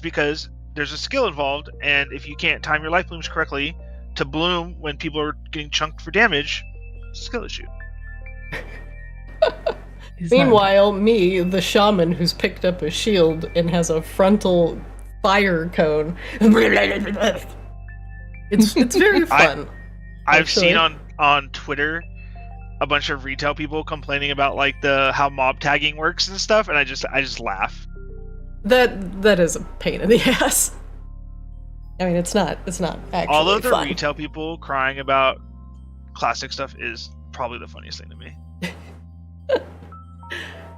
because there's a skill involved, and if you can't time your life blooms correctly to bloom when people are getting chunked for damage, it's a skill issue. Meanwhile, me, the shaman who's picked up a shield and has a frontal fire cone. It's very fun. I've seen on Twitter a bunch of retail people complaining about like how mob tagging works and stuff, and I just laugh. That is a pain in the ass. I mean, it's not actually all of the fun. retail people crying about classic stuff is probably the funniest thing to me.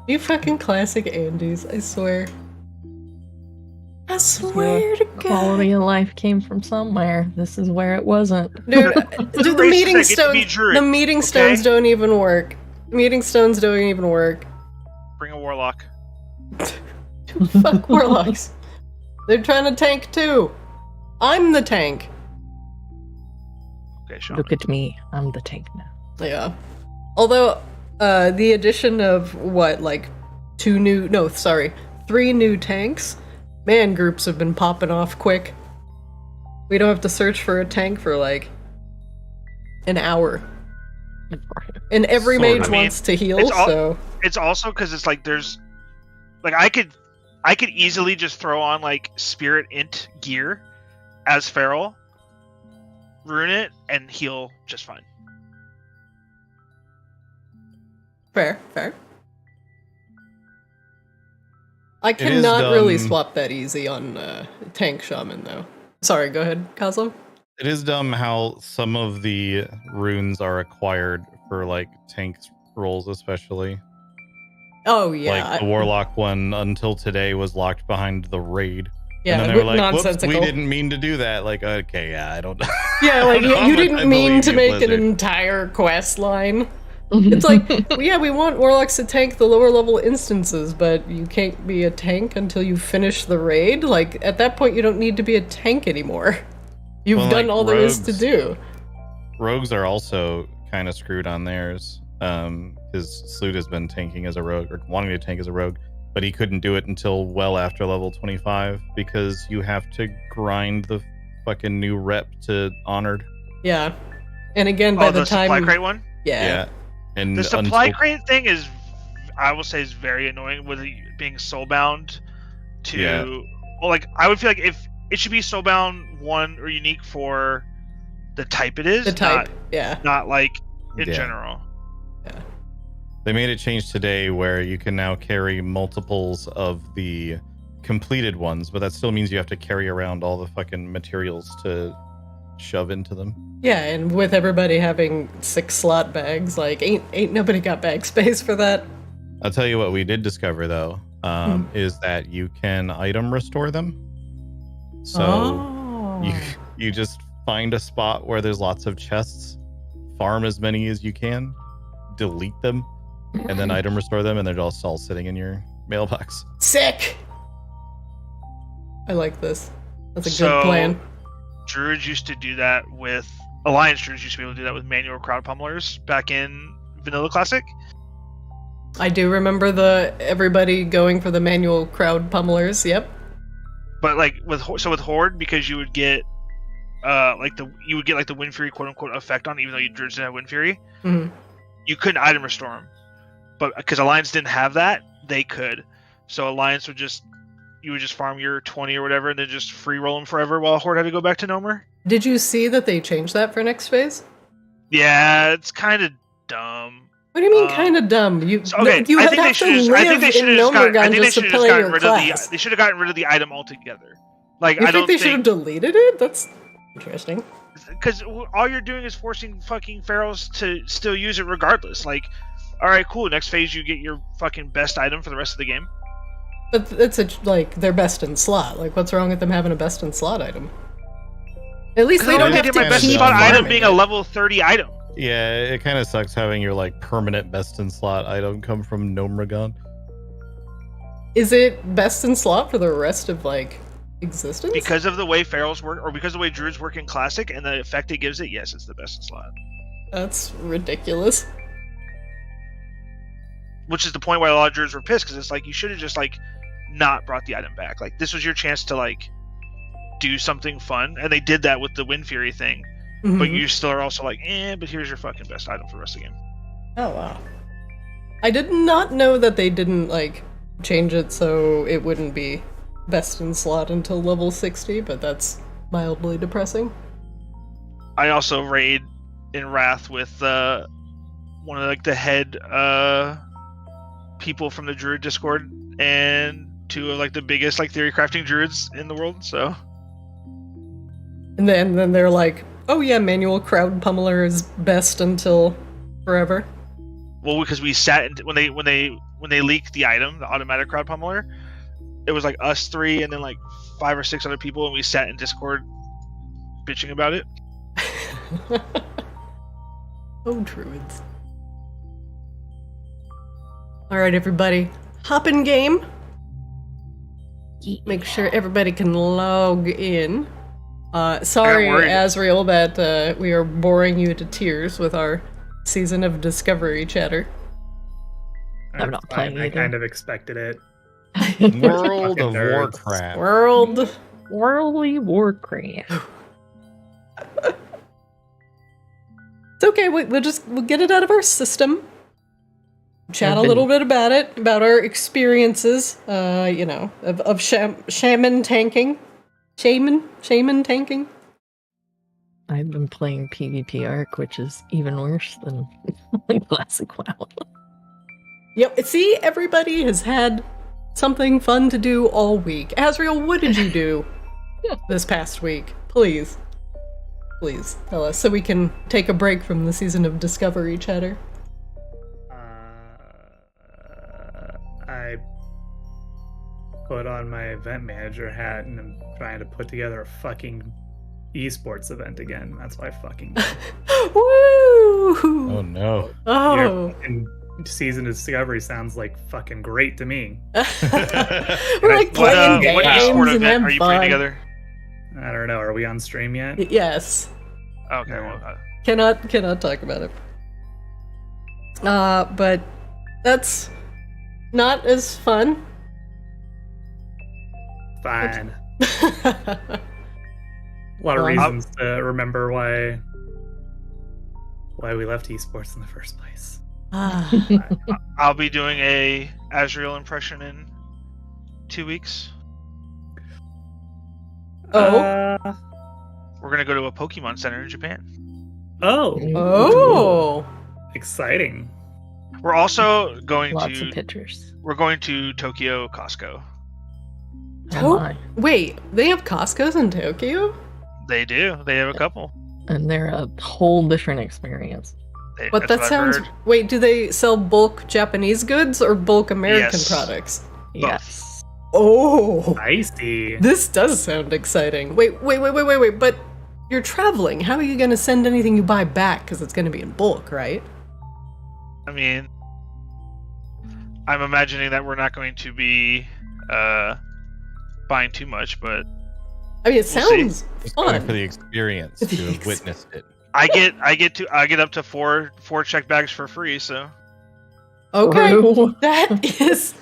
You fucking classic Andes, I swear. I swear to God. Quality of life came from somewhere. This is where it wasn't. Dude, the meeting stones don't even work. Meeting stones don't even work. Bring a warlock. Fuck warlocks. They're trying to tank too. I'm the tank. Okay, Sean. Look at me. I'm the tank now. Yeah. Although, the addition of three new tanks, man, groups have been popping off quick. We don't have to search for a tank for like an hour. And every mage wants to heal, so it's also because it's like there's like I could easily just throw on like spirit int gear as feral, ruin it, and heal just fine. Fair. I cannot really swap that easy on tank shaman though. Sorry, go ahead, Kazo. It is dumb how some of the runes are acquired for like tank rolls, especially. Oh yeah, like the warlock one until today was locked behind the raid. Yeah, and then they were like, "Whoops, we didn't mean to do that." Like, okay, yeah, I don't. Yeah, like you didn't mean to make an entire quest line. It's like, we want warlocks to tank the lower level instances, but you can't be a tank until you finish the raid. Like, at that point, you don't need to be a tank anymore. You've done all there is to do. Rogues are also kind of screwed on theirs. His Sloot has been tanking as a rogue, or wanting to tank as a rogue, but he couldn't do it until well after level 25 because you have to grind the fucking new rep to honored. Yeah, and again by the time supply crate one. Yeah. And the supply crate thing is, I will say, is very annoying with it being soulbound to. Yeah. Well, like I would feel like if it should be soulbound one or unique for the type it is. The type, not like in general. Yeah. They made a change today where you can now carry multiples of the completed ones, but that still means you have to carry around all the fucking materials to shove into them. Yeah, and with everybody having 6 slot bags, like ain't nobody got bag space for that. I'll tell you what we did discover though, is that you can item restore them. So you just find a spot where there's lots of chests, farm as many as you can, delete them, and then item restore them, and they're just all sitting in your mailbox. Sick! I like this. That's a good plan. Druids used to do that with Alliance Druids used to be able to do that with manual crowd pummelers back in Vanilla Classic. I do remember everybody going for the manual crowd pummelers. Yep. But like with Horde, because you would get the Wind Fury quote unquote effect on, even though you Druids didn't have Wind Fury, you couldn't item restore them. But because Alliance didn't have that, they could. So Alliance would just farm your 20 or whatever, and then just free roll them forever while Horde had to go back to Nomer. Did you see that they changed that for next phase? Yeah, it's kind of dumb. What do you mean, kind of dumb? You have to live in Nomergon just to play your class. They should have gotten rid of the item altogether. Like, I think they should have deleted it? That's interesting. Because all you're doing is forcing fucking pharaohs to still use it regardless. Like, all right, cool. Next phase, you get your fucking best item for the rest of the game. But it's their best in slot. Like, what's wrong with them having a best in slot item? At least they don't have to my best in slot item being a level 30 item. Yeah, it kind of sucks having your like permanent best in slot item come from Nomergon. Is it best in slot for the rest of like existence? Because of the way pharaohs work, or because of the way druids work in classic and the effect it gives it, yes, it's the best in slot. That's ridiculous. Which is the point why a lot of druids were pissed, because it's like you should have just like not brought the item back. Like, this was your chance to like do something fun, and they did that with the Wind Fury thing. But you still are also like, but here's your fucking best item for the rest of the game. Oh wow. I did not know that they didn't like change it so it wouldn't be best in slot until level 60, but that's mildly depressing. I also raid in Wrath with one of like the head people from the Druid Discord and two of like the biggest like theory crafting druids in the world. So, and then they're like, oh yeah, manual crowd pummeler is best until forever. Well, because we sat when they leaked the item, the automatic crowd pummeler, it was like us three and then like 5 or 6 other people, and we sat in Discord bitching about it. Oh, druids. Alright, everybody. Hop in game. Make sure everybody can log in. Sorry, Azrael, that we are boring you to tears with our season of Discovery chatter. I'm not playing I either. kind of expected it. World of nerds. Warcraft. Worldly Warcraft. It's okay, we'll get it out of our system. Chat a little bit about it, about our experiences, of shaman tanking. Shaman tanking. I've been playing PvP Arc, which is even worse than Classic WoW. Yep, see, everybody has had something fun to do all week. Azrael, what did you do this past week? Please tell us so we can take a break from the season of Discovery chatter. I put on my event manager hat and I'm trying to put together a fucking esports event again. That's why I fucking Woo! Oh no. Oh. Your fucking season of Discovery sounds like fucking great to me. We're like playing games What esport and event having are you fun. putting together? I don't know. Are we on stream yet? Yes. Okay, No. well, Cannot talk about it. But that's not as fun. Fine. A lot of reasons to remember why we left esports in the first place. I'll be doing a Azrael impression in 2 weeks. Oh. We're gonna go to a Pokemon Center in Japan. Oh. Exciting. We're also going Lots of to pictures. we're going to Tokyo Costco. Oh my. Wait, they have Costco's in Tokyo? They do. They have a couple. And they're a whole different experience. But That's that sounds. I've heard. Wait, do they sell bulk Japanese goods or bulk American Yes. products? Yes. Oh, Icy. this does sound exciting. Wait. But you're traveling. How are you going to send anything you buy back? Because it's going to be in bulk, right? I mean, I'm imagining that we're not going to be buying too much, but I mean, it We'll see. sounds Just going fun. for the experience to have witnessed it. I get up to four check bags for free. So Okay, True. that is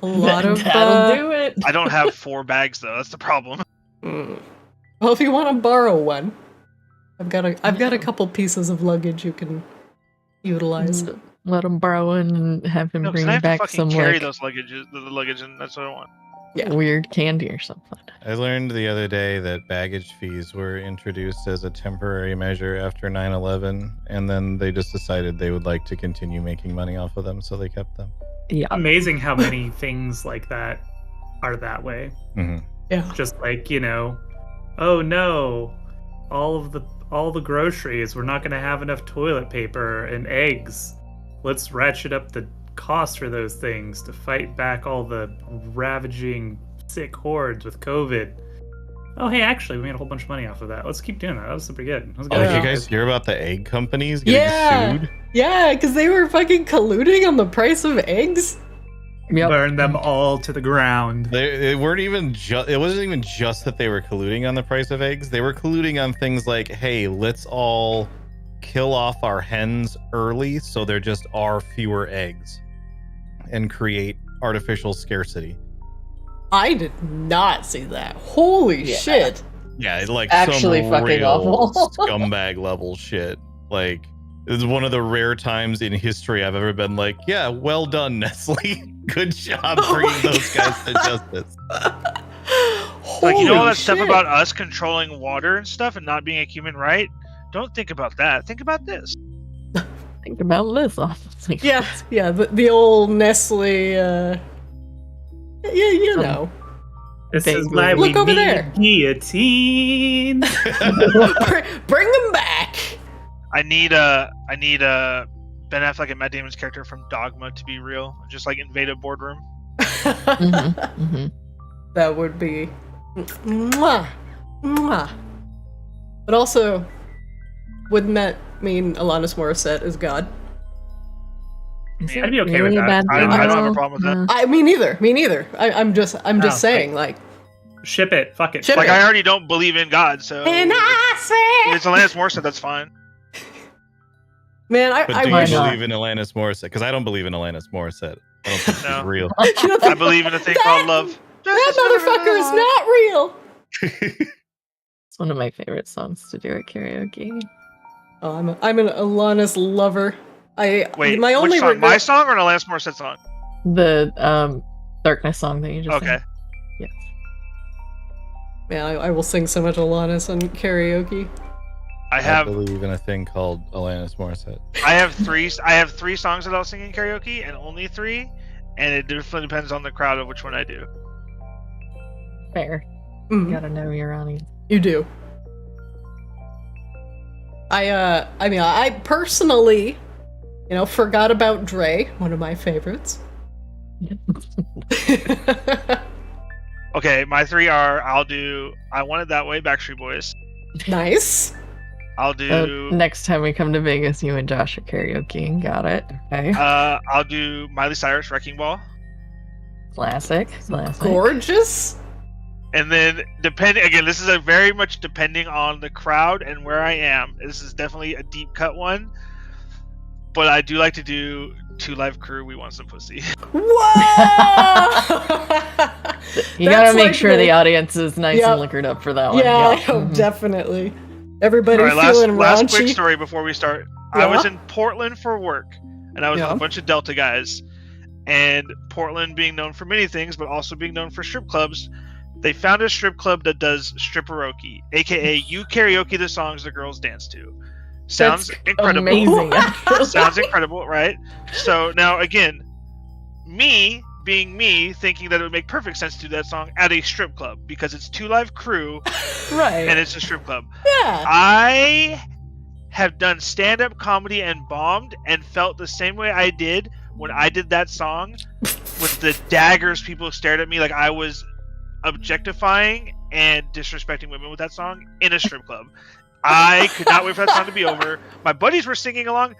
a lot of. That'll do it. I don't have 4 bags though. That's the problem. Well, if you want to borrow one, I've got a couple pieces of luggage you can utilize. Let him borrow it and have him No, 'cause bring I have to back fucking some carry like the luggage, and that's what I want. Yeah. weird candy or something. I learned the other day that baggage fees were introduced as a temporary measure after 9/11, and then they just decided they would like to continue making money off of them, so they kept them. Yeah. Amazing how many things like that are that way. Mm-hmm. Yeah. Just like, oh no, all the groceries, we're not going to have enough toilet paper and eggs. Let's ratchet up the cost for those things to fight back all the ravaging sick hordes with COVID. Oh, hey, actually, we made a whole bunch of money off of that. Let's keep doing that. That was super good. That was Oh, good. did you guys hear about the egg companies getting Yeah. sued? Yeah, because they were fucking colluding on the price of eggs. Yep. Burn them all to the ground. They weren't even it wasn't even just that they were colluding on the price of eggs. They were colluding on things like, hey, let's all kill off our hens early so there just are fewer eggs and create artificial scarcity. I did not see that. Holy shit. Yeah, it's like Actually some fucking real awful. scumbag level shit. Like, it's one of the rare times in history I've ever been like, yeah, well done, Nestle. Good job bringing those guys to justice. Like, you know all that Holy stuff shit. about us controlling water and stuff and not being a human right? Don't think about that. Think about this. Think about this, honestly. Yeah, the old Nestle, yeah, you know. This is Vaguely. why we Look over need there. guillotine. Bring them back. I need a Ben Affleck and Matt Damon's character from Dogma to be real. Just like invade a boardroom. That would be mwah, mwah. But also, wouldn't that mean Alanis Morissette is God? I'd be okay with that. I don't have a problem with that. Me neither. I'm just Oh, saying, like, Ship it. Fuck it. Ship Like, it. I already don't believe in God, so and I if say, it's Alanis Morissette, that's fine. man, But I do wish. you believe in Alanis Morissette? Because I don't believe in Alanis Morissette. I don't think No. she's real. You know, I believe in a thing called love. that motherfucker is not real. It's one of my favorite songs to do at karaoke. Oh, I'm an Alanis lover. Wait, my only which song? regret- My song or an Alanis Morissette song? The Darkness song that you just Okay. sang. Yes. Man, I will sing so much Alanis on karaoke. I believe in a thing called Alanis Morissette. have three songs that I'll sing in karaoke, and only 3, and it definitely depends on the crowd of which one I do. Fair. You Mhm. gotta know your audience. You do. I personally, forgot about Dre, one of my favorites. Okay, my 3 are I'll do I Want It That Way, Backstreet Boys. Nice. I'll So do next time we come to Vegas, you and Josh are karaoke. Got it. Okay. I'll do Miley Cyrus, Wrecking Ball. Classic. Gorgeous. And then this is a very much depending on the crowd and where I am. This is definitely a deep cut one. But I do like to do Two Live Crew, We Want Some Pussy. Whoa! You gotta That's make like sure the audience is nice Yep. and liquored up for that one. Yeah, Mhm. definitely. Everybody All right, feeling last raunchy. quick story before we start. Yeah. I was in Portland for work, and I was with Yeah. a bunch of Delta guys. And Portland being known for many things, but also being known for strip clubs, they found a strip club that does stripperoke, aka you karaoke the songs the girls dance to. Sounds That's incredible. amazing. actually. Sounds incredible, right? So now again, me being me, thinking that it would make perfect sense to do that song at a strip club because it's Two Live Crew Right. and it's a strip club. Yeah. I have done stand-up comedy and bombed and felt the same way I did when I did that song with the daggers people stared at me like I was objectifying and disrespecting women with that song in a strip club. I could not wait for that song to be over. My buddies were singing along.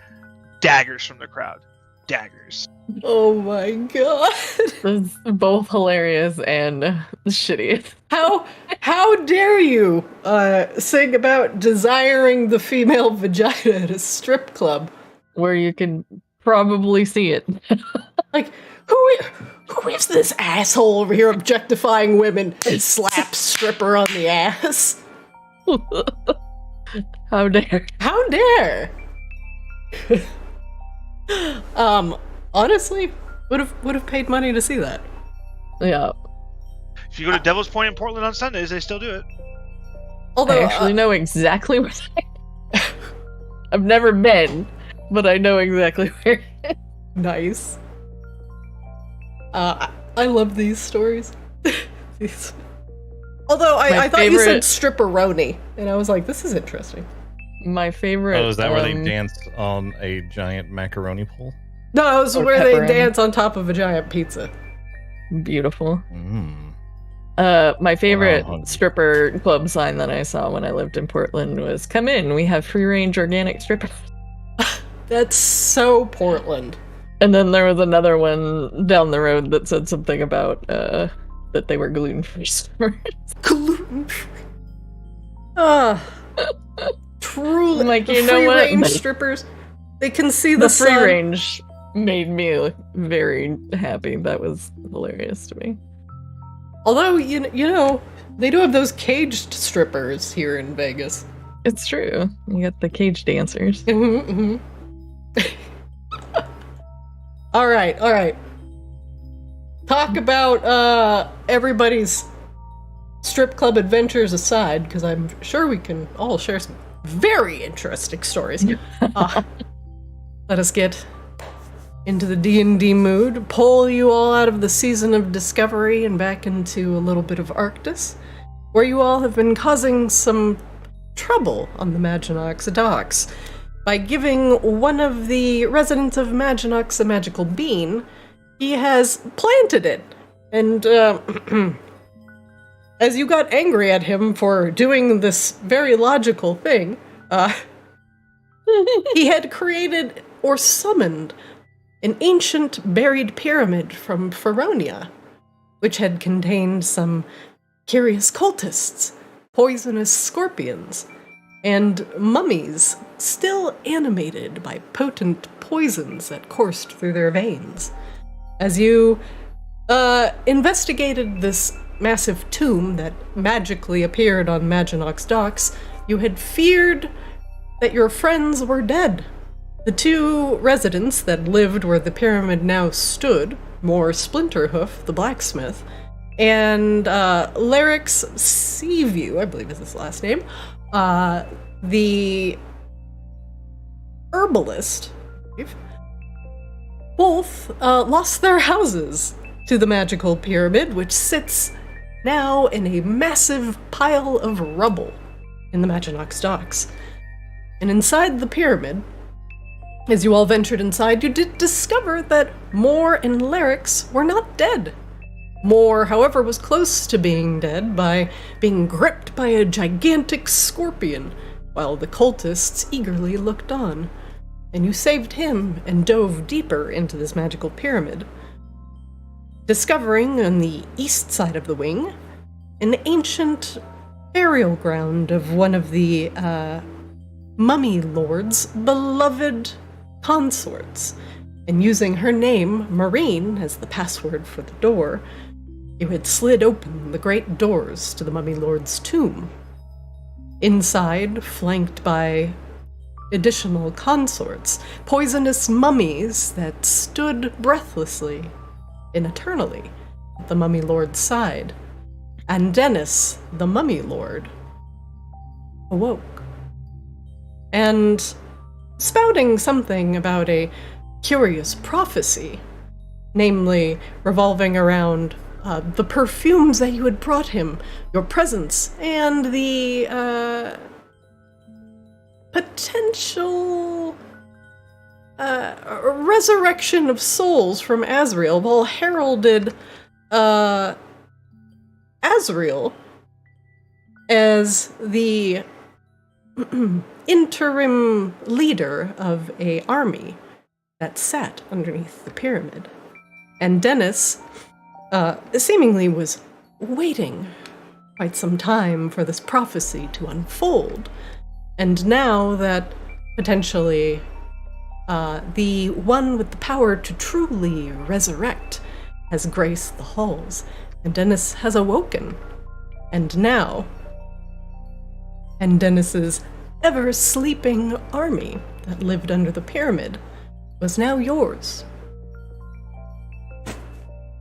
Daggers from the crowd. Daggers. Oh my god. It's both hilarious and shitty. How dare you sing about desiring the female vagina at a strip club? Where you can probably see it. Like, who is this asshole over here objectifying women and slaps stripper on the ass? How dare. How dare? Honestly, would have paid money to see that. Yeah. If you go to Devil's Point in Portland on Sundays, they still do it. Although I actually know exactly where I've never been, but I know exactly where. nice. I love these stories. Although I thought you said stripperoni, and I was like, this is interesting. My favorite. Oh, is that where they danced on a giant macaroni pole? No, it was Or where they pepperoni. dance on top of a giant pizza. Beautiful. Mm. My favorite Wow. stripper club sign that I saw when I lived in Portland was "Come in, we have free-range organic strippers." That's so Portland. And then there was another one down the road that said something about that they were gluten-free strippers. Gluten-free. Ah. Truly, Like, the you know what? free-range strippers, they can see the, The free sun. range made me very happy. That was hilarious to me. Although, you know, they do have those caged strippers here in Vegas. It's true. You got the cage dancers. All right. Talk about everybody's strip club adventures aside, because I'm sure we can all share some very interesting stories. Let us get into the D&D mood, pull you all out of the season of discovery and back into a little bit of Arctis, where you all have been causing some trouble on the Maginox docks by giving one of the residents of Maginox a magical bean. He has planted it, and as you got angry at him for doing this very logical thing, he had created or summoned an ancient buried pyramid from Feronia, which had contained some curious cultists, poisonous scorpions, and mummies still animated by potent poisons that coursed through their veins. As you investigated this massive tomb that magically appeared on Maginox docks, you had feared that your friends were dead. The two residents that lived where the pyramid now stood, more Splinterhoof, the blacksmith, and Larix Seaview, I believe is his last name, the herbalist, both lost their houses to the magical pyramid, which sits now in a massive pile of rubble in the Maginox docks. And inside the pyramid, as you all ventured inside, you did discover that Moore and Larix were not dead. Moore, however, was close to being dead by being gripped by a gigantic scorpion, while the cultists eagerly looked on. And you saved him and dove deeper into this magical pyramid, discovering on the east side of the wing an ancient burial ground of one of the mummy lord's beloved consorts, and using her name, Marine, as the password for the door, you had slid open the great doors to the mummy lord's tomb. Inside, flanked by additional consorts, poisonous mummies that stood breathlessly and eternally at the mummy lord's side, and Dennis, the mummy lord, awoke. And spouting something about a curious prophecy, namely revolving around the perfumes that you had brought him, your presence, and the potential resurrection of souls from Azrael, while heralded Azrael as the interim leader of a army that sat underneath the pyramid. And Dennis seemingly was waiting quite some time for this prophecy to unfold. And now that potentially the one with the power to truly resurrect has graced the halls, and Dennis has awoken. And now, and Dennis's ever-sleeping army that lived under the pyramid was now yours.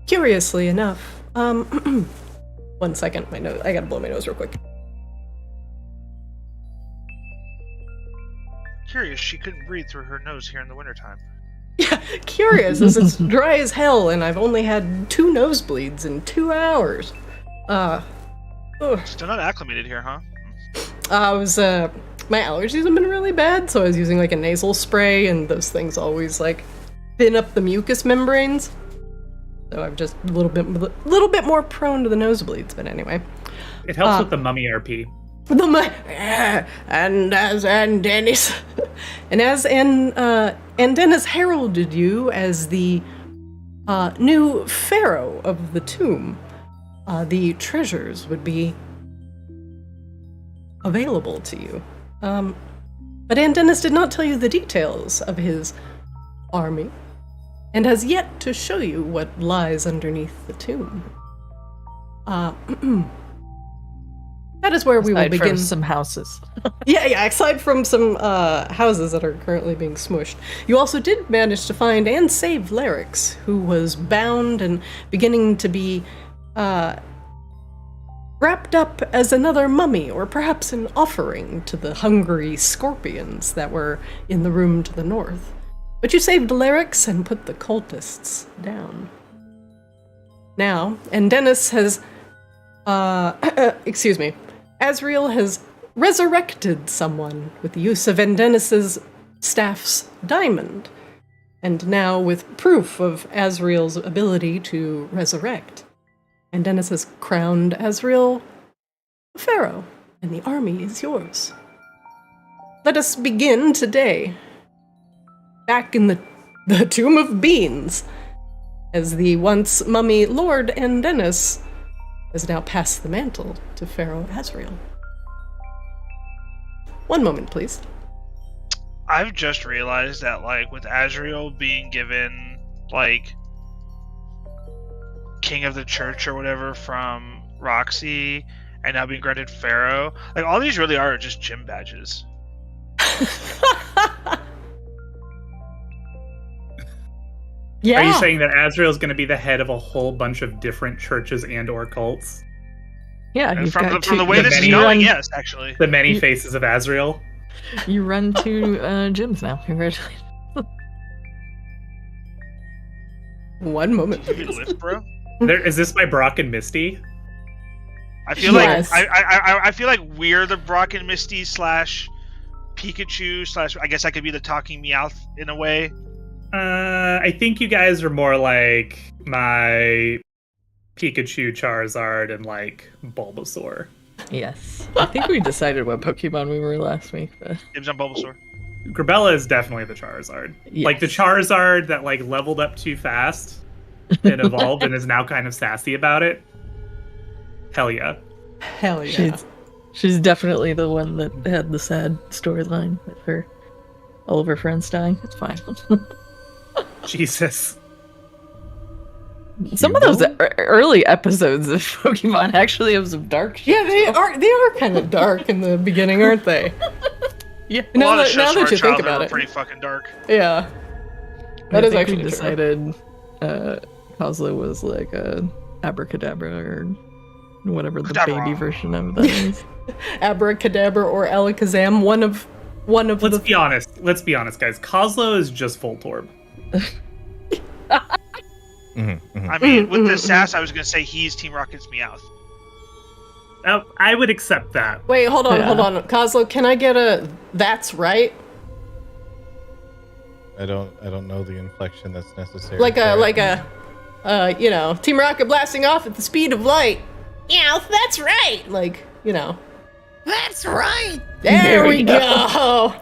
Curiously enough, 1 second, my nose, I gotta blow my nose real quick. Curious, she couldn't breathe through her nose here in the wintertime. Yeah, curious, as it's dry as hell and I've only had 2 nosebleeds in 2 hours. Still not acclimated here, huh? My allergies have been really bad, so I was using like a nasal spray, and those things always like thin up the mucous membranes. So I'm just a little bit more prone to the nosebleeds, but anyway. It helps with the mummy RP. And Dennis and Dennis heralded you as the new pharaoh of the tomb. The treasures would be available to you. But Dennis did not tell you the details of his army, and has yet to show you what lies underneath the tomb. that is where we will Aside begin. from some houses. Yeah, aside from some houses that are currently being smushed. You also did manage to find and save Larix, who was bound and beginning to be wrapped up as another mummy, or perhaps an offering to the hungry scorpions that were in the room to the north. But you saved Larix and put the cultists down. Now, and Dennis has, excuse me, Azrael has resurrected someone with the use of Endenis's staff's diamond, and now with proof of Azrael's ability to resurrect. And Dennis has crowned Azrael a pharaoh, and the army is yours. Let us begin today, back in the Tomb of Beans, as the once mummy Lord Dennis has now passed the mantle to Pharaoh Azrael. One moment, please. I've just realized that, like, with Azrael being given, like, King of the Church or whatever from Roxy, and now being granted Pharaoh, like, all these really are just gym badges. Yeah. Are you saying that Azrael's going to be the head of a whole bunch of different churches and/or cults? Yeah, And you've from got the way the this is many- going, yes, actually. The many faces of Azrael? you run 2 gyms now. Congratulations. One moment, Did you please. lift, bro? Is this my Brock and Misty? I feel Yes. like I feel like we're the Brock and Misty slash Pikachu slash. I guess I could be the talking Meowth in a way. I think you guys are more like my Pikachu, Charizard, and like Bulbasaur. Yes. I think we decided what Pokemon we were last week. But... Dibs on Bulbasaur. Grabella is definitely the Charizard. Yes. Like the Charizard that like leveled up too fast and evolved and is now kind of sassy about it. Hell yeah. Hell yeah. She's definitely the one that had the sad storyline with her, all of her friends dying. It's fine. Jesus. Some of those early episodes of Pokemon actually have some dark shit. Yeah, they are kind of dark in the beginning, aren't they? Yeah. A Now lot of that, shows now from that our you think childhood about were it. pretty fucking dark. Yeah. I That is think actually we true. decided Kozlo was like a abracadabra or whatever the Kadabra. baby version of that is. Abracadabra or Alakazam, one of Let's the be honest. Let's be honest, guys. Kozlo is just Voltorb. I mean, with the sass, I was gonna say he's Team Rocket's Meowth. I would accept that. Wait, hold on. Kozlo, can I get a that's right? I don't know the inflection that's necessary. Like for it. Team Rocket blasting off at the speed of light. Yeah, that's right. Like, That's right. There we go.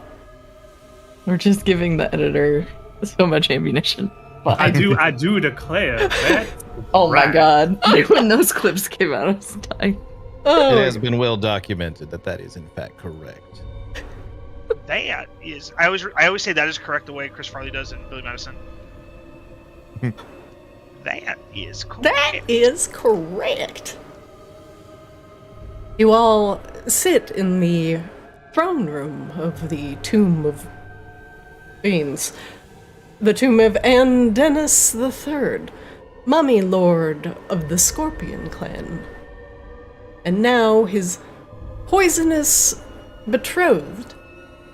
We're just giving the editor so much ammunition. I do declare that. Oh my right. god. When those clips came out, I was dying. Oh, It has been well documented that is in fact correct. That is, I always say that is correct the way Chris Farley does in Billy Madison. That is correct. that is correct. You all sit in the throne room of the Tomb of Beans. The tomb of Dennis III, Mummy Lord of the Scorpion Clan. And now his poisonous betrothed,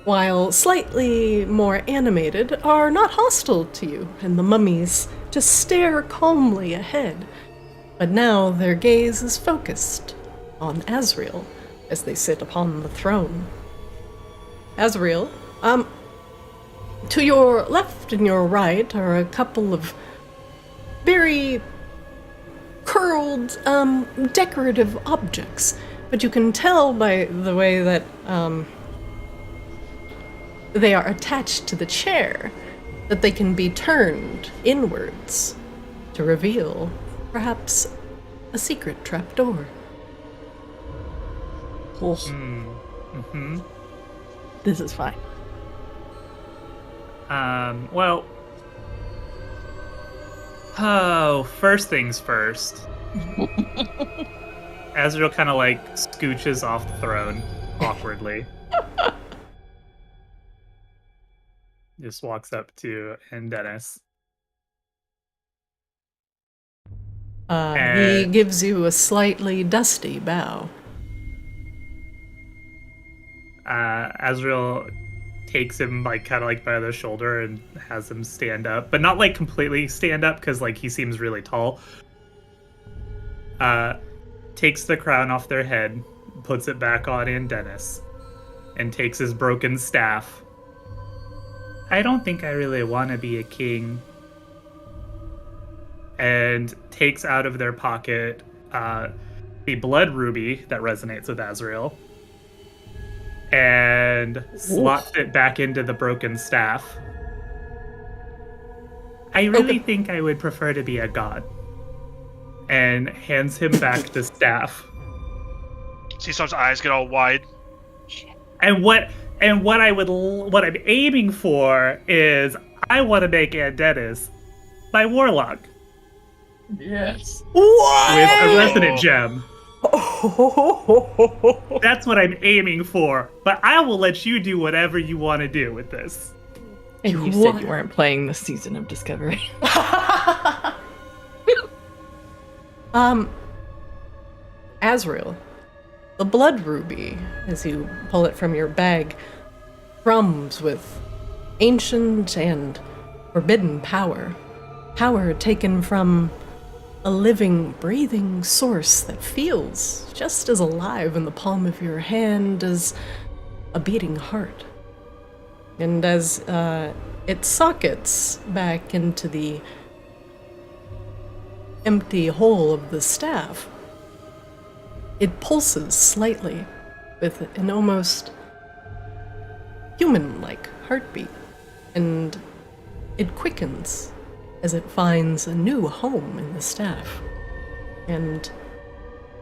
while slightly more animated, are not hostile to you, and the mummies just stare calmly ahead. But now their gaze is focused on Azrael as they sit upon the throne. Azrael, to your left and your right are a couple of very curled, decorative objects, but you can tell by the way that, they are attached to the chair that they can be turned inwards to reveal, perhaps, a secret trapdoor. Mm-hmm. This is fine. Well. Oh, first things first. Azrael kind of like scooches off the throne awkwardly. Just walks up to Dennis. He gives you a slightly dusty bow. Azrael takes him like kind of like by the shoulder and has him stand up, but not like completely stand up because like he seems really tall. Takes the crown off their head, puts it back on Dennis, and takes his broken staff. I don't think I really want to be a king. And takes out of their pocket the blood ruby that resonates with Azrael. And slots it back into the broken staff. I really think I would prefer to be a god. And hands him back the staff. Seesaw's eyes get all wide. And what I'm aiming for is I want to make Dennis my warlock. Yes. What? With a resonant gem. That's what I'm aiming for. But I will let you do whatever you want to do with this. And you said you weren't playing this season of Discovery. Azrael, the blood ruby, as you pull it from your bag, thrums with ancient and forbidden power. Power taken from a living, breathing source that feels just as alive in the palm of your hand as a beating heart. And as it sockets back into the empty hole of the staff, it pulses slightly with an almost human-like heartbeat, and it quickens as it finds a new home in the staff. And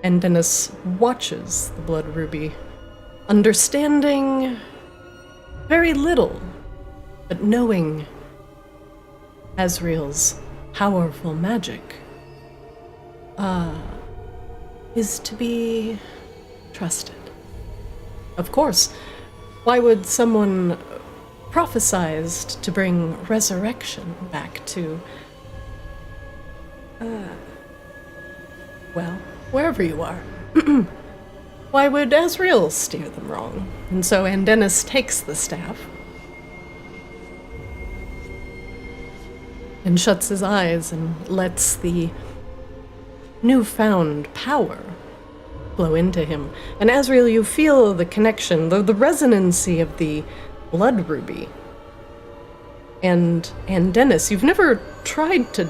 Dennis watches the blood ruby, understanding very little, but knowing Azrael's powerful magic is to be trusted. Of course, why would someone prophesized to bring resurrection back to, well, wherever you are? Why would Azrael steer them wrong? And so Dennis takes the staff and shuts his eyes and lets the newfound power flow into him. And Azrael, you feel the connection, the resonancy of the blood ruby. And Dennis, you've never tried to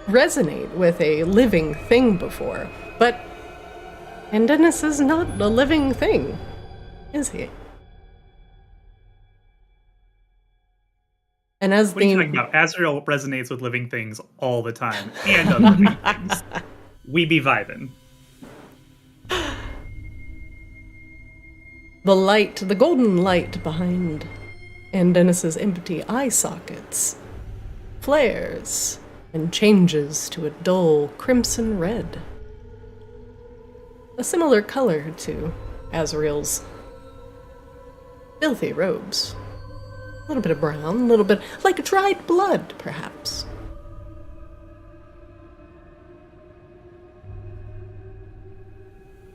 resonate with a living thing before, but Dennis is not a living thing, is he? And as What are you talking about? Azrael resonates with living things all the time, and unliving things. We be vibing. The light, the golden light behind Dennis's empty eye sockets flares and changes to a dull crimson red. A similar color to Azrael's filthy robes. A little bit of brown, a little bit like dried blood, perhaps.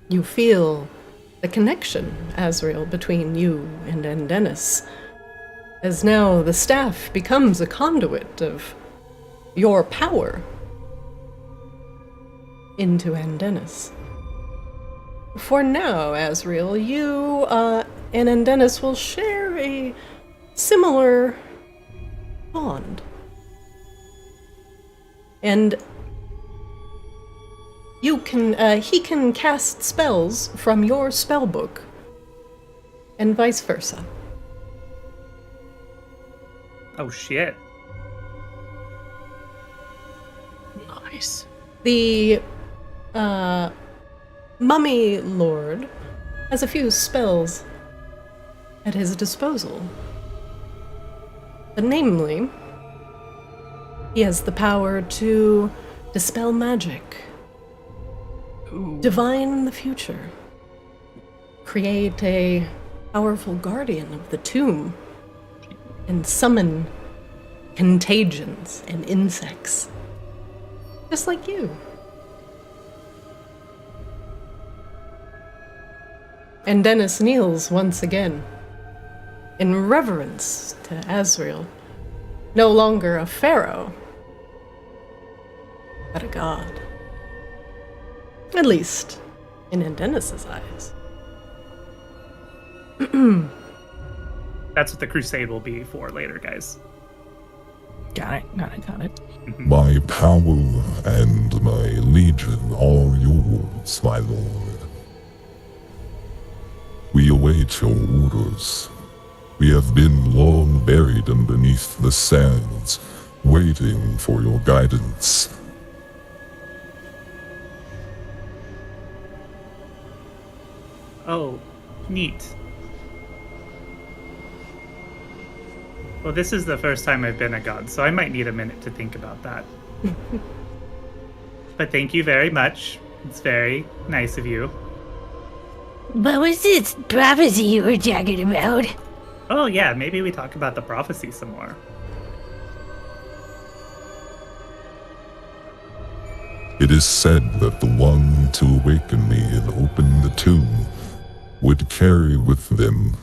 You feel the connection, Azrael, between you and Dennis, as now the staff becomes a conduit of your power into Dennis. For now, Azrael, you and Dennis will share a similar bond. And you can, he can cast spells from your spell book, and vice versa. Oh shit. Nice. The Mummy Lord has a few spells at his disposal. But namely, he has the power to dispel magic. divine the future. Create a powerful guardian of the tomb. And summon contagions and insects. Just like you. And Dennis kneels once again, in reverence to Azrael. No longer a pharaoh, but a god. At least, in Dennis's eyes. That's what the crusade will be for later, guys. Got it. My power and my legion are yours, my lord. We await your orders. We have been long buried underneath the sands, waiting for your guidance. Oh, neat. Well, this is the first time I've been a god, so I might need a minute to think about that. But thank you very much. It's very nice of you. What was this prophecy you were talking about? Oh yeah, maybe we talk about the prophecy some more. It is said that the one to awaken me and open the tomb would carry with them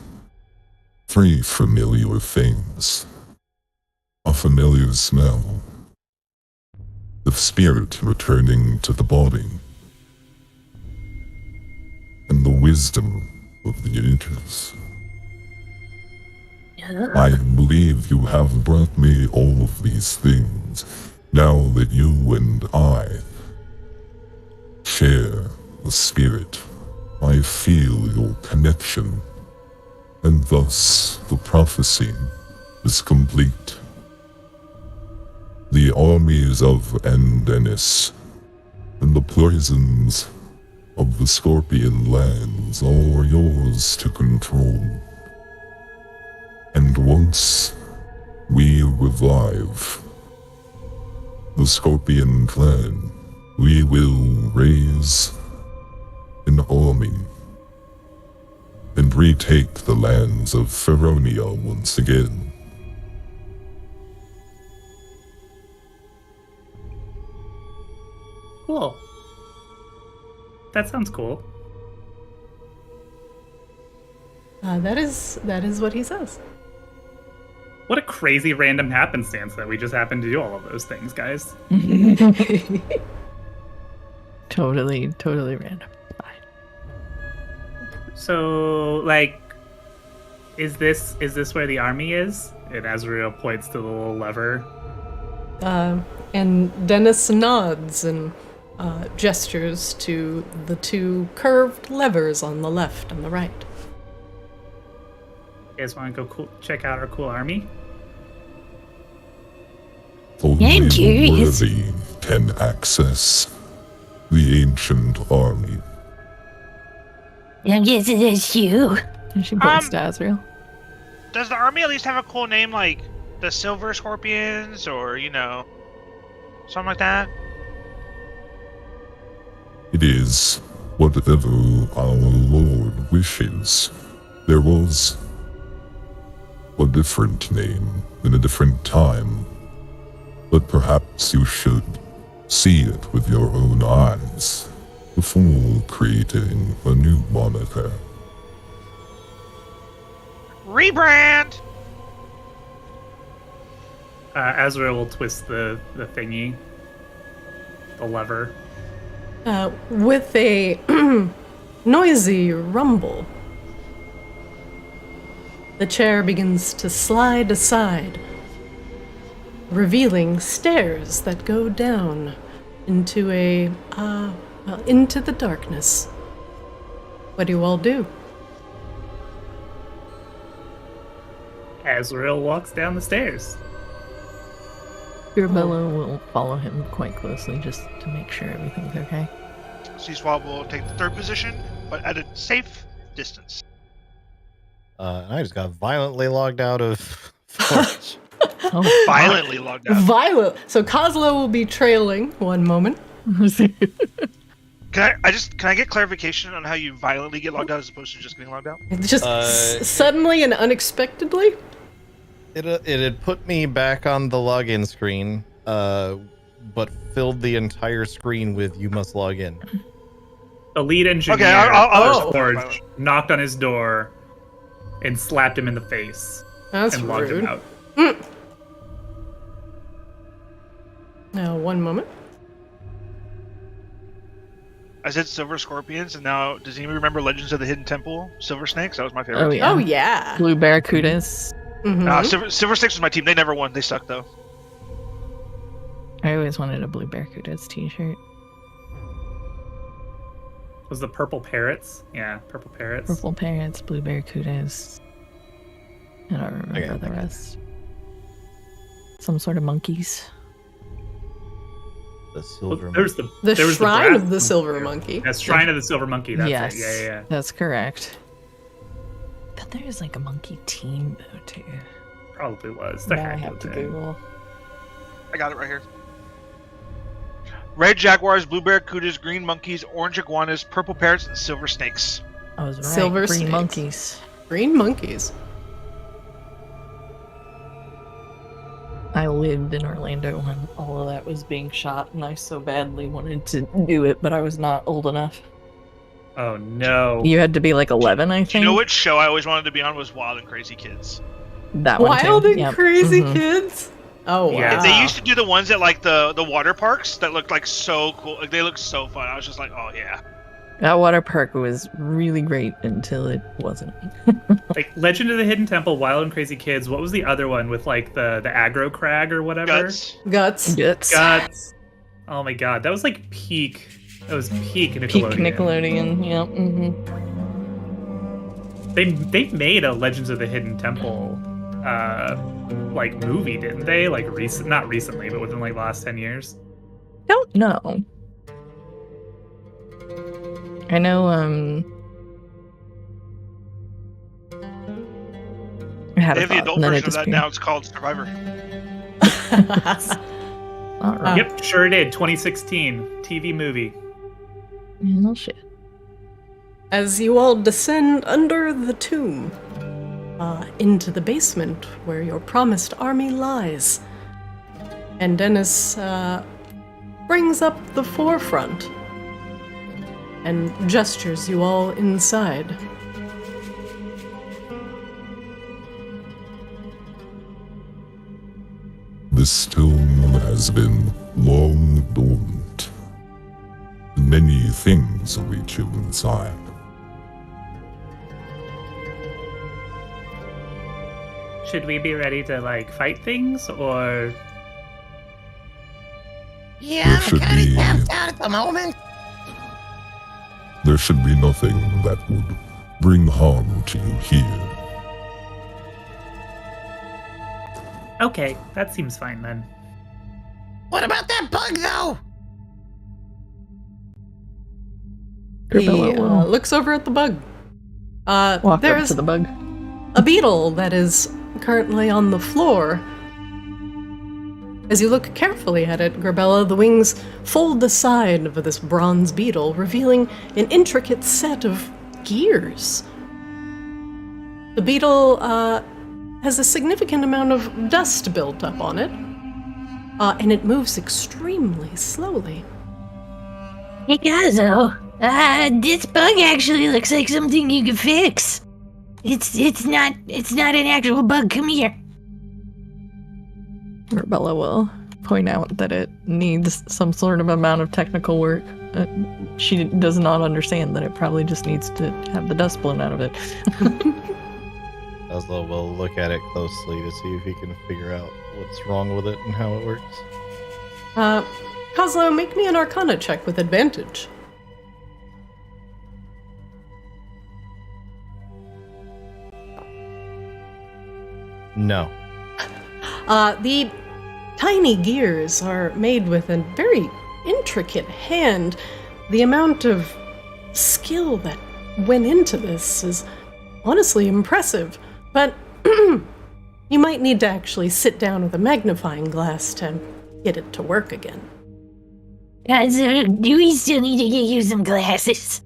three familiar things. A familiar smell, the spirit returning to the body, and the wisdom of the ages. I believe you have brought me all of these things, now that you and I share the spirit. I feel your connection, and thus the prophecy is complete. The armies of Andenis and the poisons of the Scorpion lands are yours to control. And once we revive the Scorpion clan, we will raise an army and retake the lands of Feronia once again. Cool. That sounds cool. That is what he says. What a crazy random happenstance that we just happened to do all of those things, guys. Totally random. So, like, is this where the army is? And Azrael points to the little lever. And Dennis nods and gestures to the two curved levers on the left and the right. You guys want to go check out our cool army? Only the curious. worthy can access the ancient army. I'm guessing that's you. And she points to Azrael. Does the army at least have a cool name like the Silver Scorpions or, something like that? It is whatever our Lord wishes. There was a different name in a different time, but perhaps you should see it with your own eyes before creating a new moniker. Rebrand! Azrael will twist the thingy, the lever. With a noisy rumble, the chair begins to slide aside, revealing stairs that go down into into the darkness. What do you all do? Azrael walks down the stairs. Bella will follow him quite closely just to make sure everything's okay. C-Swap will take the third position, but at a safe distance. And I just got violently logged out of Forge. Oh, Violently logged out. Violent. So Kozlo will be trailing one moment. Can I get clarification on how you violently get logged out as opposed to just getting logged out? Just suddenly and unexpectedly? It had put me back on the login screen, but filled the entire screen with "you must log in." The lead engineer, Okay, I'll George, knocked on his door and slapped him in the face. That's and logged rude. him out. Now, one moment. I said silver scorpions, and now does anybody remember Legends of the Hidden Temple? Silver snakes? That was my favorite. Oh yeah. Oh, yeah. Blue barracudas. Mhm. Silver Snakes was my team. They never won. They sucked though. I always wanted a blue barracudas t-shirt. Was the purple parrots? Yeah, purple parrots. Purple parrots, blue barracudas. I don't remember the rest. Some sort of monkeys. The silver. There's The Shrine of the Silver Monkey. That's Shrine of the Silver Monkey. That's Yes, it. Yeah. that's correct. But there's like a monkey team though too. Probably was. Now I have to Google. I got it right here. Red jaguars, blue barracudas, green monkeys, orange iguanas, purple parrots, and silver snakes. I was right. Silver Green snakes. monkeys. Green monkeys. I lived in Orlando when all of that was being shot, and I so badly wanted to do it, but I was not old enough. Oh no. You had to be like 11, I think. You know what show I always wanted to be on was Wild and Crazy Kids. That one too. Wild and Yep. Crazy Mhm. Kids? Oh, wow. Yeah. They used to do the ones at like the water parks that looked like so cool. Like they looked so fun. I was just like, oh yeah. That water park was really great until it wasn't. Like Legend of the Hidden Temple, Wild and Crazy Kids. What was the other one with like the aggro crag or whatever? Guts. Guts. Guts. Oh my god, that was like peak. That was peak Nickelodeon. Peak Nickelodeon, yeah. Mm-hmm. They made a Legends of the Hidden Temple like movie, didn't they? Like not recently, but within like the last 10 years. Don't know. I know, I had They a have the thought, adult and then it version of that disappeared. now. It's called Survivor. All right. Yep, sure did. 2016 TV movie. No shit. As you all descend under the tomb, into the basement where your promised army lies, and Dennis brings up the forefront and gestures you all inside. This tomb has been long dormant. Many things await you inside. Should we be ready to like fight things or? Yeah, should I'm kind be- of tapped out at the moment. There should be nothing that would bring harm to you here. Okay, that seems fine then. What about that bug, though? He Gravella will looks over at the bug. walk up There's to the bug. a beetle that is currently on the floor. As you look carefully at it, Gravella, the wings fold aside of this bronze beetle, revealing an intricate set of gears. The beetle has a significant amount of dust built up on it, and it moves extremely slowly. Hey, Gazo. This bug actually looks like something you can fix. It's not an actual bug. Come here. Gravella will point out that it needs some sort of amount of technical work. She does not understand that it probably just needs to have the dust blown out of it. Oslo will look at it closely to see if he can figure out what's wrong with it and how it works. Kozlo, make me an Arcana check with advantage. No. The tiny gears are made with a very intricate hand. The amount of skill that went into this is honestly impressive, but you might need to actually sit down with a magnifying glass to get it to work again. So do we still need to get you some glasses?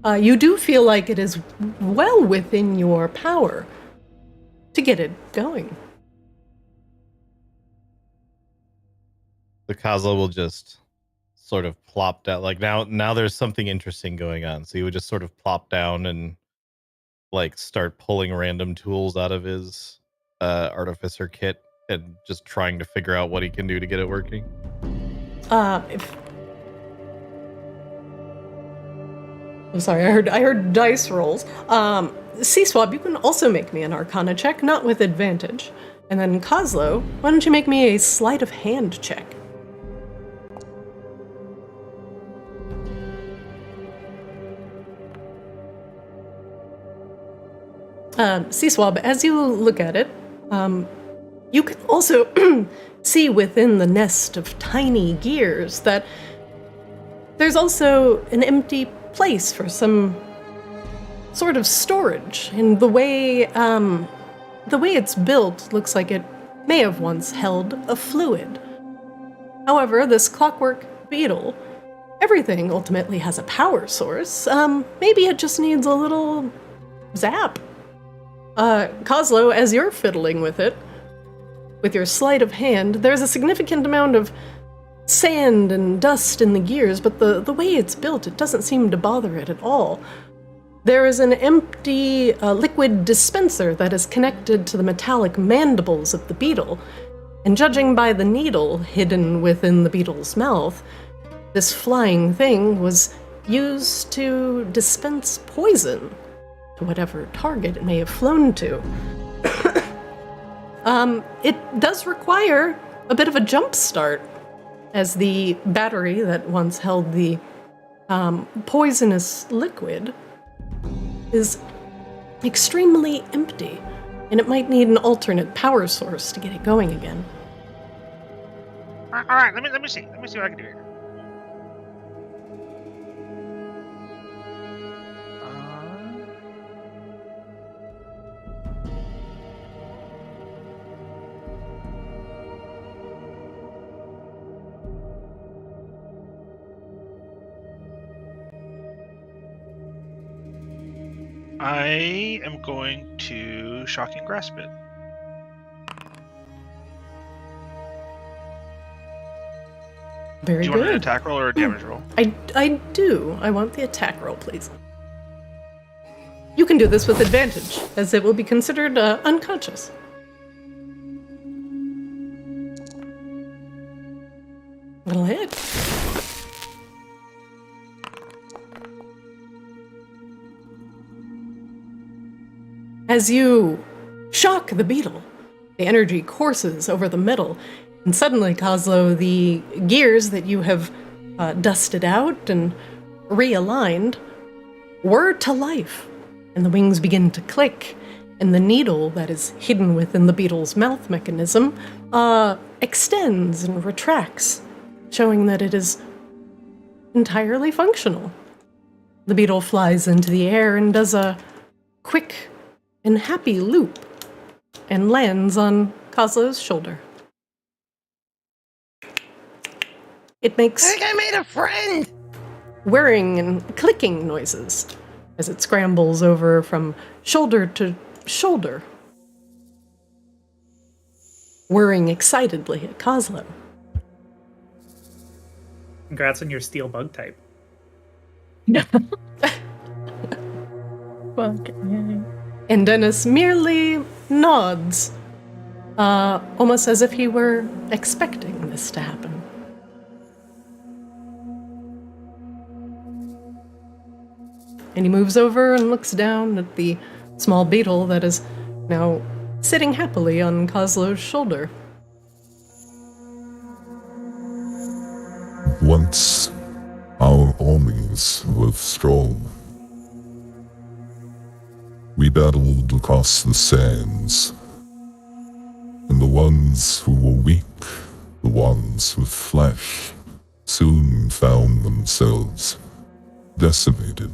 You do feel like it is well within your power to get it going. The Kazo will just sort of plop down. Like now there's something interesting going on. So he would just sort of plop down and like start pulling random tools out of his artificer kit and just trying to figure out what he can do to get it working. I'm sorry, I heard dice rolls. C-Swab, you can also make me an Arcana check, not with advantage. And then Kozlo, why don't you make me a sleight of hand check? C-Swab, as you look at it, you can also see within the nest of tiny gears that there's also an empty place for some sort of storage. And the way it's built looks like it may have once held a fluid. However, this clockwork beetle, everything ultimately has a power source. Maybe it just needs a little zap. Kozlo, as you're fiddling with it, with your sleight of hand, there's a significant amount of sand and dust in the gears, but the way it's built, it doesn't seem to bother it at all. There is an empty liquid dispenser that is connected to the metallic mandibles of the beetle, and judging by the needle hidden within the beetle's mouth, this flying thing was used to dispense poison to whatever target it may have flown to. It does require a bit of a jump start, as the battery that once held the poisonous liquid is extremely empty, and it might need an alternate power source to get it going again. All right, let me see what I can do here. I am going to Shocking Grasp it. Very do you good. want an attack roll or a damage roll? I do. I want the attack roll, please. You can do this with advantage, as it will be considered unconscious. It'll hit. As you shock the beetle, the energy courses over the metal, and suddenly, Kozlo, the gears that you have dusted out and realigned whir to life, and the wings begin to click, and the needle that is hidden within the beetle's mouth mechanism extends and retracts, showing that it is entirely functional. The beetle flies into the air and does a quick and happy loop and lands on Kozlo's shoulder. It makes I think I made a friend! whirring and clicking noises as it scrambles over from shoulder to shoulder, whirring excitedly at Kozlo. Congrats on your steel bug type. Fuck. And Dennis merely nods, almost as if he were expecting this to happen. And he moves over and looks down at the small beetle that is now sitting happily on Kozlo's shoulder. Once, our armies were strong. We battled across the sands, and the ones who were weak, the ones with flesh, soon found themselves decimated.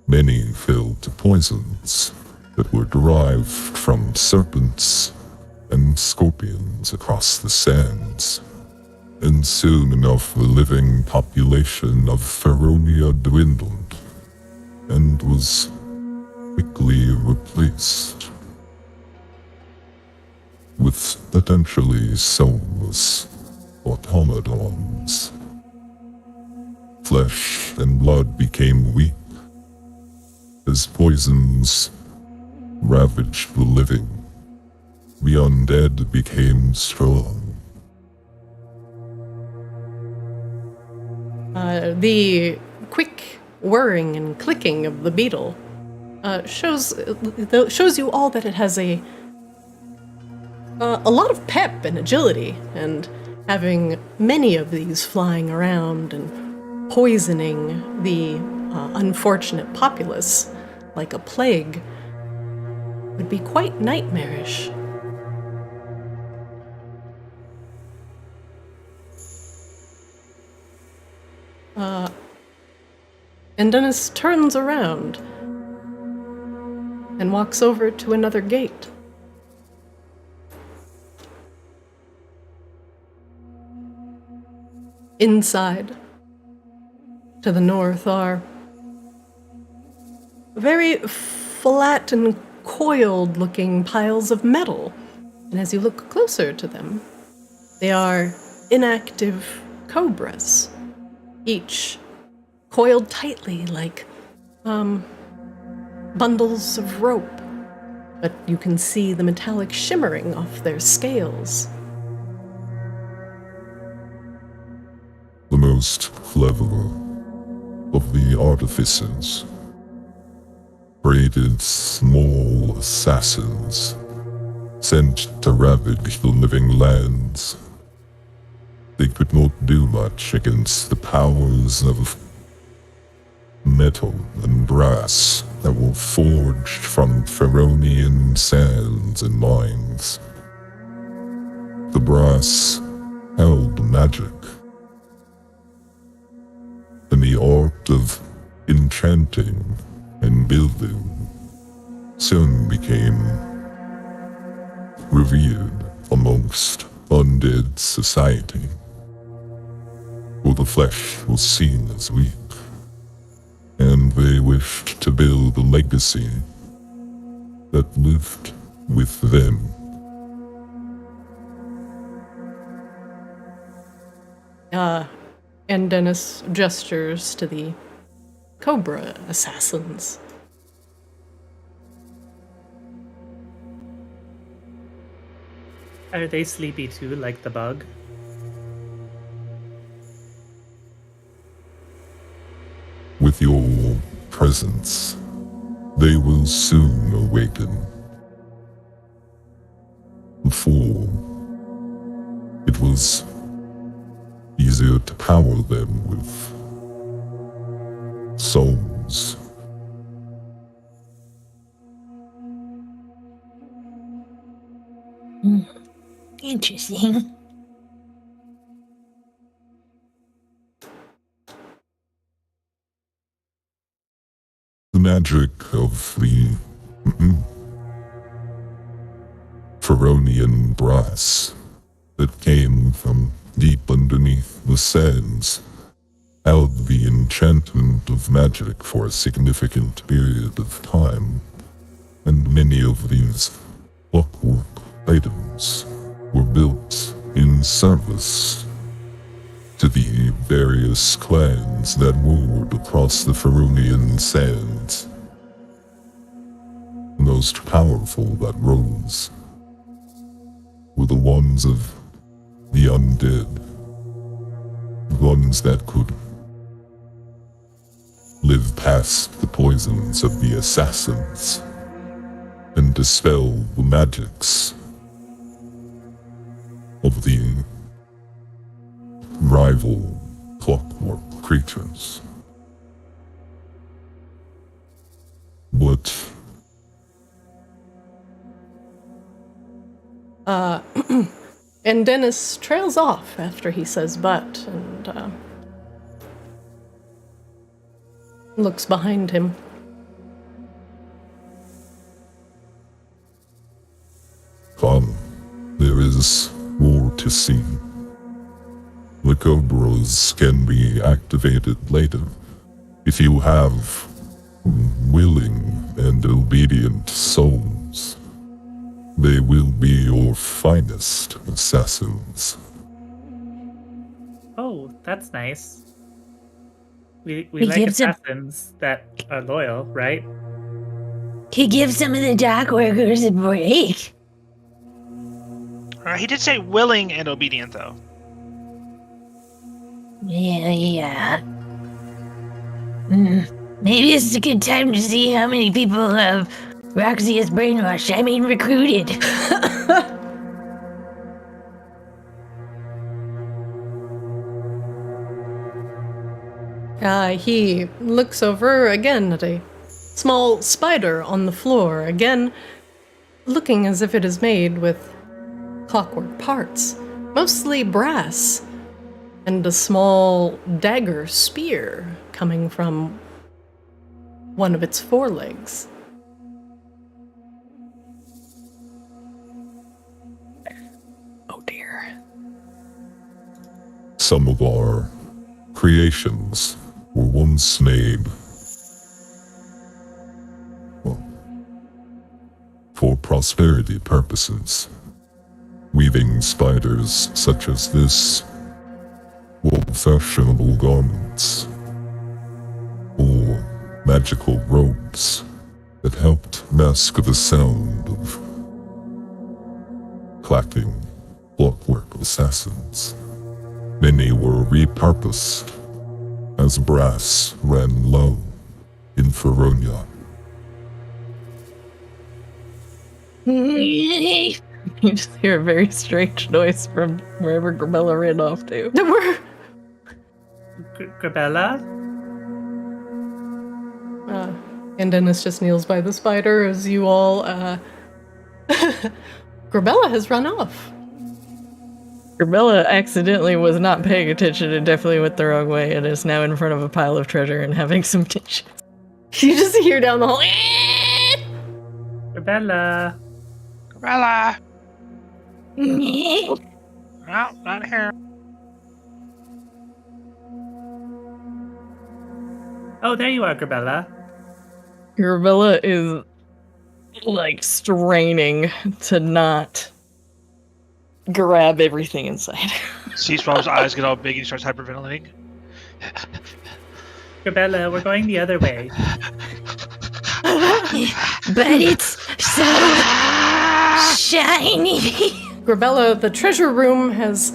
Many fell to poisons that were derived from serpents and scorpions across the sands. And soon enough the living population of Feronia dwindled and was quickly replaced with potentially soulless automatons. Flesh and blood became weak as poisons ravaged the living. The undead became strong. The quick whirring and clicking of the beetle shows you all that it has a lot of pep and agility, and having many of these flying around and poisoning the unfortunate populace like a plague would be quite nightmarish. And Dennis turns around and walks over to another gate. Inside, to the north, are very flat and coiled-looking piles of metal. And as you look closer to them, they are inactive cobras, each coiled tightly like bundles of rope, but you can see the metallic shimmering off their scales. The most clever of the artificers created small assassins sent to ravage the living lands. They could not do much against the powers of metal and brass that were forged from Feronian sands and mines. The brass held magic, and the art of enchanting and building soon became revered amongst undead society, for the flesh was seen as weak, and they wished to build a legacy that lived with them. And Dennis gestures to the Cobra assassins. Are they sleepy too, like the bug? With your presence, they will soon awaken. Before, it was easier to power them with souls. Interesting. The magic of the Feronian brass that came from deep underneath the sands held the enchantment of magic for a significant period of time, and many of these clockwork items were built in service to the various clans that ruled across the Feronian sands. The most powerful that rose were the ones of the undead, the ones that could live past the poisons of the assassins and dispel the magics of the rival clockwork creatures. But and Dennis trails off after he says but, and looks behind him. come, there is more to see. the cobras can be activated later if you have willing and obedient souls. They will be your finest assassins. Oh, that's nice. We He like gives a- assassins that are loyal, right? He gives some of the dock workers a break. He did say willing and obedient, though. Yeah. Maybe this is a good time to see how many people Roxy has brainwashed. I mean, recruited. He looks over again at a small spider on the floor, again looking as if it is made with clockwork parts, mostly brass, and a small dagger spear coming from one of its forelegs. Oh dear. Some of our creations were once made, well, for prosperity purposes. Weaving spiders such as this wove fashionable garments or magical robes that helped mask the sound of clacking clockwork assassins. Many were repurposed as brass ran low in Feronia. You just hear a very strange noise from wherever Grabella ran off to. Grabella? And Dennis just kneels by the spider as you all, Grabella has run off. Grabella accidentally was not paying attention and definitely went the wrong way and is now in front of a pile of treasure and having some dishes. You just hear down the hall. Grabella. Grabella! No, not here. Oh, there you are, Grabella. Grabella is like straining to not grab everything inside. Seaswell's eyes get all big and he starts hyperventilating. Grabella, we're going the other way. But it's so shiny. Grabella, the treasure room has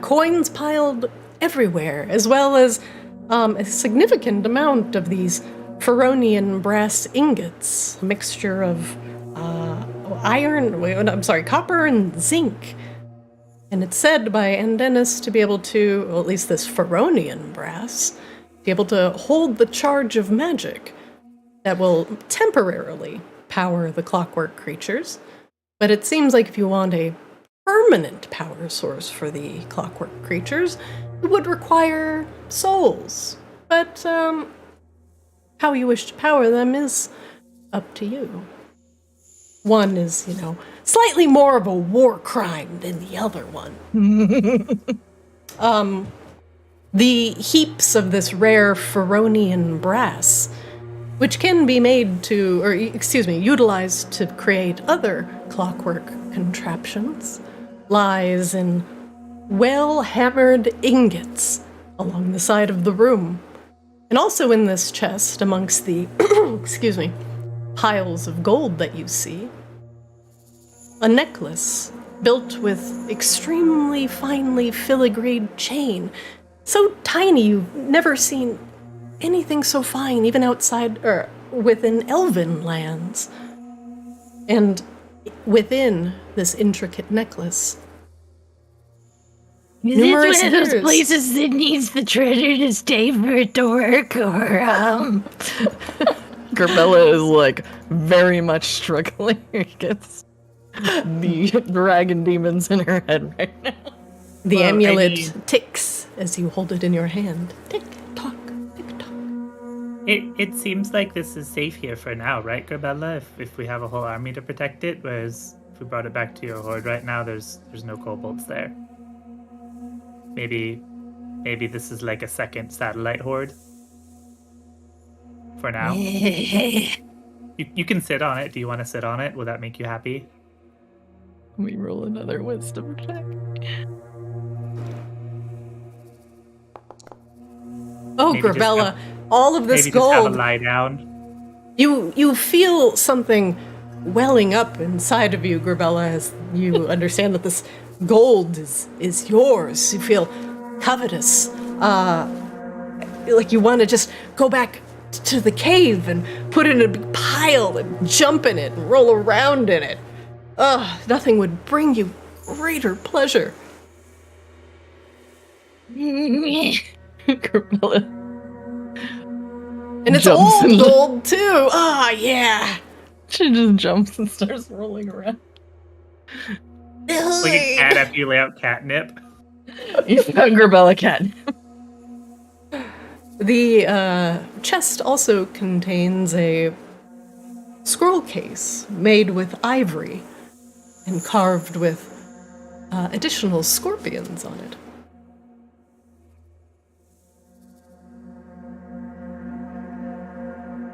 coins piled everywhere, as well as a significant amount of these Feronian brass ingots, a mixture of copper and zinc. And it's said by Andennis to be able to, well, at least this Feronian brass, be able to hold the charge of magic that will temporarily power the clockwork creatures. But it seems like if you want a permanent power source for the clockwork creatures, it would require souls. But how you wish to power them is up to you. One is, slightly more of a war crime than the other one. The heaps of this rare Feronian brass, which can be utilized to create other clockwork contraptions, lies in well-hammered ingots along the side of the room. And also in this chest, amongst the, piles of gold that you see, a necklace built with extremely finely filigreed chain. So tiny you've never seen anything so fine, even outside or within elven lands. And within this intricate necklace, Is numerous it one of those years. places that needs the treasure to stay for it to work, or Grabella is like very much struggling against the dragon demons in her head right now. The Well, amulet ticks as you hold it in your hand. Tick tock, tick tock. It seems like this is safe here for now, right, Grabella? If we have a whole army to protect it, whereas if we brought it back to your horde right now, there's no kobolds there. Maybe maybe this is like a second satellite horde. For now. You can sit on it. Do you want to sit on it? Will that make you happy? Let me roll another wisdom check. Oh, Maybe just Grabella, all of this Maybe just have a gold. lie down. You feel something welling up inside of you, Grabella, as you understand that this gold is yours. You feel covetous. Like you want to just go back to the cave and put it in a big pile and jump in it and roll around in it. Nothing would bring you greater pleasure. Grabella. And it's Jumps old in the- gold too. Yeah. She just jumps and starts rolling around. Like a cat after you lay out catnip. You found Grabella cat. The chest also contains a scroll case made with ivory and carved with additional scorpions on it.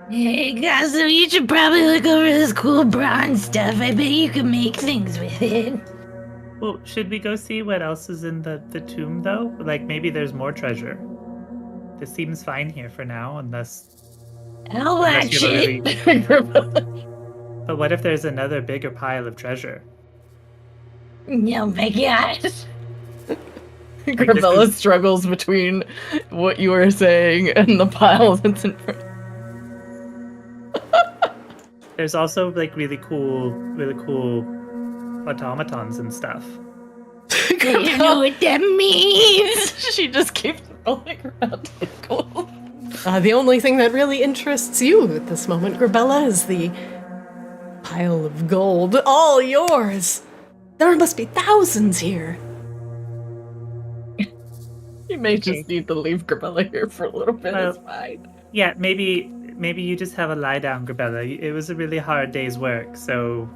Hey, Gazo, you should probably look over this cool bronze stuff. I bet you can make things with it. Well, should we go see what else is in the tomb, though? Like, maybe there's more treasure. This seems fine here for now, unless... I'll watch you it. have But what if there's another bigger pile of treasure? Oh my gosh. Grabella struggles between what you are saying and the pile that's in front. There's also, like, really cool automatons and stuff. I don't know what that means. She just keeps rolling around in gold. The only thing that really interests you at this moment, Grabella, is the pile of gold. All yours! There must be thousands here. You may just need to leave Grabella here for a little bit. It's fine. Yeah, maybe you just have a lie down, Grabella. It was a really hard day's work, so...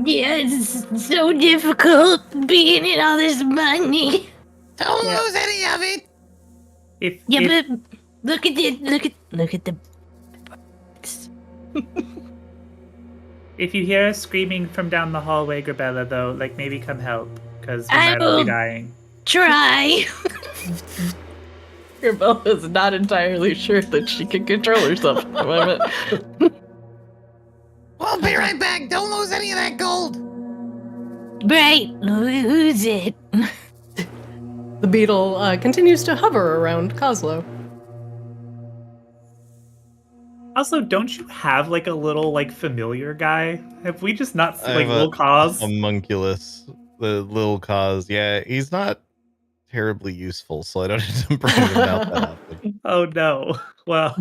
Yeah, it's so difficult being in all this money. Don't lose any of it. But look at it. Look at the. If you hear us screaming from down the hallway, Grabella, though, like, maybe come help, because we I might all will be dying. Try. Grabella's not entirely sure that she can control herself at the moment. We'll be right back. Don't lose any of that gold. Right, lose it. The beetle continues to hover around Kozlo. Also, don't you have, like, a little, like, familiar guy? Have we just not seen, like, little Cause? Homunculus, the little Cause. Yeah, he's not terribly useful, so I don't need to bring him out that often. Oh, no. Well...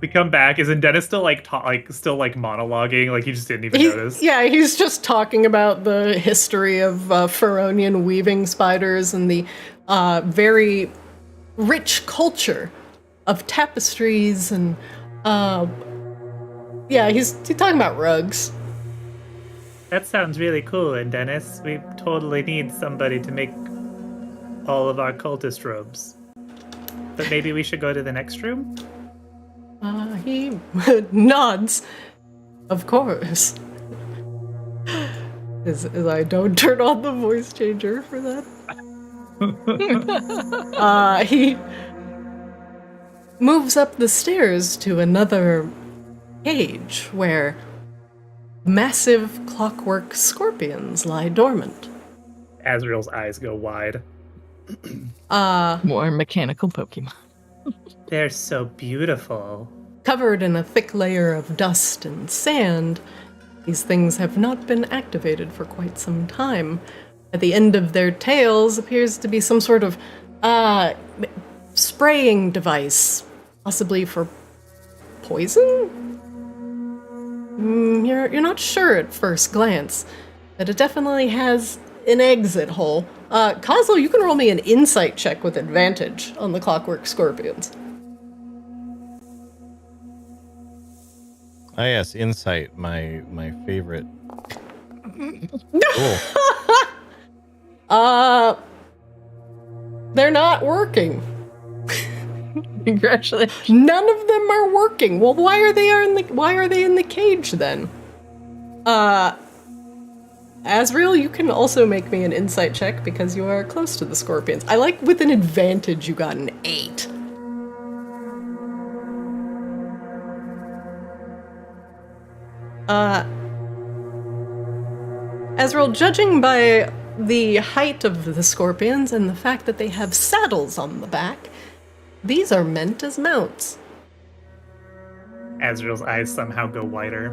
We come back. Isn't Dennis still still monologuing? Like he just didn't even notice. Yeah, he's just talking about the history of Pharaonian weaving spiders and the very rich culture of tapestries and he's talking about rugs. That sounds really cool. And Dennis, we totally need somebody to make all of our cultist robes. But maybe we should go to the next room. He nods. Of course. As I don't turn on the voice changer for that. He moves up the stairs to another cage where massive clockwork scorpions lie dormant. Azrael's eyes go wide. More mechanical Pokemon. They're so beautiful. Covered in a thick layer of dust and sand, these things have not been activated for quite some time. At the end of their tails appears to be some sort of spraying device, possibly for poison? You're not sure at first glance, but it definitely has an exit hole. Kozlo, you can roll me an insight check with advantage on the clockwork scorpions. Ah, yes, insight, my favorite. Cool. They're not working. Congratulations. None of them are working. Well, why are they in the cage then? Azrael, you can also make me an insight check because you are close to the scorpions. I like with an advantage you got an 8. Azrael, judging by the height of the scorpions and the fact that they have saddles on the back, these are meant as mounts. Azrael's eyes somehow go wider.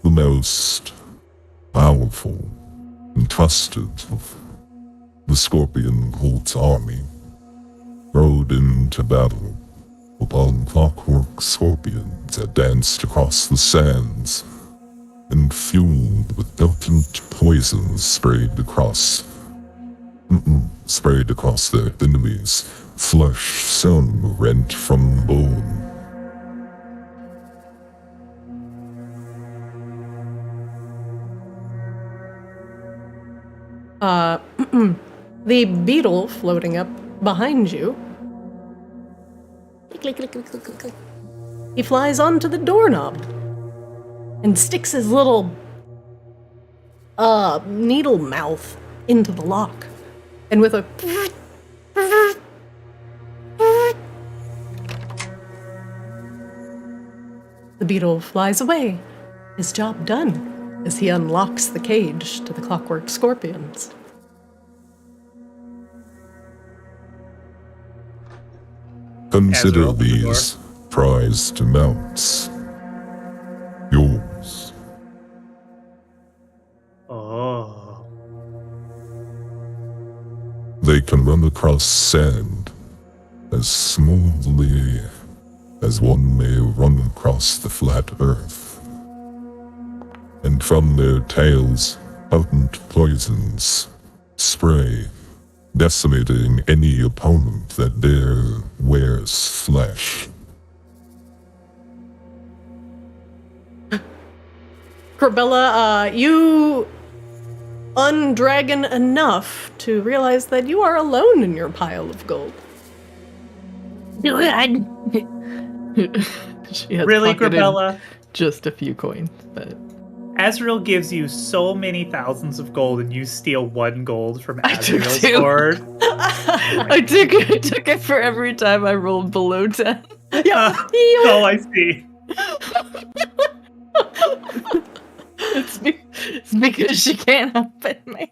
The most powerful and trusted of the Scorpion Cult's army rode into battle upon clockwork scorpions that danced across the sands and fueled with potent poisons sprayed across their enemies, flesh sewn rent from bone. The beetle floating up behind you. He flies onto the doorknob and sticks his little needle mouth into the lock. And with a the beetle flies away. His job done as he unlocks the cage to the clockwork scorpions. Consider Azrael, open the these prized mounts yours. Oh. They can run across sand as smoothly as one may run across the flat earth. And from their tails, potent poisons spray, decimating any opponent that dare wears flesh. Corbella, you undragon enough to realize that you are alone in your pile of gold. Good. She has Really, pocketed Corbella? just a few coins, but Azrael gives you so many thousands of gold and you steal 1 gold from I took Azrael's 2. hoard. I took it for every time I rolled below 10. Oh, I see. It's because she can't help it, man.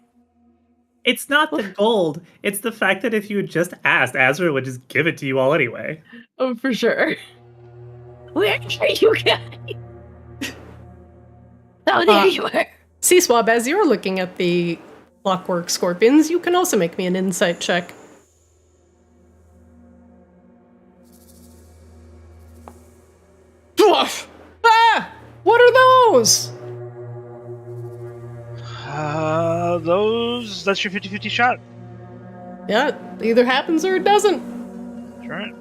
It's not the gold. It's the fact that if you had just asked, Azrael would just give it to you all anyway. Oh, for sure. Where are you guys? Oh, there you are. Seaswab, as you're looking at the clockwork scorpions, you can also make me an insight check. Dwarf! Ah! What are those? That's your 50-50 shot. Yeah, it either happens or it doesn't. That's right.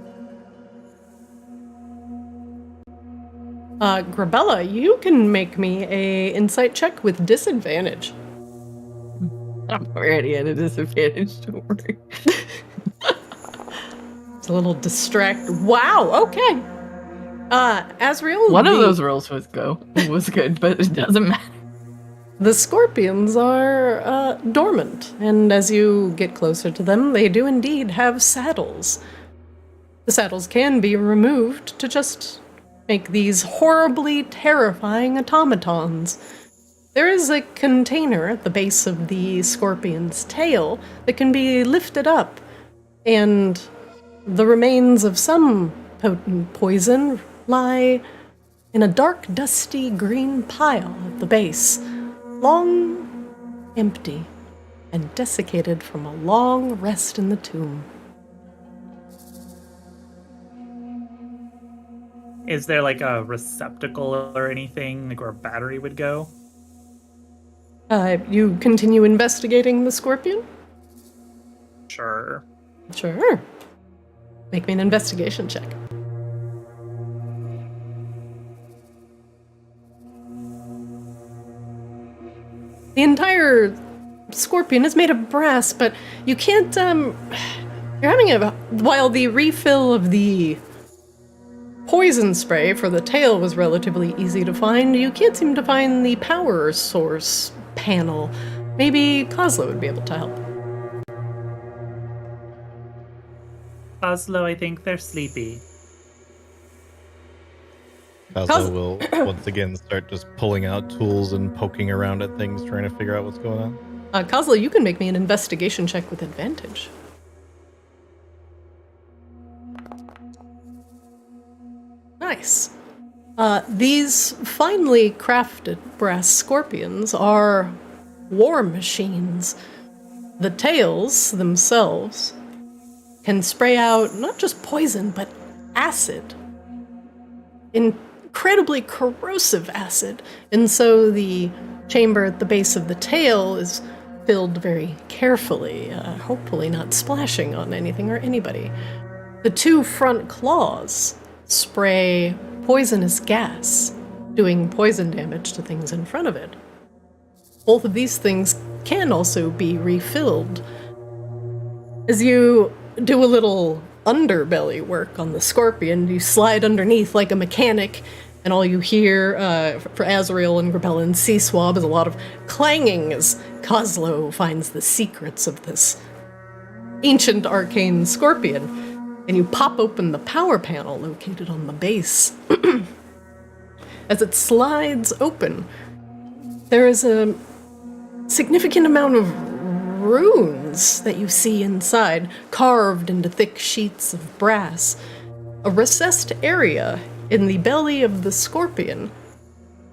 Grabella, you can make me a insight check with disadvantage. I'm already at a disadvantage, don't worry. It's a little Wow, okay. Azrael, One of those rolls was good, but it doesn't matter. The scorpions are dormant, and as you get closer to them, they do indeed have saddles. The saddles can be removed to just make these horribly terrifying automatons. There is a container at the base of the scorpion's tail that can be lifted up, and the remains of some potent poison lie in a dark, dusty green pile at the base, long, empty, and desiccated from a long rest in the tomb. Is there like a receptacle or anything like where a battery would go? You continue investigating the scorpion? Sure. Sure. Make me an investigation check. The entire scorpion is made of brass, but you can't, you're having while the refill of the poison spray for the tail was relatively easy to find, you can't seem to find the power source panel. Maybe Kozlo would be able to help. Kozlo, I think they're sleepy. Kozlo will once again start just pulling out tools and poking around at things, trying to figure out what's going on. Kozlo, you can make me an investigation check with advantage. Nice. These finely crafted brass scorpions are war machines. The tails themselves can spray out not just poison, but acid. Incredibly corrosive acid. And so the chamber at the base of the tail is filled very carefully, hopefully not splashing on anything or anybody. The two front claws spray poisonous gas, doing poison damage to things in front of it. Both of these things can also be refilled. As you do a little underbelly work on the scorpion, you slide underneath like a mechanic, and all you hear for Azrael and Grabella and Sea Swab is a lot of clanging as Kozlo finds the secrets of this ancient arcane scorpion. And you pop open the power panel located on the base. As it slides open, there is a significant amount of runes that you see inside, carved into thick sheets of brass. A recessed area in the belly of the scorpion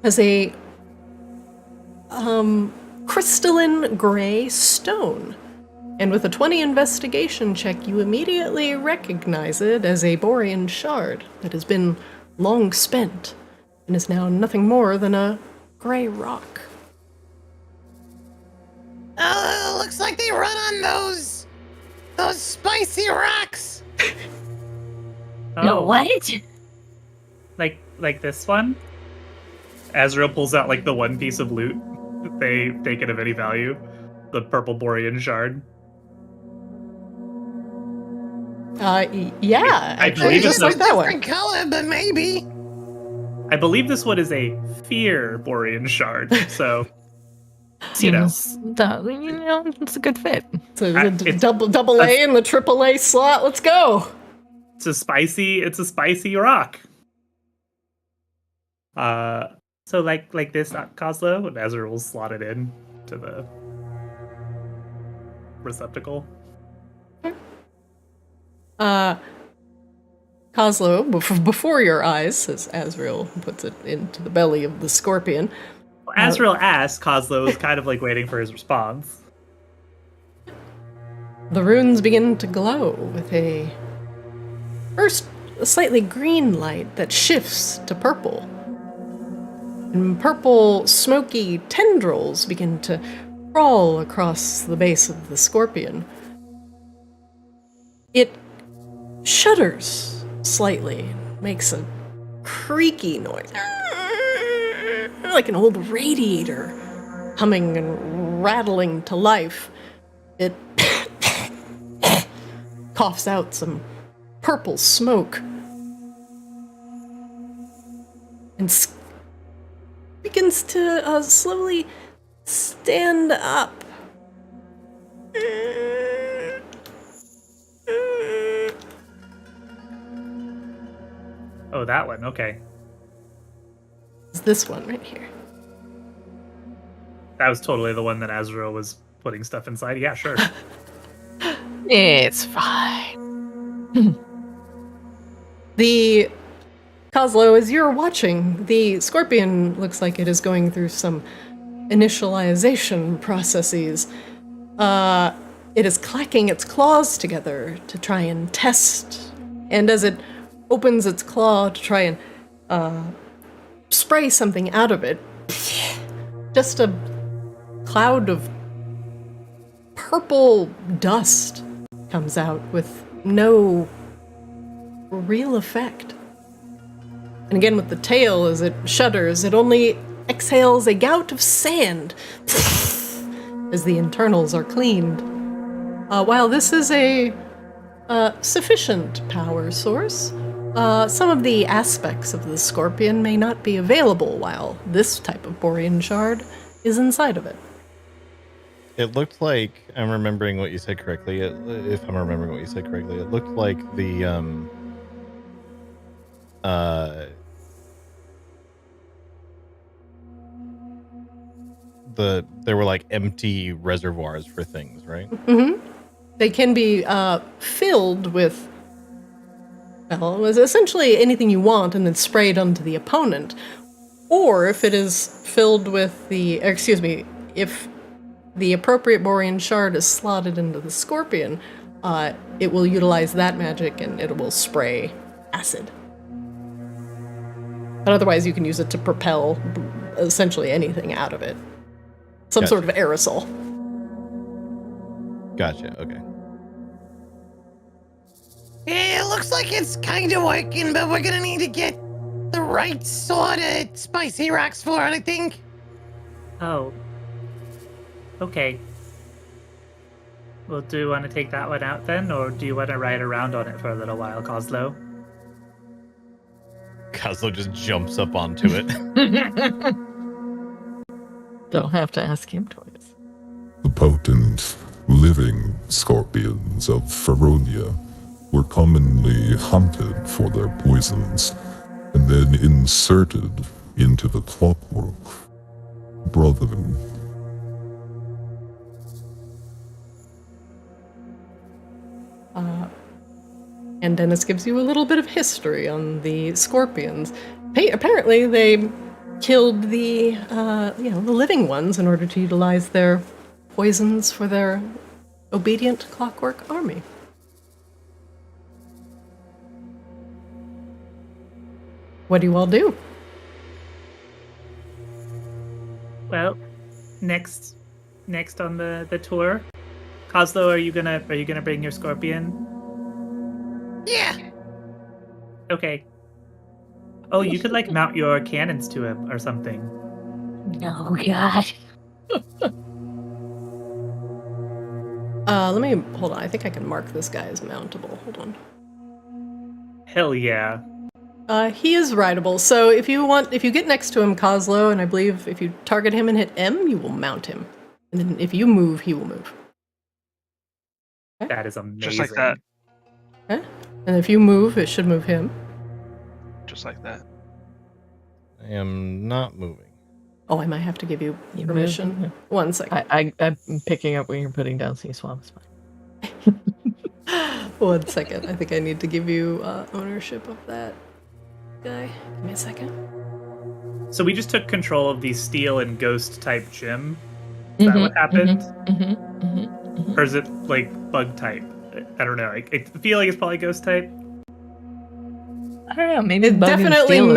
has a crystalline gray stone. And with a 20 investigation check, you immediately recognize it as a Borean shard that has been long spent and is now nothing more than a gray rock. Looks like they run on those spicy rocks. No, what? Like this one? Azrael pulls out like the one piece of loot that they've taken of any value. The purple Borean shard. Yeah, I believe just it's like that one. Different color, but maybe. I believe this one is a fear Borean shard, so you know. It's a good fit. So it's double A in the triple A slot. Let's go. It's a spicy rock. So like this Kozlo, and Azrael will slot it in to the receptacle. Kozlo, before your eyes, as Azrael puts it into the belly of the scorpion. Well, Azrael asks, Kozlo is kind of like waiting for his response. The runes begin to glow with a slightly green light that shifts to purple. And purple, smoky tendrils begin to crawl across the base of the scorpion. It shudders slightly, makes a creaky noise, like an old radiator humming and rattling to life. It coughs out some purple smoke and begins to slowly stand up. Oh, that one. Okay. It's this one right here. That was totally the one that Azrael was putting stuff inside. Yeah, sure. It's fine. The Kozlo, as you're watching, the scorpion looks like it is going through some initialization processes. It is clacking its claws together to try and test. And as it opens its claw to try and spray something out of it, just a cloud of purple dust comes out with no real effect. And again, with the tail, as it shudders, it only exhales a gout of sand as the internals are cleaned. While this is a sufficient power source, some of the aspects of the scorpion may not be available while this type of Borean shard is inside of it. It looked like, I'm remembering what you said correctly, if I'm remembering what you said correctly, it looked like there were like empty reservoirs for things, right? Mm-hmm. They can be filled with, well, it was essentially anything you want and then sprayed onto the opponent. Or if it is filled with if the appropriate Borean shard is slotted into the scorpion, it will utilize that magic and it will spray acid. But otherwise you can use it to propel essentially anything out of it. Some sort of aerosol. Gotcha, okay. It looks like it's kind of working, but we're gonna need to get the right sort of spicy rocks for it, I think. Oh. Okay. Well, do you want to take that one out then, or do you want to ride around on it for a little while, Kozlo? Kozlo just jumps up onto it. Don't have to ask him twice. The potent, living scorpions of Feronia were commonly hunted for their poisons and then inserted into the clockwork. Brethren. And Dennis gives you a little bit of history on the scorpions. Apparently they killed the living ones in order to utilize their poisons for their obedient clockwork army. What do you all do? Well, next on the tour, Kozlo, are you gonna bring your scorpion? Yeah. Okay. Oh, you could like mount your cannons to him or something. Oh god. Let me hold on. I think I can mark this guy as mountable. Hold on. Hell yeah. He is rideable. So if you get next to him, Kozlo, and I believe if you target him and hit M, you will mount him. And then if you move, he will move. Okay? That is amazing. Just like that. Okay? And if you move, it should move him. Just like that. I am not moving. Oh, I might have to give you permission. moving? 1 second. I'm picking up what you're putting down, sea swamp. It's fine. 1 second. I think I need to give you ownership of that guy. Give me a second. So we just took control of the steel and ghost type gym. Is that what happened? Or is it like bug type? I don't know. I feel like it's probably ghost type. I don't know. Maybe It's bug and definitely steel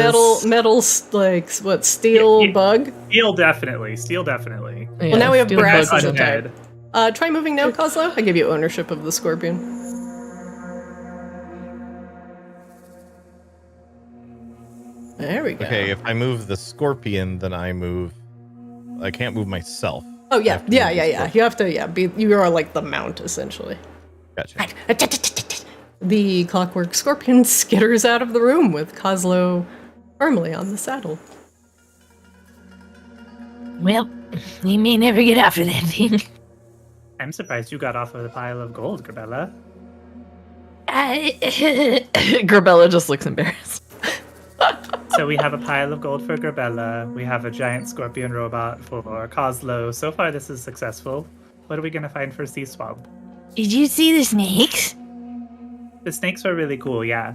metal, like what? Steel Yeah. bug. Steel definitely. Yeah, Well, now we have steel brass bug as a and- type. Try moving now, Kozlo. I give you ownership of the scorpion. There we go. Okay, if I move the scorpion, then I can't move myself. Oh I yeah, have to move the yeah. You have to, you are like the mount essentially. Gotcha. The clockwork scorpion skitters out of the room with Kozlo firmly on the saddle. Well, we may never get off of that thing. I'm surprised you got off of the pile of gold, Grabella. Grabella just looks embarrassed. So we have a pile of gold for Grabella. We have a giant scorpion robot for Kozlo. So far, this is successful. What are we gonna find for Sea Swamp? Did you see the snakes? The snakes are really cool. Yeah,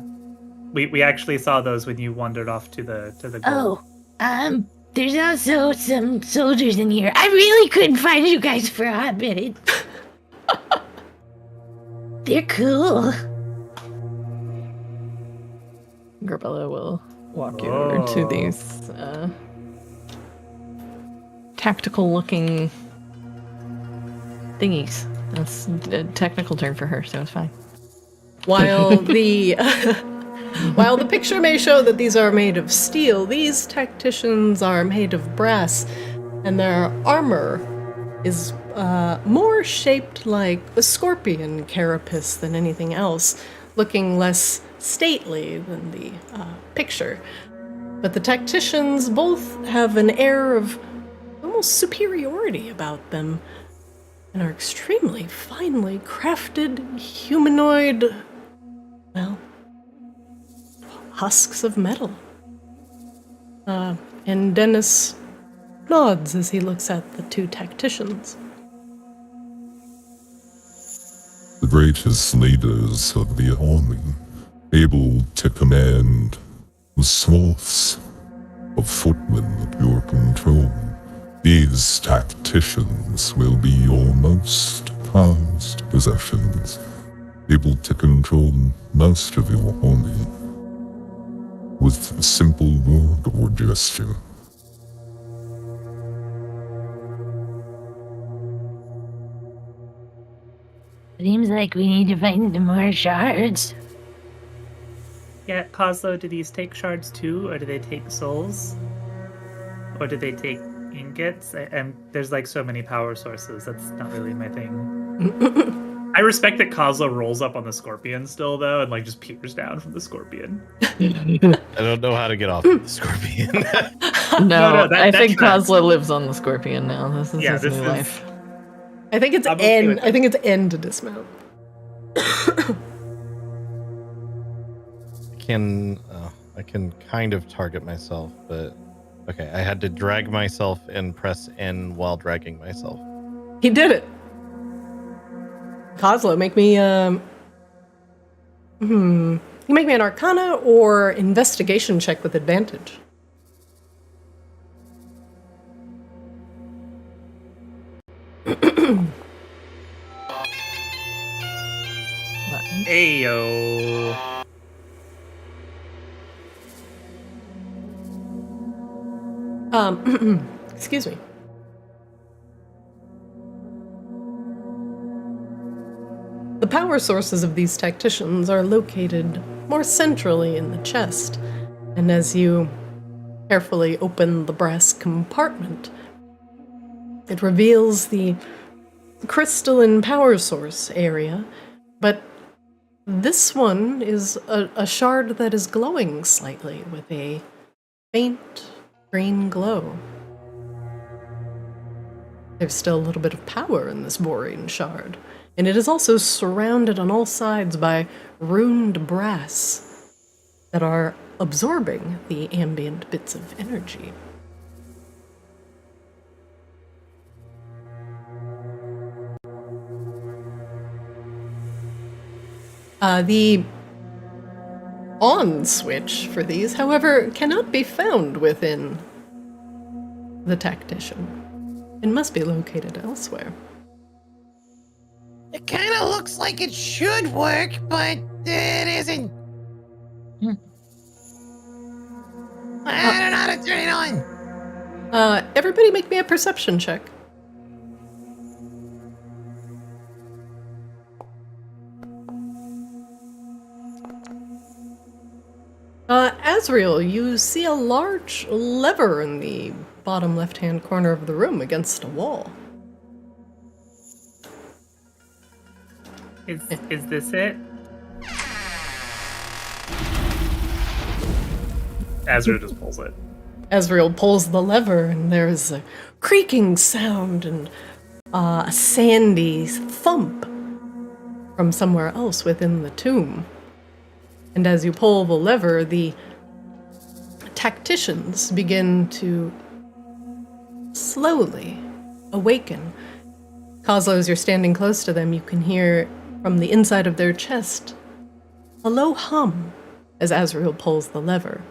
we actually saw those when you wandered off to the gold. Oh, there's also some soldiers in here. I really couldn't find you guys for a hot minute. They're cool. Grabella will walk you over to these tactical-looking thingies. That's a technical term for her, so it's fine. While the while the picture may show that these are made of steel, these tacticians are made of brass, and their armor is more shaped like a scorpion carapace than anything else, looking less stately than the picture. But the tacticians both have an air of almost superiority about them, and are extremely finely crafted humanoid, well, husks of metal. And Dennis nods as he looks at the two tacticians. The greatest leaders of the army, able to command the swaths of footmen at your control. These tacticians will be your most prized possessions, able to control most of your army with a simple word or gesture. Seems like we need to find some more shards. Yeah, Kozlo, do these take shards too, or do they take souls? Or do they take ingots? And there's like so many power sources, that's not really my thing. I respect that Kozlo rolls up on the scorpion still, though, and like just peers down from the scorpion. I don't know how to get off the scorpion. No, I think that's Kozlo lives on the scorpion now. This is his new life. I think it's N. I think it's N to dismount. I can kind of target myself, but okay, I had to drag myself and press N while dragging myself. He did it. Kozlo, make me you make me an Arcana or investigation check with advantage. Ayo. Excuse me. The power sources of these tacticians are located more centrally in the chest, and as you carefully open the brass compartment, it reveals the crystalline power source area, but this one is a shard that is glowing slightly with a faint green glow. There's still a little bit of power in this borean shard, and it is also surrounded on all sides by runed brass that are absorbing the ambient bits of energy. The on switch for these, however, cannot be found within the tactician. It must be located elsewhere. It kind of looks like it should work, but it isn't. I don't know how to turn it on. Everybody make me a perception check. Azrael, you see a large lever in the bottom left-hand corner of the room against a wall. Is this it? Azrael just pulls it. Azrael pulls the lever, and there is a creaking sound and a sandy thump from somewhere else within the tomb. And as you pull the lever, the tacticians begin to slowly awaken. Kozlo, as you're standing close to them, you can hear from the inside of their chest a low hum as Azrael pulls the lever.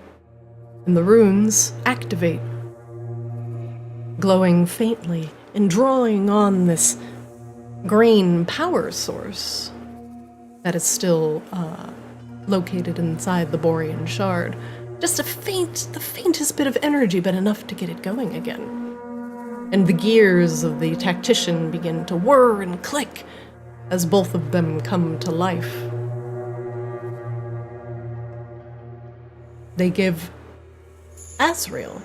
And the runes activate, glowing faintly and drawing on this green power source that is still located inside the borean shard. Just the faintest bit of energy, but enough to get it going again. And the gears of the tactician begin to whir and click as both of them come to life. They give Azrael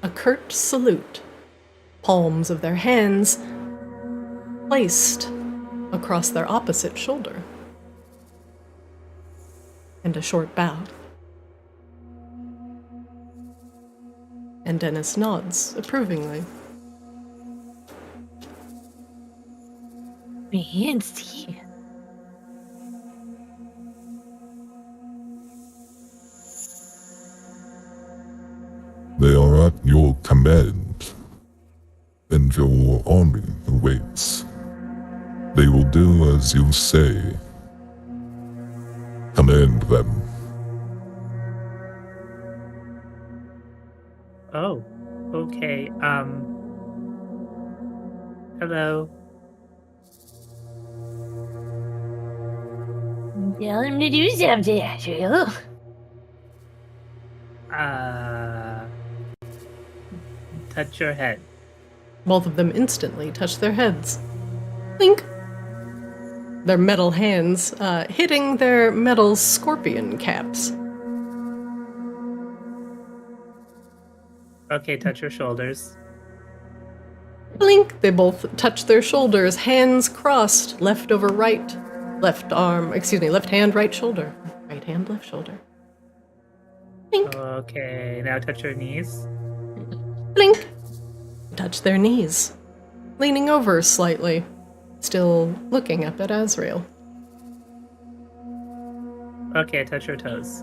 a curt salute, palms of their hands placed across their opposite shoulder. And a short bow. And Dennis nods approvingly. Fancy. They are at your command, and your army awaits. They will do as you say. Command them. Oh, okay. Hello. Tell him to do something, Azrael. Touch your head. Both of them instantly touch their heads. Clink! Their metal hands hitting their metal scorpion caps. Okay, touch your shoulders. Blink! They both touch their shoulders, hands crossed, left over right. Left hand, right shoulder. Right hand, left shoulder. Blink! Okay, now touch your knees. Blink! Touch their knees. Leaning over slightly, still looking up at Azrael. Okay, touch your toes.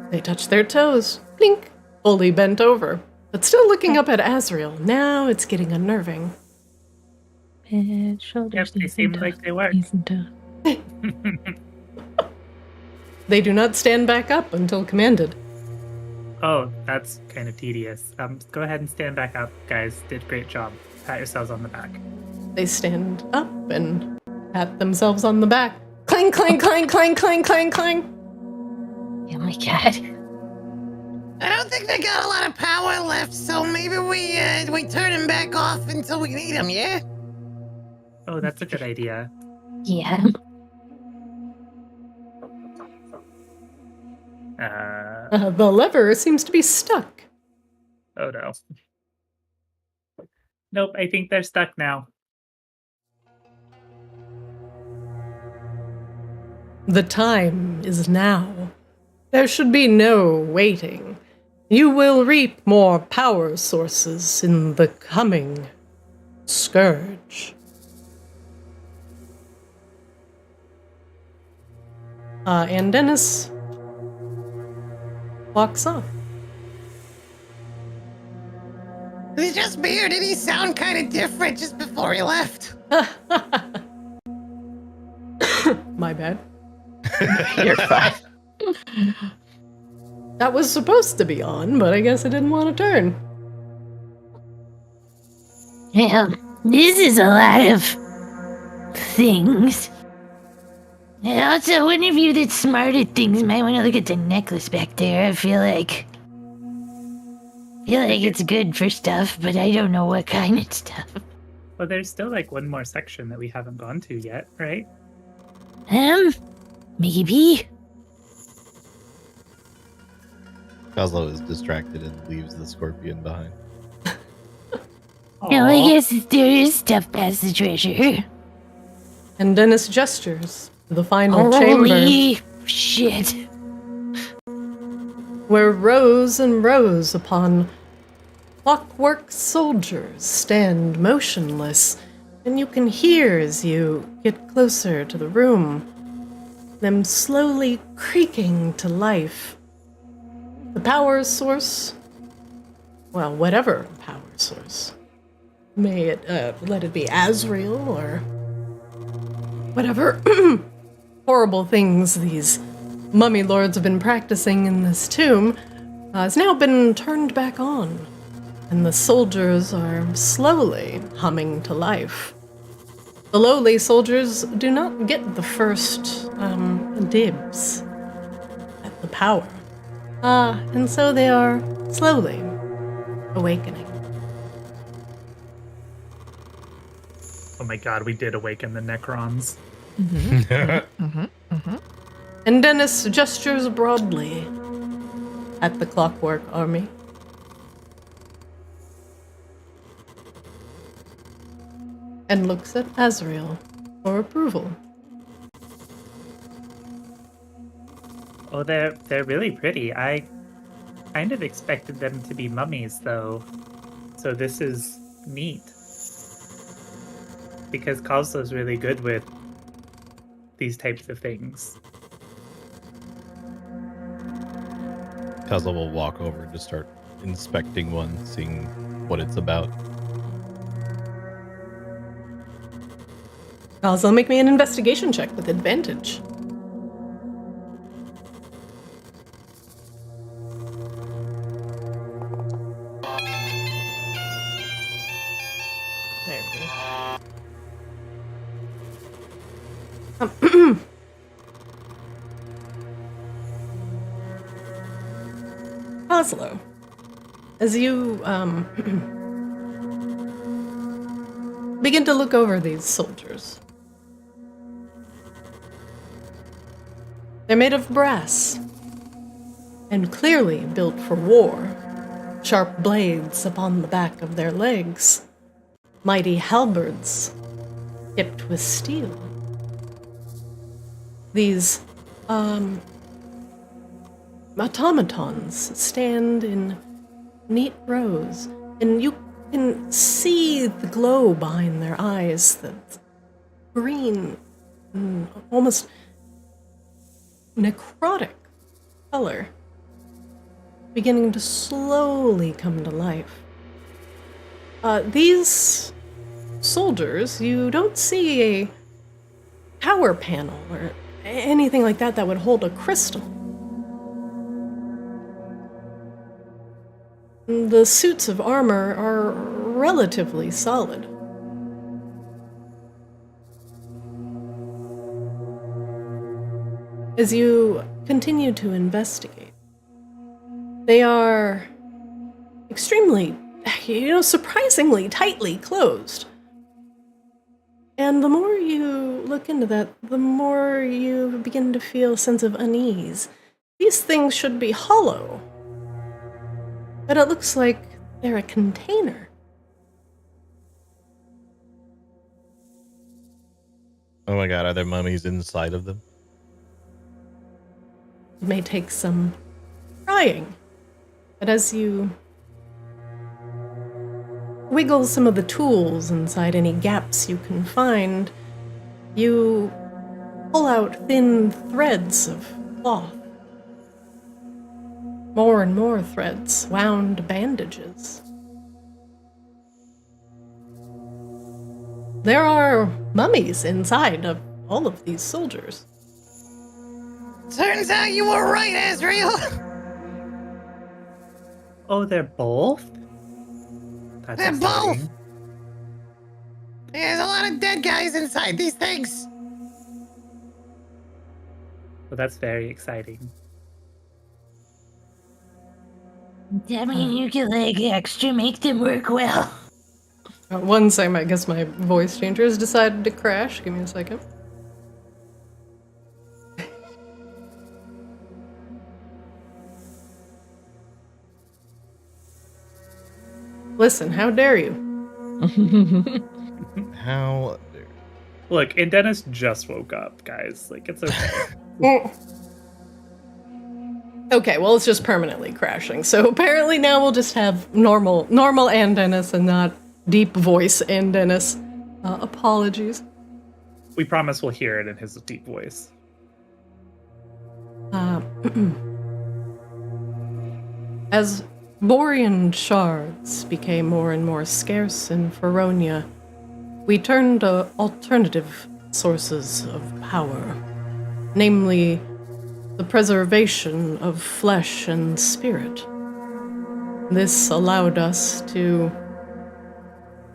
They touch their toes. Blink! Fully bent over, but still looking up at Azrael. Now it's getting unnerving. Head, shoulders, Yep, they knees, seem and like toes, they work. knees and toes. They do not stand back up until commanded. Oh, that's kind of tedious. Go ahead and stand back up, guys. Did a great job. Pat yourselves on the back. They stand up and pat themselves on the back. Clang, clang, clang, clang, clang, clang, clang. Oh my god. I don't think they got a lot of power left, so maybe we turn him back off until we need him, yeah? Oh, that's a good idea. Yeah. The lever seems to be stuck. Oh no. Nope, I think they're stuck now. The time is now. There should be no waiting. You will reap more power sources in the coming scourge. And Dennis walks off. Is it just me, or did he sound kind of different just before he left? My bad. You're fine. That was supposed to be on, but I guess I didn't want to turn. Well, this is a lot of things. And also, one of you that's smart at things might want to look at the necklace back there. I feel like it's good for stuff, but I don't know what kind of stuff. Well, there's still like one more section that we haven't gone to yet, right? Maybe. Kozlo is distracted and leaves the scorpion behind. No, I guess there is stuff past the treasure. And Dennis gestures to the final Holy chamber, shit. where rows and rows upon clockwork soldiers stand motionless, and you can hear as you get closer to the room, them slowly creaking to life. The power source, well, whatever power source, may it let it be Azrael or whatever horrible things these mummy lords have been practicing in this tomb, has now been turned back on, and the soldiers are slowly humming to life. The lowly soldiers do not get the first dibs at the power. And so they are slowly awakening. Oh my god, we did awaken the Necrons. And Dennis gestures broadly at the clockwork army. and looks at Azrael for approval. Oh, they're really pretty. I kind of expected them to be mummies, though. So this is neat. Because Kozlo's really good with these types of things. Kozlo will walk over and just start inspecting one, seeing what it's about. Also, make me an investigation check with advantage. There we go. Oslo, as you begin to look over these soldiers, they're made of brass and clearly built for war. Sharp blades upon the back of their legs, mighty halberds tipped with steel. These automatons stand in neat rows, and you can see the glow behind their eyes, the green, almost necrotic color beginning to slowly come to life. These soldiers, you don't see a power panel or anything like that that would hold a crystal. The suits of armor are relatively solid. As you continue to investigate, they are extremely, surprisingly tightly closed. And the more you look into that, the more you begin to feel a sense of unease. These things should be hollow, but it looks like they're a container. Oh my god, are there mummies inside of them? It may take some trying, but as you wiggle some of the tools inside any gaps you can find, you pull out thin threads of cloth. More and more threads, wound bandages. There are mummies inside of all of these soldiers. Turns out you were right, Azrael. Oh, they're both? That's They're exciting. both. There's a lot of dead guys inside these things. Well, that's very exciting. That mean you can extra make them work well. One second, I guess my voice changer has decided to crash. Give me a second. Listen, how dare you? How? Look, and Dennis just woke up, guys. It's okay. Okay, well, it's just permanently crashing. So apparently now we'll just have normal and Dennis and not deep voice and Dennis. Apologies. We promise we'll hear it in his deep voice. As Borean shards became more and more scarce in Feronia, we turned to alternative sources of power, namely the preservation of flesh and spirit. This allowed us to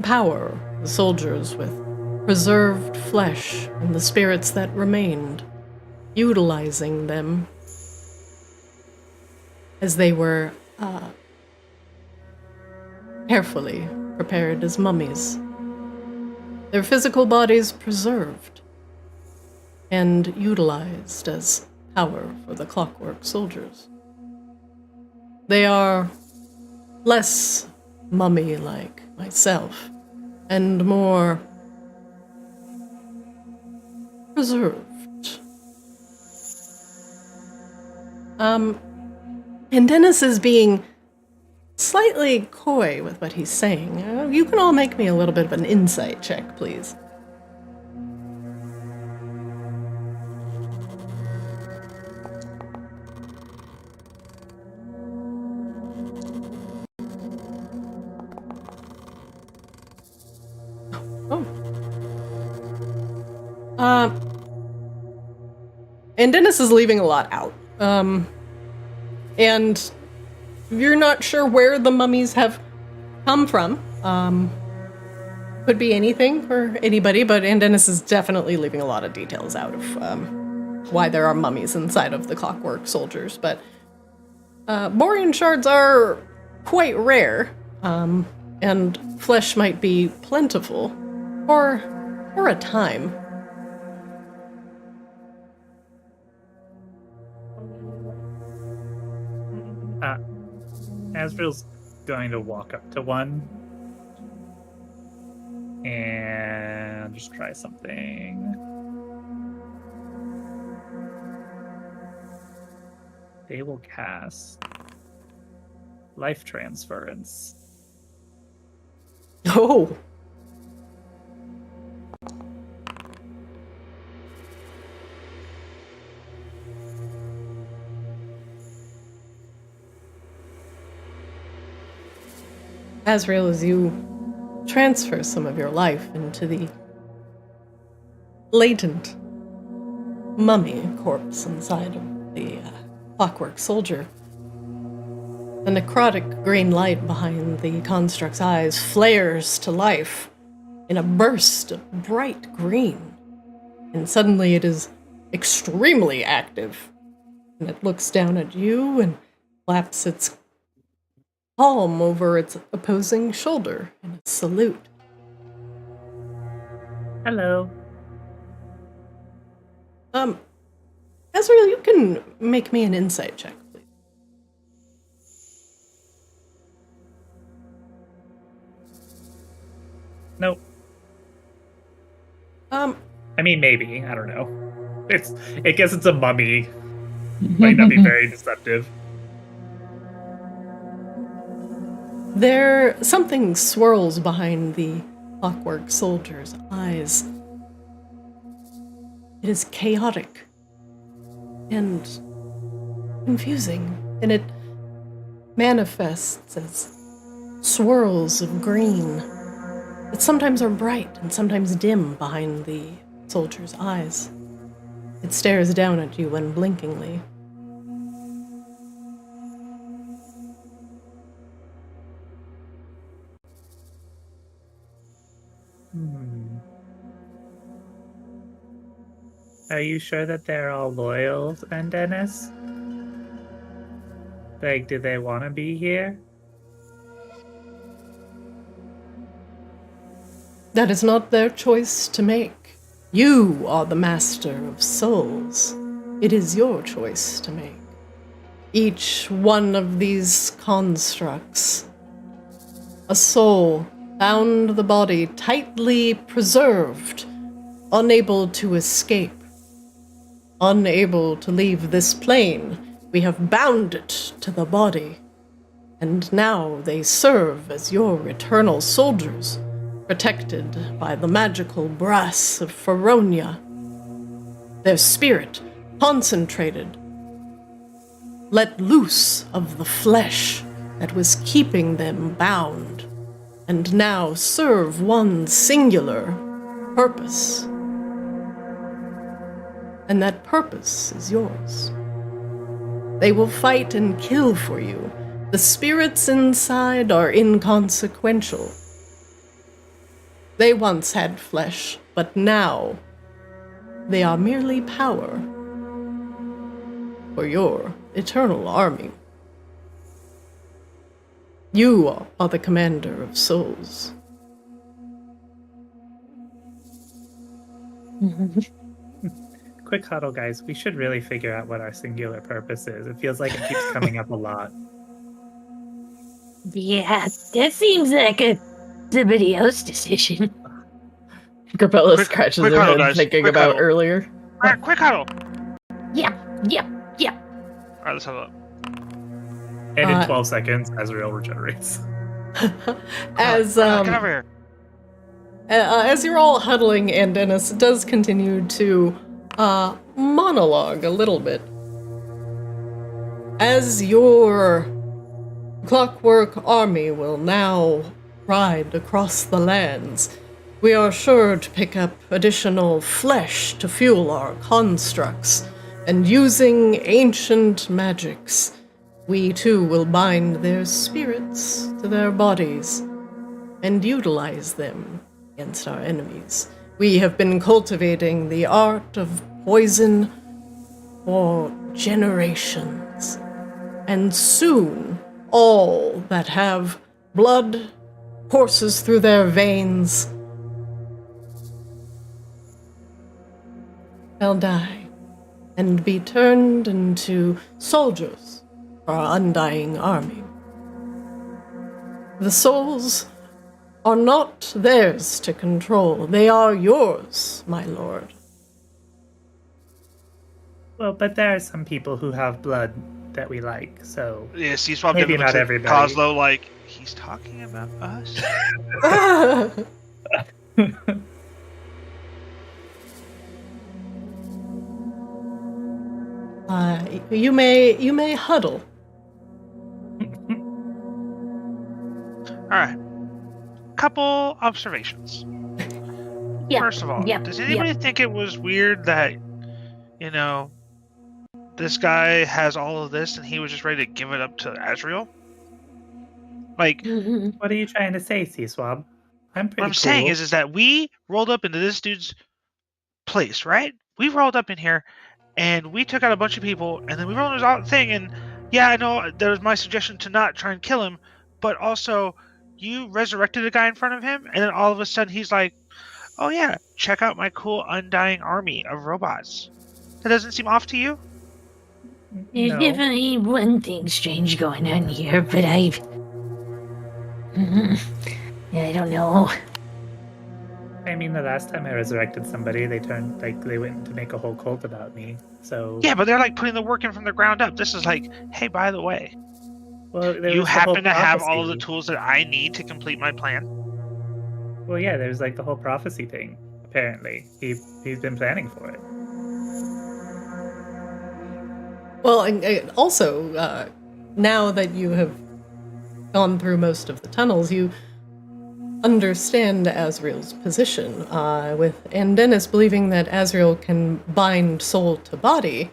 power the soldiers with preserved flesh and the spirits that remained, utilizing them as they were carefully prepared as mummies. Their physical bodies preserved and utilized as power for the clockwork soldiers. They are less mummy-like myself, and more preserved. And Dennis is being slightly coy with what he's saying. You can all make me a little bit of an insight check, please. And Dennis is leaving a lot out. And you're not sure where the mummies have come from. Could be anything for anybody, but Dennis is definitely leaving a lot of details out of why there are mummies inside of the clockwork soldiers. But Borean shards are quite rare, and flesh might be plentiful for a time. Azrael's going to walk up to one and just try something. They will cast life transference. Oh! Azrael, as you transfer some of your life into the latent mummy corpse inside of the clockwork soldier, the necrotic green light behind the construct's eyes flares to life in a burst of bright green, and suddenly it is extremely active, and it looks down at you and flaps its palm over its opposing shoulder in a salute. Hello. Azrael, you can make me an insight check, please. Nope. I mean, maybe. I don't know. I guess it's a mummy. Might not be very deceptive. Something swirls behind the clockwork soldier's eyes. It is chaotic and confusing, and it manifests as swirls of green that sometimes are bright and sometimes dim behind the soldier's eyes. It stares down at you unblinkingly. Are you sure that they're all loyal, then, Dennis? Like, do they want to be here? That is not their choice to make. You are the master of souls. It is your choice to make. Each one of these constructs, a soul bound the body, tightly preserved, unable to escape, unable to leave this plane. We have bound it to the body, and now they serve as your eternal soldiers, protected by the magical brass of Feronia. Their spirit, concentrated, let loose of the flesh that was keeping them bound, and now serve one singular purpose. And that purpose is yours. They will fight and kill for you. The spirits inside are inconsequential. They once had flesh, but now they are merely power for your eternal army. You are the commander of souls. Quick huddle, guys. We should really figure out what our singular purpose is. It feels like it keeps coming up a lot. Yeah, that seems like a somebody else's decision. Grappella Quick- scratches quick her huddle, head guys. thinking Quick about huddle. earlier. Alright, quick huddle. Yep. Alright, let's huddle up. And in 12 seconds, Azrael regenerates. As Get over here. As you're all huddling, and Dennis does continue to monologue a little bit. As your clockwork army will now ride across the lands, we are sure to pick up additional flesh to fuel our constructs, and using ancient magics, we too will bind their spirits to their bodies and utilize them against our enemies. We have been cultivating the art of poison for generations, and soon all that have blood courses through their veins shall die and be turned into soldiers for our undying army. The souls are not theirs to control. They are yours, my lord. Well, but there are some people who have blood that we like, so Yeah, C-Swap maybe not everybody. Coslow, like, he's talking about us? You may huddle. Alright. Couple observations. Yep. First of all, Yep. does anybody think it was weird that, this guy has all of this and he was just ready to give it up to Azrael? Like, What are you trying to say, C-Swab? I'm pretty what I'm saying is that we rolled up into this dude's place, right? We rolled up in here and we took out a bunch of people and then we rolled his out thing, and yeah, I know there was my suggestion to not try and kill him, but also you resurrected a guy in front of him and then all of a sudden he's like, oh yeah, check out my cool undying army of robots. That doesn't seem off to you? There's No. definitely one thing strange going on here, but I don't know. I mean, the last time I resurrected somebody, they went to make a whole cult about me. So Yeah, but they're like putting the work in from the ground up. This is like, hey, by the way, well, there you was the whole happen to have all of the prophecy. tools that I need to complete my plan? Well, yeah, there's like the whole prophecy thing. Apparently, he's been planning for it. Well, and also, now that you have gone through most of the tunnels, you understand Azrael's position. And Dennis believing that Azrael can bind soul to body,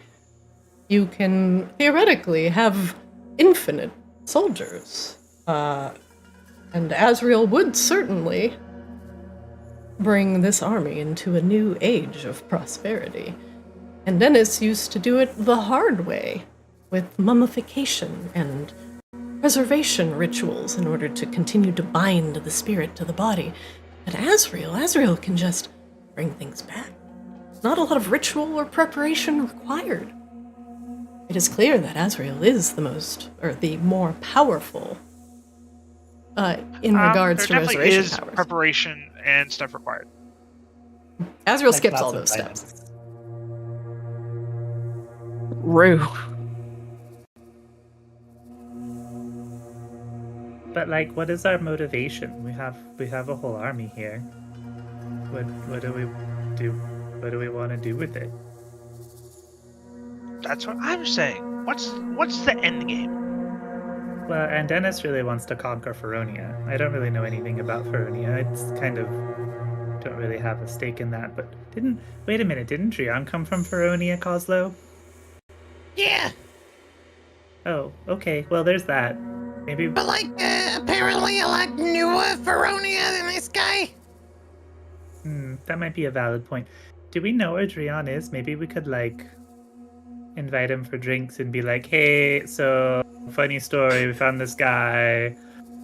you can theoretically have infinite soldiers. And Azrael would certainly bring this army into a new age of prosperity. And Dennis used to do it the hard way, with mummification and preservation rituals in order to continue to bind the spirit to the body. But Azrael can just bring things back. Not a lot of ritual or preparation required. It is clear that Azrael is the more powerful in regards to there definitely restoration is powers. preparation and stuff required. Azrael Like skips lots all of those steps. violence. Rue. But like, what is our motivation? We have a whole army here. What do we do? What do we want to do with it? That's what I'm saying. What's the end game? Well, and Dennis really wants to conquer Feronia. I don't really know anything about Feronia. It's kind of don't really have a stake in that. But wait a minute? Didn't Drian come from Feronia, Coslow? Yeah, Oh, okay. Well, there's that. Maybe. but apparently a lot newer Feronia than this guy. That might be a valid point. Do we know where Drian is? Maybe we could invite him for drinks and be like, "Hey, so funny story. We found this guy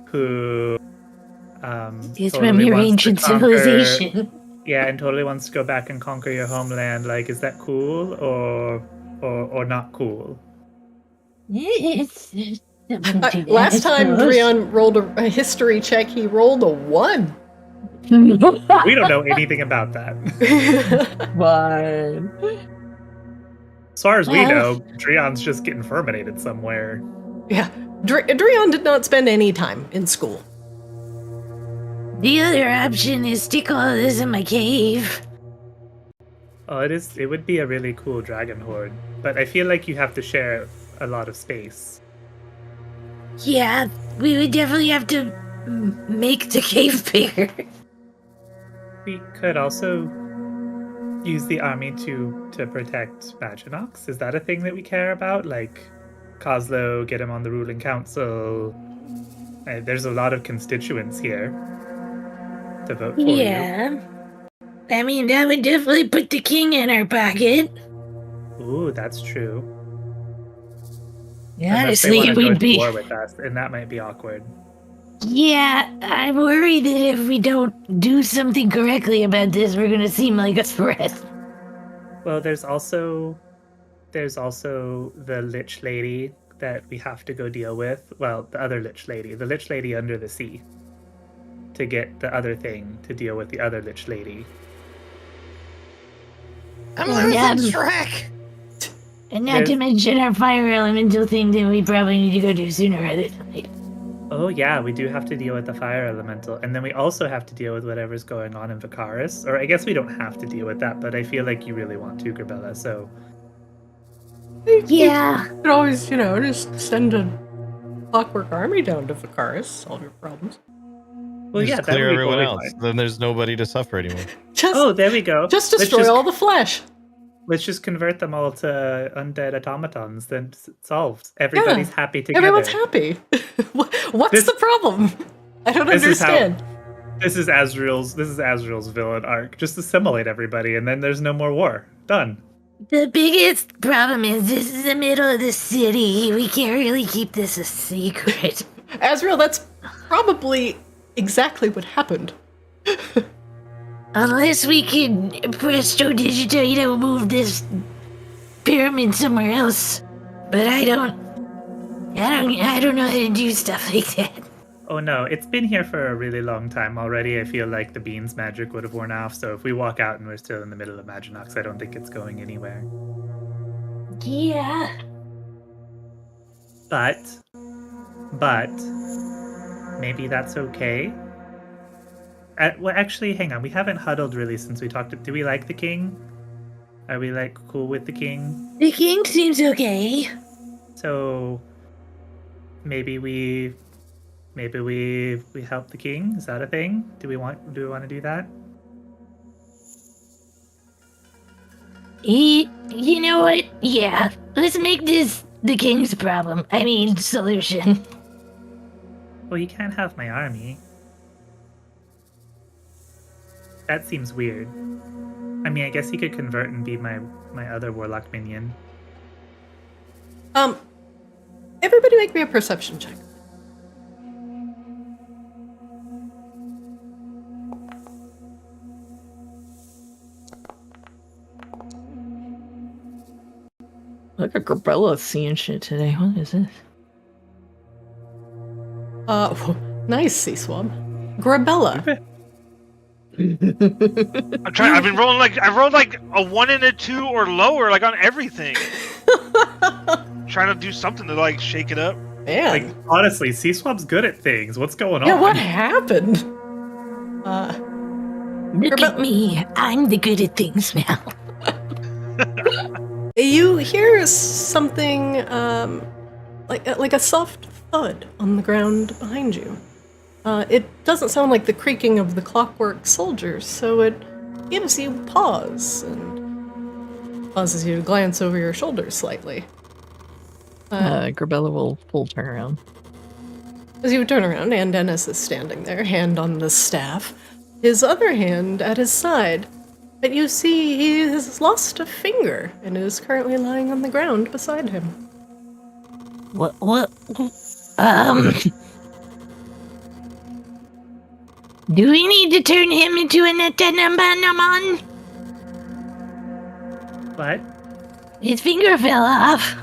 who He's totally from your wants to ancient conquer- civilization. Yeah, and totally wants to go back and conquer your homeland. Like, is that cool or not cool?" It's Last time Drian rolled a history check, he rolled a 1. We don't know anything about that. Fine. As far as we know, Dreon's just getting ferminated somewhere. Yeah, Dreon did not spend any time in school. The other option is stick all of this in my cave. Oh, it would be a really cool dragon horde, but I feel like you have to share a lot of space. Yeah, we would definitely have to make the cave bigger. We could also use the army to protect Maginox. Is that a thing that we care about? Like, Kozlo, get him on the ruling council. There's a lot of constituents here to vote for you. Yeah. I mean, that would definitely put the king in our pocket. Ooh, that's true. Honestly, Unless they we'd want to go to be... war with us, and that might be awkward. Yeah, I'm worried that if we don't do something correctly about this, we're gonna seem like a threat. Well, there's also the Lich Lady that we have to go deal with. Well, the other Lich Lady under the sea, to get the other thing to deal with the other Lich Lady. I'm losing track. And not to mention our fire elemental thing that we probably need to go do sooner rather than later. Oh yeah, we do have to deal with the fire elemental, and then we also have to deal with whatever's going on in Vicaris. Or I guess we don't have to deal with that, but I feel like you really want to, Grabella, so... Yeah. You could always, just send a clockwork army down to Vicaris, solve your problems. Well, Just yeah, that clear would be everyone totally else. fine. Then there's nobody to suffer anymore. Oh, there we go. Just destroy all the flesh. Let's just convert them all to undead automatons, then solved. Everybody's happy together. Everyone's happy. What's the problem? I don't understand. This is Azrael's villain arc. Just assimilate everybody, and then there's no more war. Done. The biggest problem is this is the middle of the city. We can't really keep this a secret. Azrael, that's probably exactly what happened. Unless we can presto digito, move this pyramid somewhere else. But I don't know how to do stuff like that. Oh no, it's been here for a really long time already. I feel like the beans magic would have worn off, so if we walk out and we're still in the middle of Maginox, I don't think it's going anywhere. Yeah. But maybe that's okay. Well, actually, hang on. We haven't huddled really since we talked. Do we like the king? Are we cool with the king? The king seems okay. So maybe we help the king. Is that a thing? Do we want to do that? You know what? Yeah. Let's make this the king's problem. I mean, solution. Well, you can't have my army. That seems weird. I mean, I guess he could convert and be my other warlock minion. Everybody make me a perception check. Look at Grabella seeing shit today. What is this? Nice, Sea Swab. Grabella. I've rolled like a 1 and a 2 or lower, like on everything. Trying to do something to shake it up. Man. Like, honestly, C-Swab's good at things. What's going on? Yeah, what happened? Look at me. I'm the good at things now. You hear something, like a soft thud on the ground behind you. It doesn't sound like the creaking of the clockwork soldiers, so it gives you pause and causes you to glance over your shoulder slightly. Grabella will full turn around. As you turn around, and Dennis is standing there, hand on the staff, his other hand at his side. But you see he has lost a finger and is currently lying on the ground beside him. What? Do we need to turn him into an Atenambanamon? What? His finger fell off.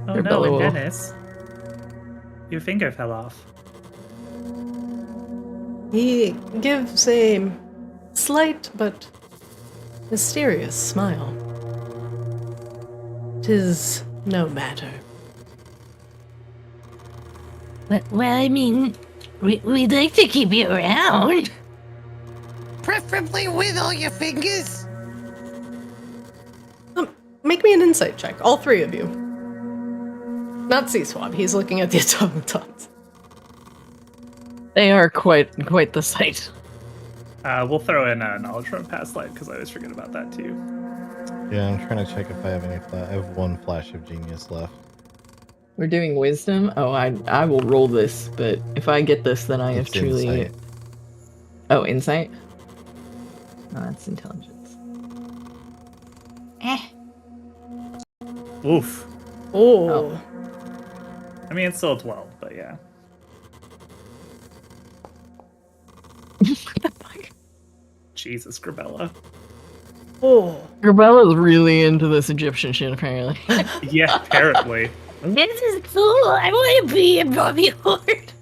Oh Your no, belly and will- Dennis. Your finger fell off. He gives a slight but mysterious smile. 'Tis no matter. Well, I mean, we'd like to keep you around. Preferably with all your fingers. Make me an insight check, all three of you. Not C-Swab, he's looking at the automatons. They are quite the sight. We'll throw in knowledge from past life because I always forget about that too. Yeah, I'm trying to check if I have any. I have one flash of genius left. We're doing wisdom. Oh, I will roll this, but if I get this, then I have It's truly. insight. Oh, insight. No, that's intelligence. Oof. Oh. I mean, it's still 12, but yeah. What the fuck? Jesus, Grabella. Oh. Grabella's really into this Egyptian shit, apparently. Yeah, apparently. This is cool. I want to be a Bobby Horde.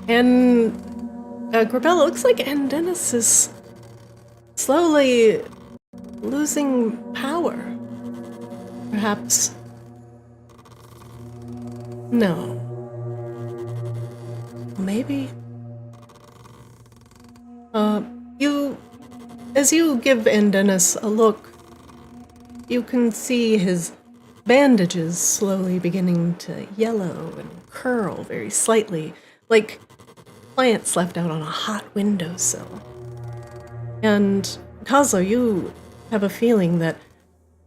And Grabella, looks like Andenis is slowly losing power. Perhaps. No. Maybe. As you give Andenis a look, you can see his bandages slowly beginning to yellow and curl very slightly, like plants left out on a hot windowsill. And Kazo, you have a feeling that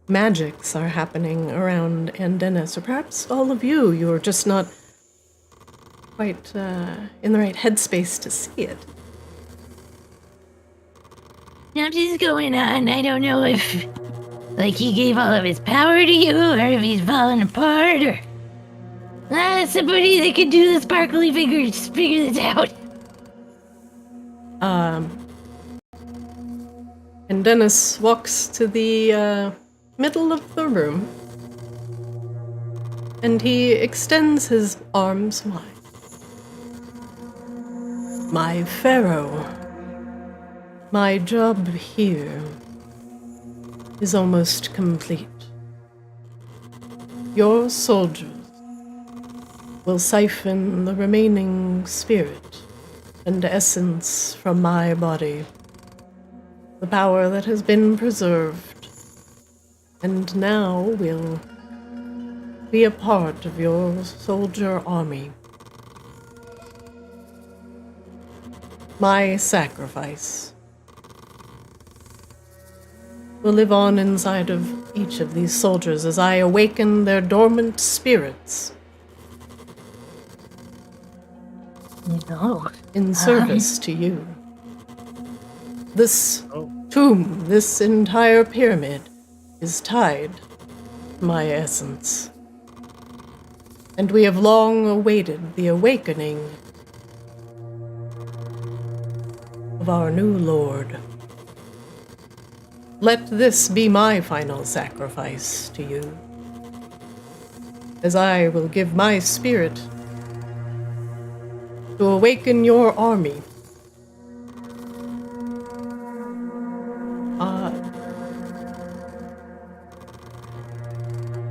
magics are happening around Andenis, or perhaps all of you, you're just not quite in the right headspace to see it. Something's going on. I don't know if, like, he gave all of his power to you, or if he's falling apart, or... somebody that can do the sparkly fingers figure this out. And Dennis walks to the middle of the room, and he extends his arms wide. My pharaoh, my job here is almost complete. Your soldiers will siphon the remaining spirit and essence from my body, the power that has been preserved, and now will be a part of your soldier army. My sacrifice will live on inside of each of these soldiers as I awaken their dormant spirits in service to you. This tomb, this entire pyramid, is tied to my essence. And we have long awaited the awakening of our new lord. Let this be my final sacrifice to you, as I will give my spirit to awaken your army.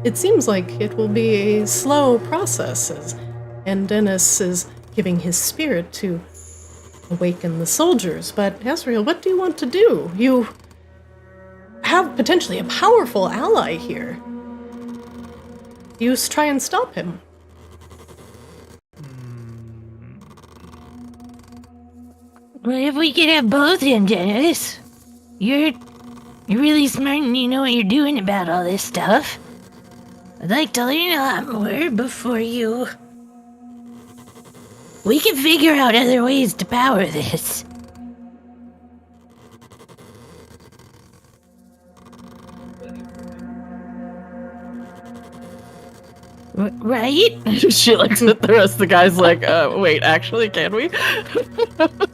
It seems like it will be a slow process, and Dennis is giving his spirit to awaken the soldiers. But Azrael, what do you want to do? You have potentially a powerful ally here. You try and stop him. What if we could have both in, Dennis? You're really smart and you know what you're doing about all this stuff. I'd like to learn a lot more before you... We can figure out other ways to power this. Right? She looks at the rest of the guys like, wait, actually, can we?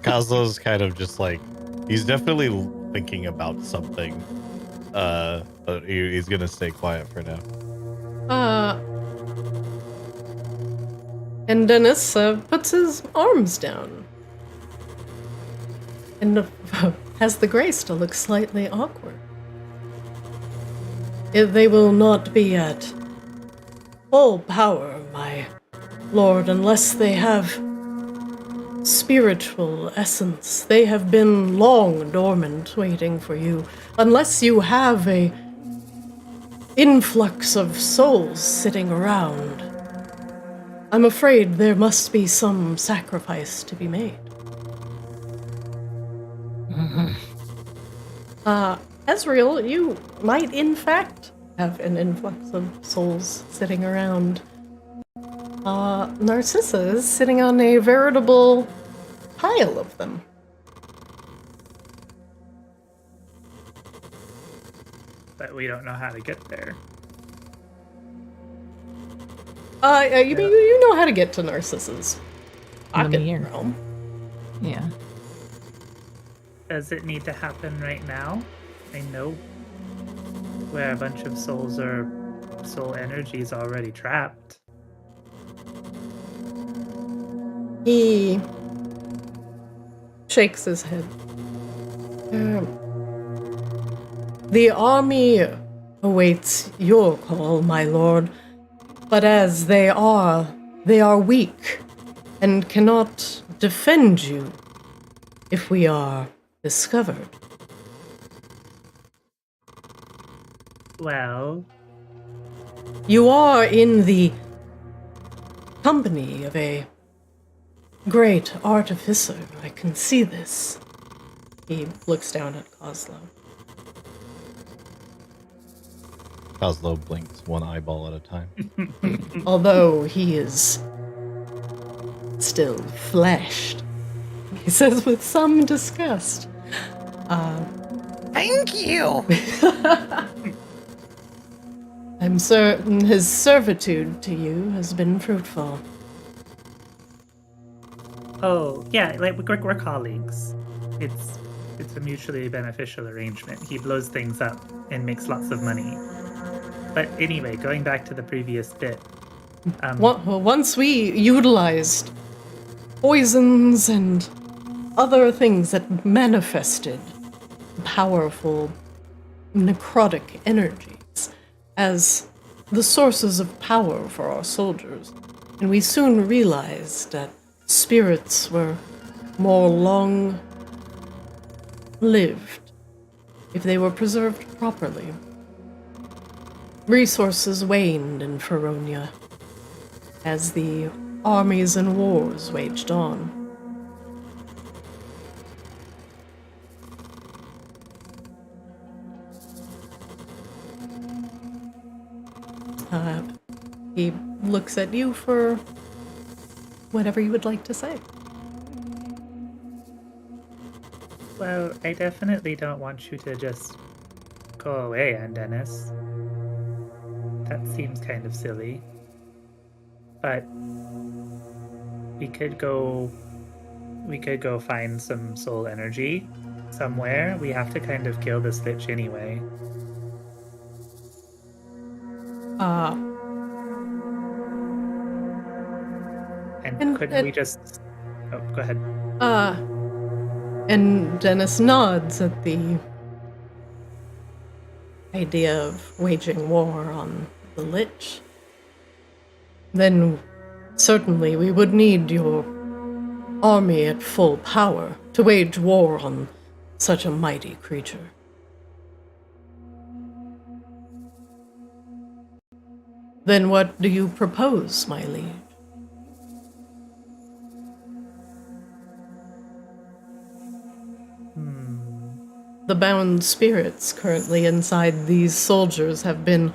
Kazo's kind of just like, he's definitely thinking about something, but he's gonna stay quiet for now. And Dennis puts his arms down. And has the grace to look slightly awkward. They will not be at full power, my lord, unless they have spiritual essence. They have been long dormant, waiting for you. Unless you have a influx of souls sitting around, I'm afraid there must be some sacrifice to be made. Azrael, you might in fact have an influx of souls sitting around. Narcissa is sitting on a veritable pile of them. But we don't know how to get there. You know how to get to Narcissa's pocket mirror. realm. Yeah. Does it need to happen right now? I know where a bunch of souls are, soul energy is already trapped. He shakes his head. The army awaits your call, my lord, but as they are weak and cannot defend you if we are discovered. Well, You are in the company of a great artificer. I can see this. He looks down at Kozlo. Kozlo blinks one eyeball at a time. Although he is still fleshed, he says with some disgust. Thank you. I'm certain his servitude to you has been fruitful. oh yeah, like we're colleagues. It's a mutually beneficial arrangement. He blows things up and makes lots of money. But anyway, going back to the previous bit. Once we utilized poisons and other things that manifested powerful necrotic energies as the sources of power for our soldiers, and we soon realized that spirits were more long-lived if they were preserved properly. Resources waned in Feronia as the armies and wars waged on. He looks at you for whatever you would like to say. Well, I definitely don't want you to just go away, Aunt Dennis. That seems kind of silly. But we could go find some soul energy somewhere. We have to kind of kill this bitch anyway. And couldn't we just... Oh, go ahead. And Dennis nods at the idea of waging war on the Lich. Then certainly we would need your army at full power to wage war on such a mighty creature. Then what do you propose, my liege? The bound spirits currently inside these soldiers have been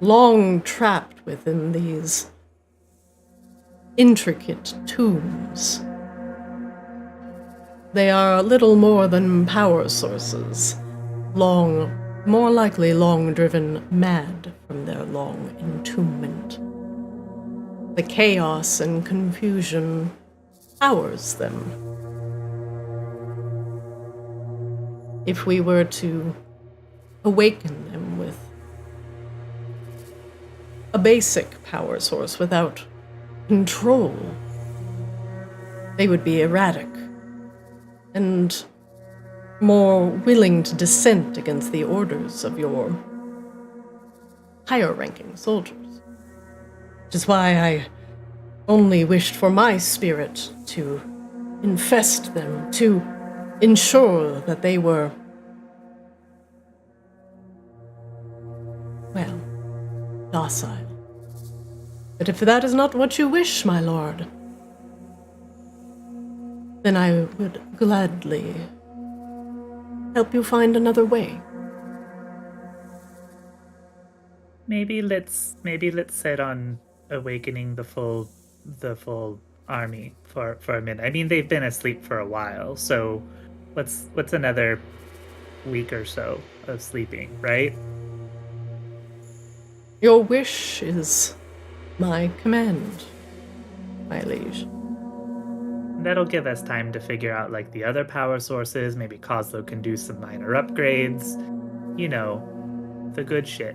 long trapped within these intricate tombs. They are little more than power sources, more likely long driven mad from their long entombment. The chaos and confusion powers them. If we were to awaken them with a basic power source without control, they would be erratic and more willing to dissent against the orders of your higher-ranking soldiers. Which is why I only wished for my spirit to infest them, to ensure that they were, well, docile. But if that is not what you wish, my lord, then I would gladly help you find another way. Maybe let's set on awakening the full army for a minute. I mean, they've been asleep for a while, so what's another week or so of sleeping, right? Your wish is my command, my liege. That'll give us time to figure out like the other power sources. Maybe Kozlo can do some minor upgrades. You know, the good shit.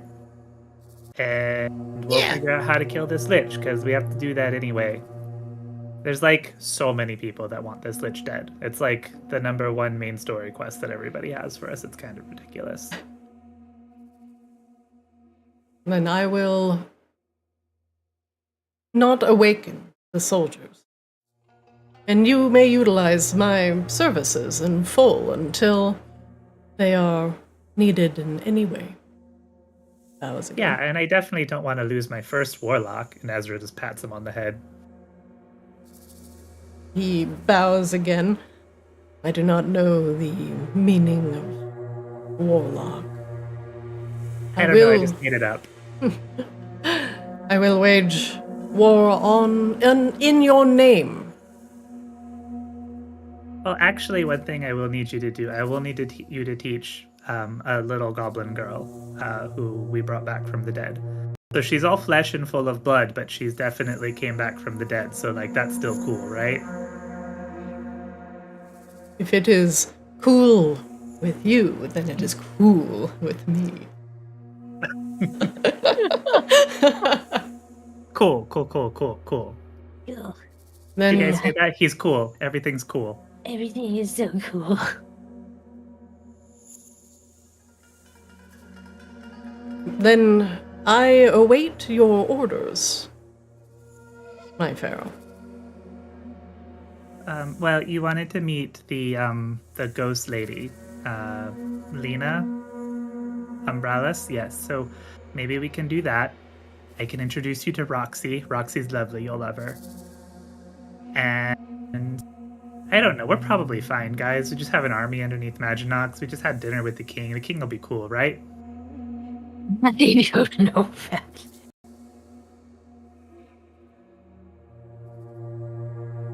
And we'll figure out how to kill this lich, because we have to do that anyway. There's like so many people that want this lich dead. It's like the #1 main story quest that everybody has for us. It's kind of ridiculous. Then I will not awaken the soldiers. And you may utilize my services in full until they are needed in any way. That was Yeah, and I definitely don't want to lose my first warlock. And Ezra just pats him on the head. He bows again. I do not know the meaning of warlock. I don't know, I just made it up. I will wage war in your name. Well, actually, one thing I will need you to do, I will need you to teach a little goblin girl who we brought back from the dead. So she's all flesh and full of blood, but she's definitely came back from the dead. So, like, that's still cool, right? If it is cool with you, then it is cool with me. Cool. Then You guys say that? He's cool. Everything's cool. Everything is so cool. Then I await your orders, my pharaoh. Well, you wanted to meet the ghost lady, Lena Umbrellas. Yes, so maybe we can do that. I can introduce you to Roxy. Roxy's lovely. You'll love her. And I don't know. We're probably fine, guys. We just have an army underneath Maginox. We just had dinner with the king. The king will be cool, right? I don't know that.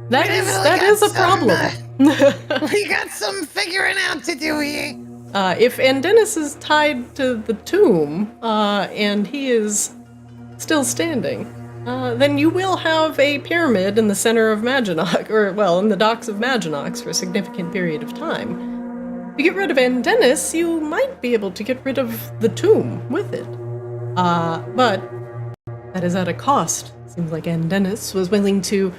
That is a problem. We got some figuring out to do here. If Andenis is tied to the tomb, and he is still standing, then you will have a pyramid in the center of Maginox, or, well, in the docks of Maginox for a significant period of time. If you get rid of Andenis, you might be able to get rid of the tomb with it. But that is at a cost. Seems like Andenis was willing to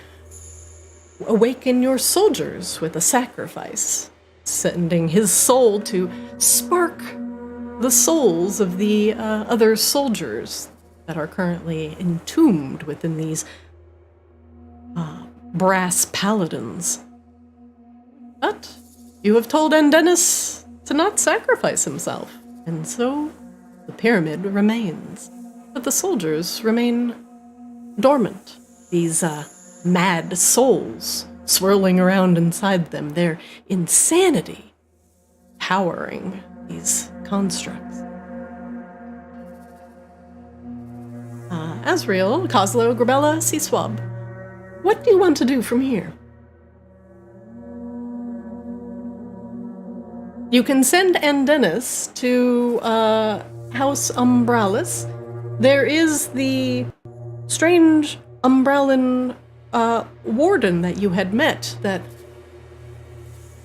awaken your soldiers with a sacrifice, sending his soul to spark the souls of the other soldiers that are currently entombed within these brass paladins. But you have told Andenis to not sacrifice himself, and so the pyramid remains. But the soldiers remain dormant. These mad souls swirling around inside them, their insanity powering these constructs. Azrael, Kozlo, Grabella, Seaswab, what do you want to do from here? You can send Andenis to House Umbralis. There is the strange Umbrellan warden that you had met that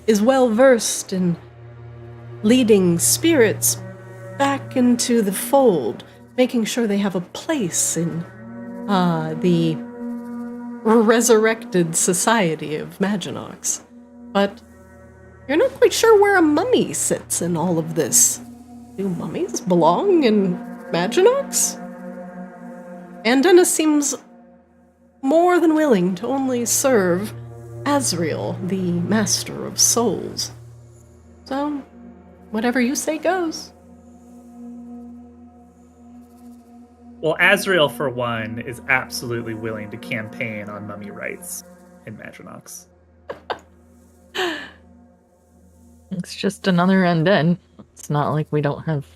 is well versed in leading spirits back into the fold, making sure they have a place in the resurrected society of Maginox. But you're not quite sure where a mummy sits in all of this. Do mummies belong in Maginox? And Dennis seems more than willing to only serve Azrael, the master of souls. So, whatever you say goes. Well, Azrael, for one, is absolutely willing to campaign on mummy rights in Maginox. It's just another undead. It's not like we don't have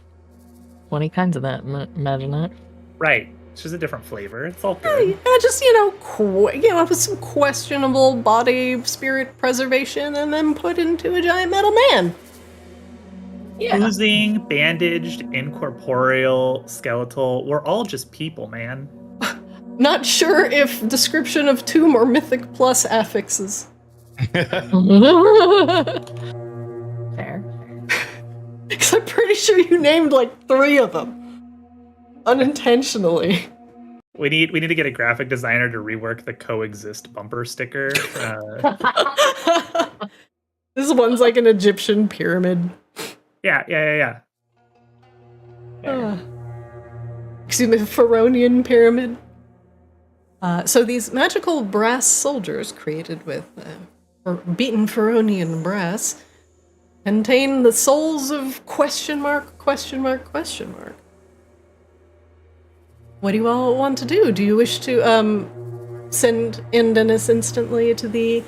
20 kinds of that, imagine that. Right. It's just a different flavor. It's all good. Yeah, just, with some questionable body spirit preservation and then put into a giant metal man. Yeah. Oozing, bandaged, incorporeal, skeletal. We're all just people, man. Not sure if description of tomb or mythic plus affixes. Fair. Because I'm pretty sure you named like 3 of them. Unintentionally. We need to get a graphic designer to rework the coexist bumper sticker. This one's like an Egyptian pyramid. Yeah. Excuse me, Pharaonian pyramid. So these magical brass soldiers created with beaten Pharaonian brass contain the souls of question mark. What do you all want to do? Do you wish to send Dennis instantly to the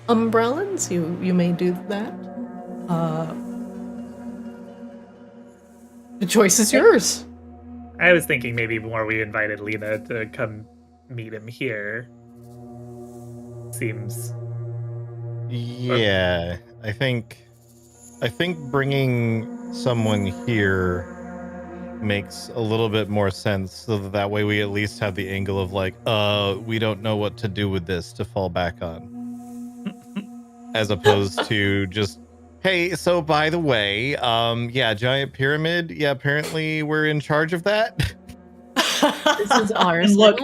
Umbrellans? You may do that. The choice is yours. I was thinking maybe more we invited Lena to come meet him here. Seems... Yeah, I think bringing someone here makes a little bit more sense, so that way we at least have the angle of like, we don't know what to do with this to fall back on, as opposed to just, hey, so by the way, giant pyramid, apparently we're in charge of that. This is ours. And look,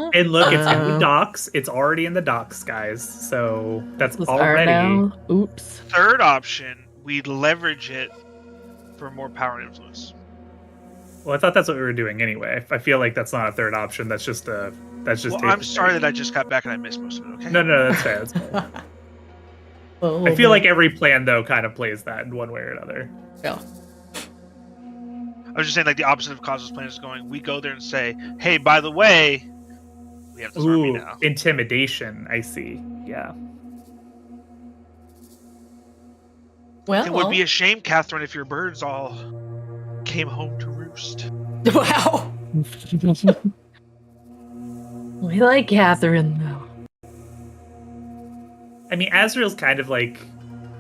it's in the docks. It's already in the docks, guys. So that's already. Oops. Third option, we leverage it for more power and influence. Well, I thought that's what we were doing anyway. I feel like that's not a third option. That's just I'm sorry that I just got back and I missed most of it. Okay. No, that's fair. That's fair. I feel like every plan though kind of plays that in one way or another. Yeah. I was just saying, like, the opposite of Cosmos plan is going, we go there and say, hey, by the way, we have this army now. Intimidation, I see. Yeah. Well, it would be a shame, Catherine, if your birds all came home to roost. Wow. We like Catherine, though. I mean, Azrael's kind of like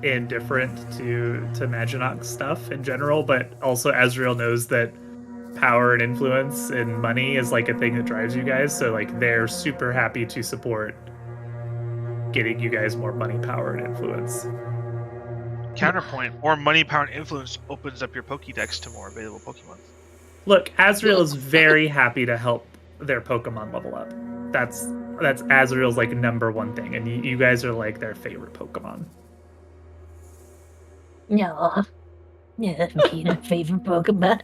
indifferent to Maginox stuff in general, but also Azrael knows that power and influence and money is like a thing that drives you guys, so like they're super happy to support getting you guys more money, power, and influence. Counterpoint, more money, power, and influence opens up your Pokédex to more available Pokemon. Look, Azrael is very happy to help their Pokemon level up. That's Azrael's like number one thing, and you guys are like their favorite Pokemon. No. Yeah, Peter's favorite Pokemon.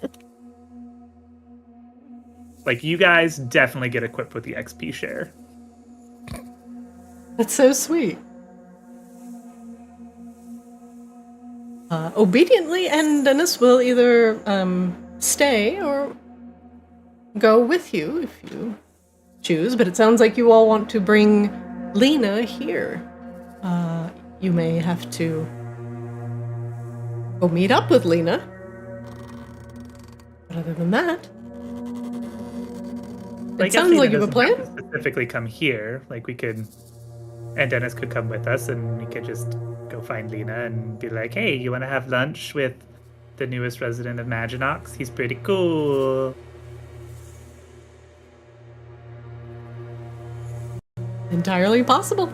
Like, you guys definitely get equipped with the XP share. That's so sweet. Obediently, and Dennis will either stay or go with you if you choose, but it sounds like you all want to bring Lena here. You may have to go meet up with Lena. But other than that, it sounds like you have a plan. To specifically come here, like we could, and Dennis could come with us, and we could just go find Lena and be like, "Hey, you want to have lunch with the newest resident of Maginox? He's pretty cool." Entirely possible.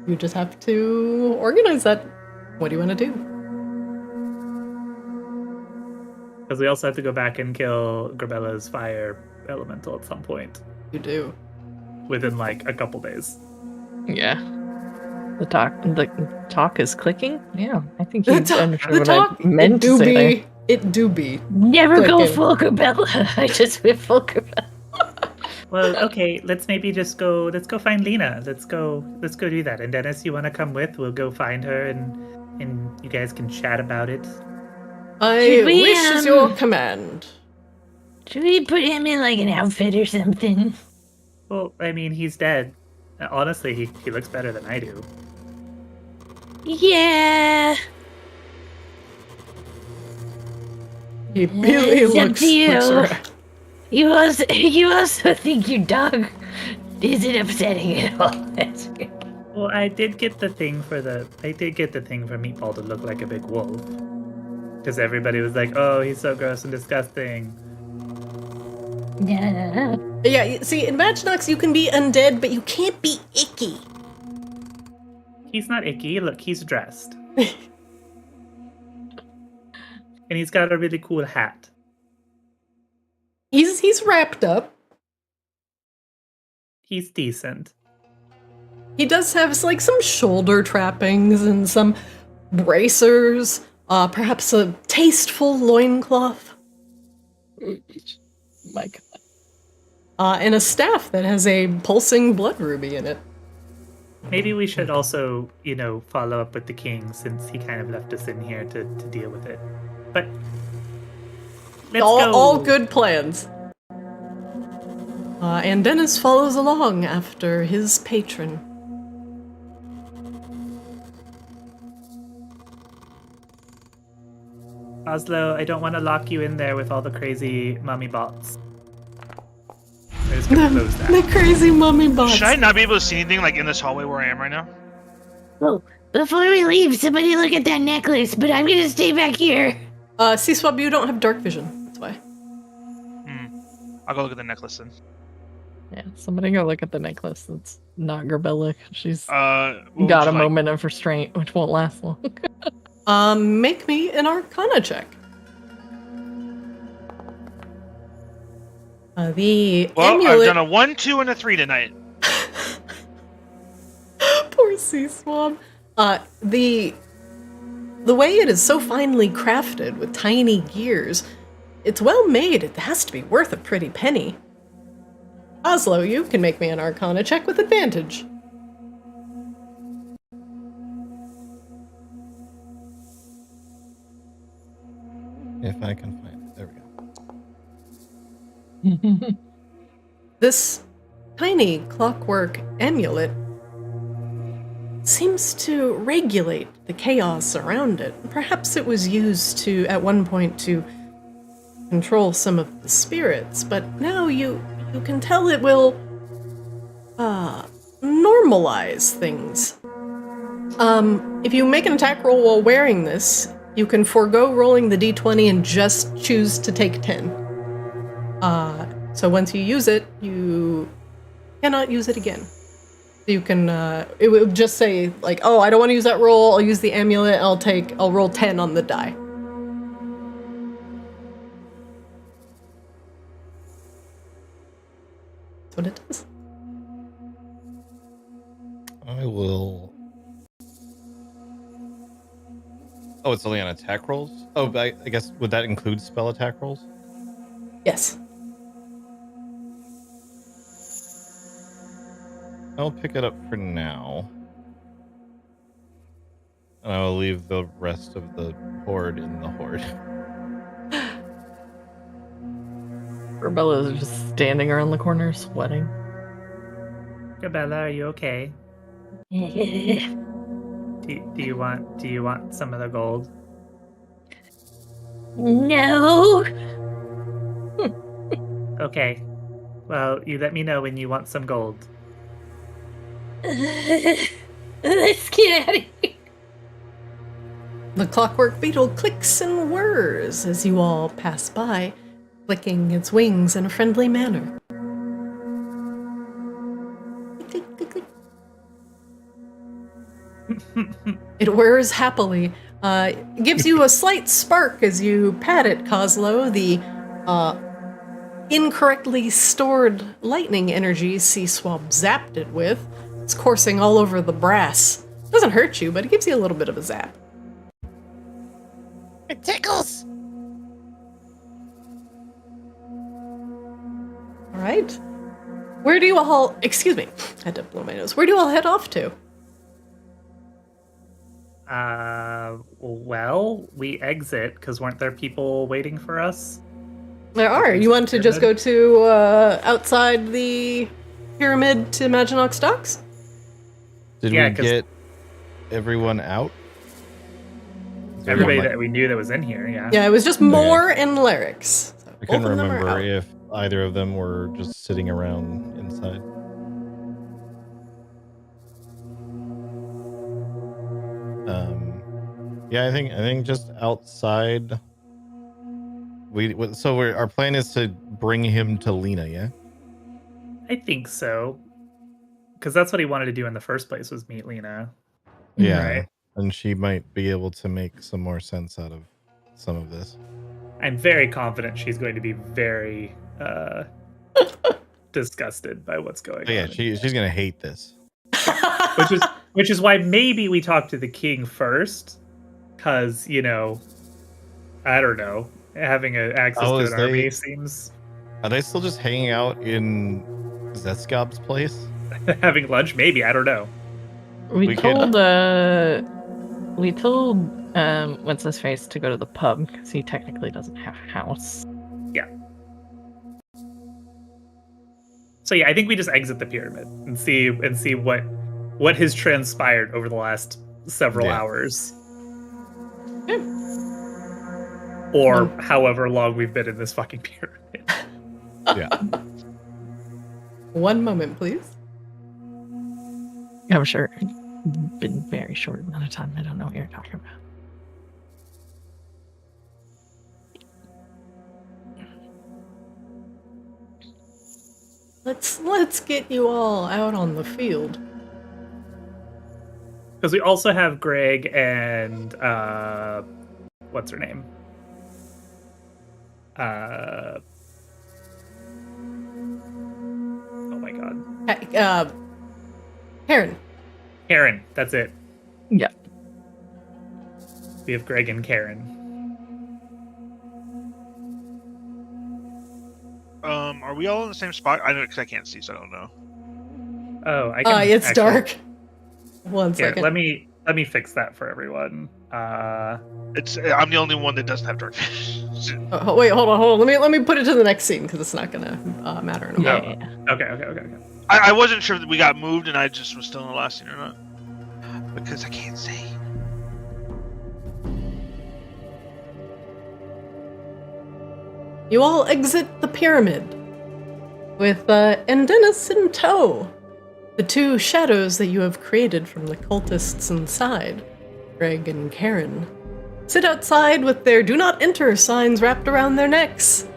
You just have to organize that. What do you want to do? Because we also have to go back and kill Grabella's fire elemental at some point. You do. Within like a couple days. Yeah. The talk is clicking? Yeah, I think you understood The what talk, I meant to say there. It do be. Never go Clicking. full Cabela. I just went full Cabela. Well, okay, let's maybe just go. Let's go find Lena. Let's go do that. And Dennis, you want to come with? We'll go find her, and you guys can chat about it. I wish is your command. Should we put him in like an outfit or something? Well, I mean, he's dead. Honestly, he looks better than I do. Yeah. He really It's up looks to you. right. You also think your dog isn't upsetting at all. That's good. Well, I did get the thing for Meatball to look like a big wolf. Because everybody was like, "Oh, he's so gross and disgusting." Yeah. Yeah, see, in Maginox you can be undead, but you can't be icky. He's not icky. Look, he's dressed. And he's got a really cool hat. He's wrapped up. He's decent. He does have like some shoulder trappings and some bracers, perhaps a tasteful loincloth. My God. And a staff that has a pulsing blood ruby in it. Maybe we should also, follow up with the king since he kind of left us in here to deal with it. But let's go. All good plans. And Dennis follows along after his patron. Oslo, I don't want to lock you in there with all the crazy mummy bots. I'm just gonna close that. The crazy mummy bots. Should I not be able to see anything like in this hallway where I am right now? Oh, before we leave, somebody look at that necklace, but I'm gonna stay back here. C-Swab, you don't have dark vision. That's why. I'll go look at the necklace then. Yeah, somebody go look at the necklace. That's not Grabellic. She's What got a would you like? moment of restraint, which won't last long. Make me an Arcana check. The Well, amulet... I've done a 1, 2, and a 3 tonight. Poor C-Swab. The way it is so finely crafted with tiny gears, it's well made. It has to be worth a pretty penny. Oslo, you can make me an Arcana check with advantage. If I can find it. There we go. This tiny clockwork amulet seems to regulate the chaos around it. Perhaps it was used at one point to control some of the spirits, but now you can tell it will normalize things. If you make an attack roll while wearing this, you can forego rolling the d20 and just choose to take 10. So once you use it, you cannot use it again. You can, it would just say, like, oh, I don't want to use that roll, I'll use the amulet, I'll roll 10 on the die. That's what it does. I will. Oh, it's only on attack rolls? Oh, I guess, would that include spell attack rolls? Yes. I'll pick it up for now. And I will leave the rest of the horde in the horde. Rabella's just standing around the corner, sweating. Gabella, are you okay? Do you want some of the gold? No. Okay. Well, you let me know when you want some gold. Let's get out of here. The clockwork beetle clicks and whirs as you all pass by, flicking its wings in a friendly manner. Click, click, click, click. It whirs happily. It gives you a slight spark as you pat it, Kozlo. The incorrectly stored lightning energy C-Swab zapped it with It's coursing all over the brass. Doesn't hurt you, but it gives you a little bit of a zap. It tickles. All right. Where do you all... Excuse me. I had to blow my nose. Where do you all head off to? Well, we exit, because weren't there people waiting for us? There are. You want to just go to outside the pyramid to Maginox Docks? Did we get everyone out? Everybody that we knew that was in here, yeah. Yeah, it was just Moore and Lyrics. So I couldn't remember if either of them were just sitting around inside. Yeah, I think just outside. Our plan is to bring him to Lena, yeah? I think so. Because that's what he wanted to do in the first place, was meet Lena. Yeah, right? And she might be able to make some more sense out of some of this. I'm very confident she's going to be very disgusted by what's going on. Yeah, she's going to hate this. Which is why maybe we talk to the king first. Because, I don't know, having access to an army seems... Are they still just hanging out in Zeskob's place? Having lunch? Maybe, I don't know. We told what's his face to go to the pub, because he technically doesn't have a house. Yeah. So yeah, I think we just exit the pyramid and see what has transpired over the last several hours. Or however long we've been in this fucking pyramid. Yeah. One moment, please. I'm sure it's been a very short amount of time. I don't know what you're talking about. Let's get you all out on the field. Because we also have Greg and what's her name? Oh my god. Karen, that's it. Yeah. We have Greg and Karen. Are we all in the same spot? I know because I can't see, so I don't know. Oh, I can. It's dark. One second. Let me fix that for everyone. I'm the only one that doesn't have dark vision. Wait, hold on. Let me put it to the next scene because it's not gonna matter in a moment. Yeah. Okay. I wasn't sure that we got moved and I just was still in the last scene or not. Because I can't see. You all exit the pyramid with Endenis in tow. The two shadows that you have created from the cultists inside, Greg and Karen, sit outside with their do not enter signs wrapped around their necks.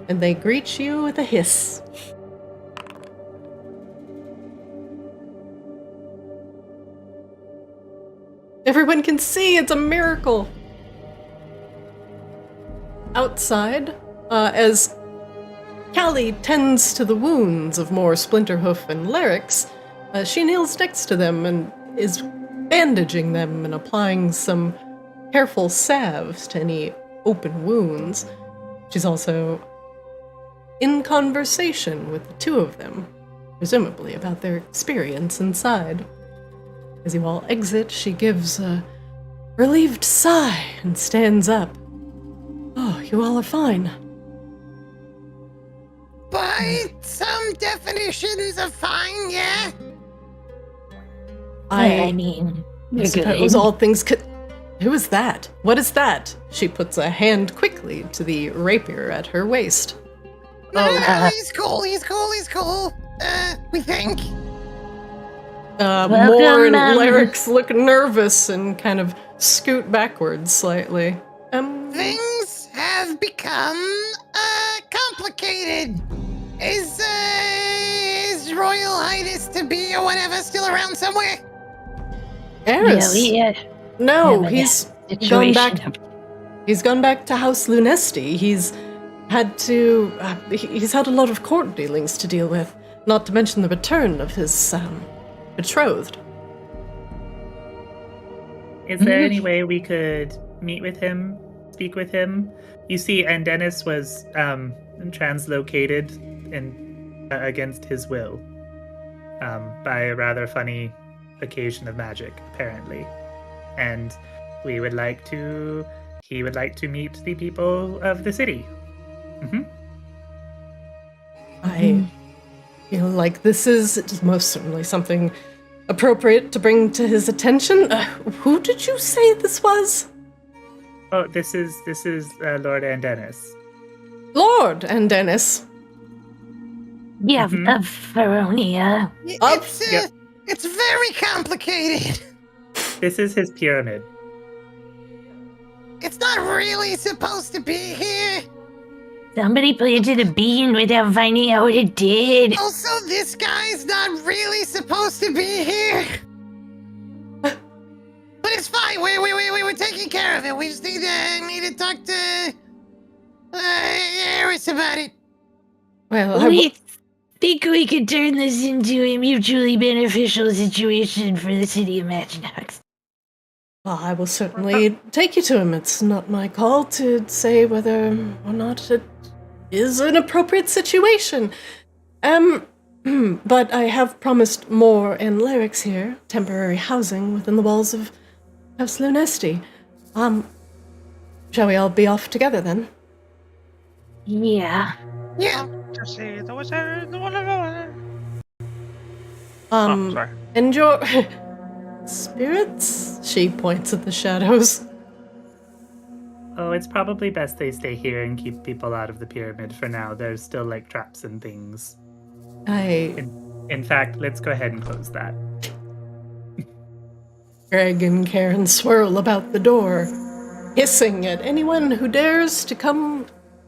And they greet you with a hiss. Everyone can see, it's a miracle. Outside, as Callie tends to the wounds of more Splinterhoof and Larix, she kneels next to them and is bandaging them and applying some careful salves to any open wounds. She's also in conversation with the two of them, presumably about their experience inside. As you all exit, she gives a relieved sigh and stands up. Oh, you all are fine. By some definitions of fine, yeah? I mean, I suppose all things could... Who is that? What is that? She puts a hand quickly to the rapier at her waist. No, he's cool. We think. Moore and Larix look nervous and kind of scoot backwards slightly. Things have become complicated. Is Royal Highness to be or whatever still around somewhere? Eris? No, he's gone back. He's gone back to House Lunesti. He's had a lot of court dealings to deal with, not to mention the return of his betrothed. Is there any way we could meet with him, speak with him? You see, and Dennis was translocated against his will by a rather funny occasion of magic, apparently. And he would like to meet the people of the city. Mm-hmm. I feel like this is most certainly something appropriate to bring to his attention. Who did you say this was? Oh, this is Lord Andennis. Lord Andennis. Yeah, of Feronia. It's very complicated. This is his pyramid. It's not really supposed to be here. Somebody planted a bean without finding out what it did. Also, this guy's not really supposed to be here. But it's fine. We're taking care of it. We just need to talk to Eris about it. Well, We think we could turn this into a mutually beneficial situation for the city of Maginox. well, I will certainly take you to him. It's not my call to say whether or not it is an appropriate situation. But I have promised Moore and Lyrics here temporary housing within the walls of House Lunesti. Shall we all be off together then? Yeah. Yeah. To see the wizard, the wonderful. Sorry. And your spirits? She points at the shadows. Oh, it's probably best they stay here and keep people out of the pyramid for now. There's still like traps and things. In fact, let's go ahead and close that. Greg and Karen swirl about the door, hissing at anyone who dares to come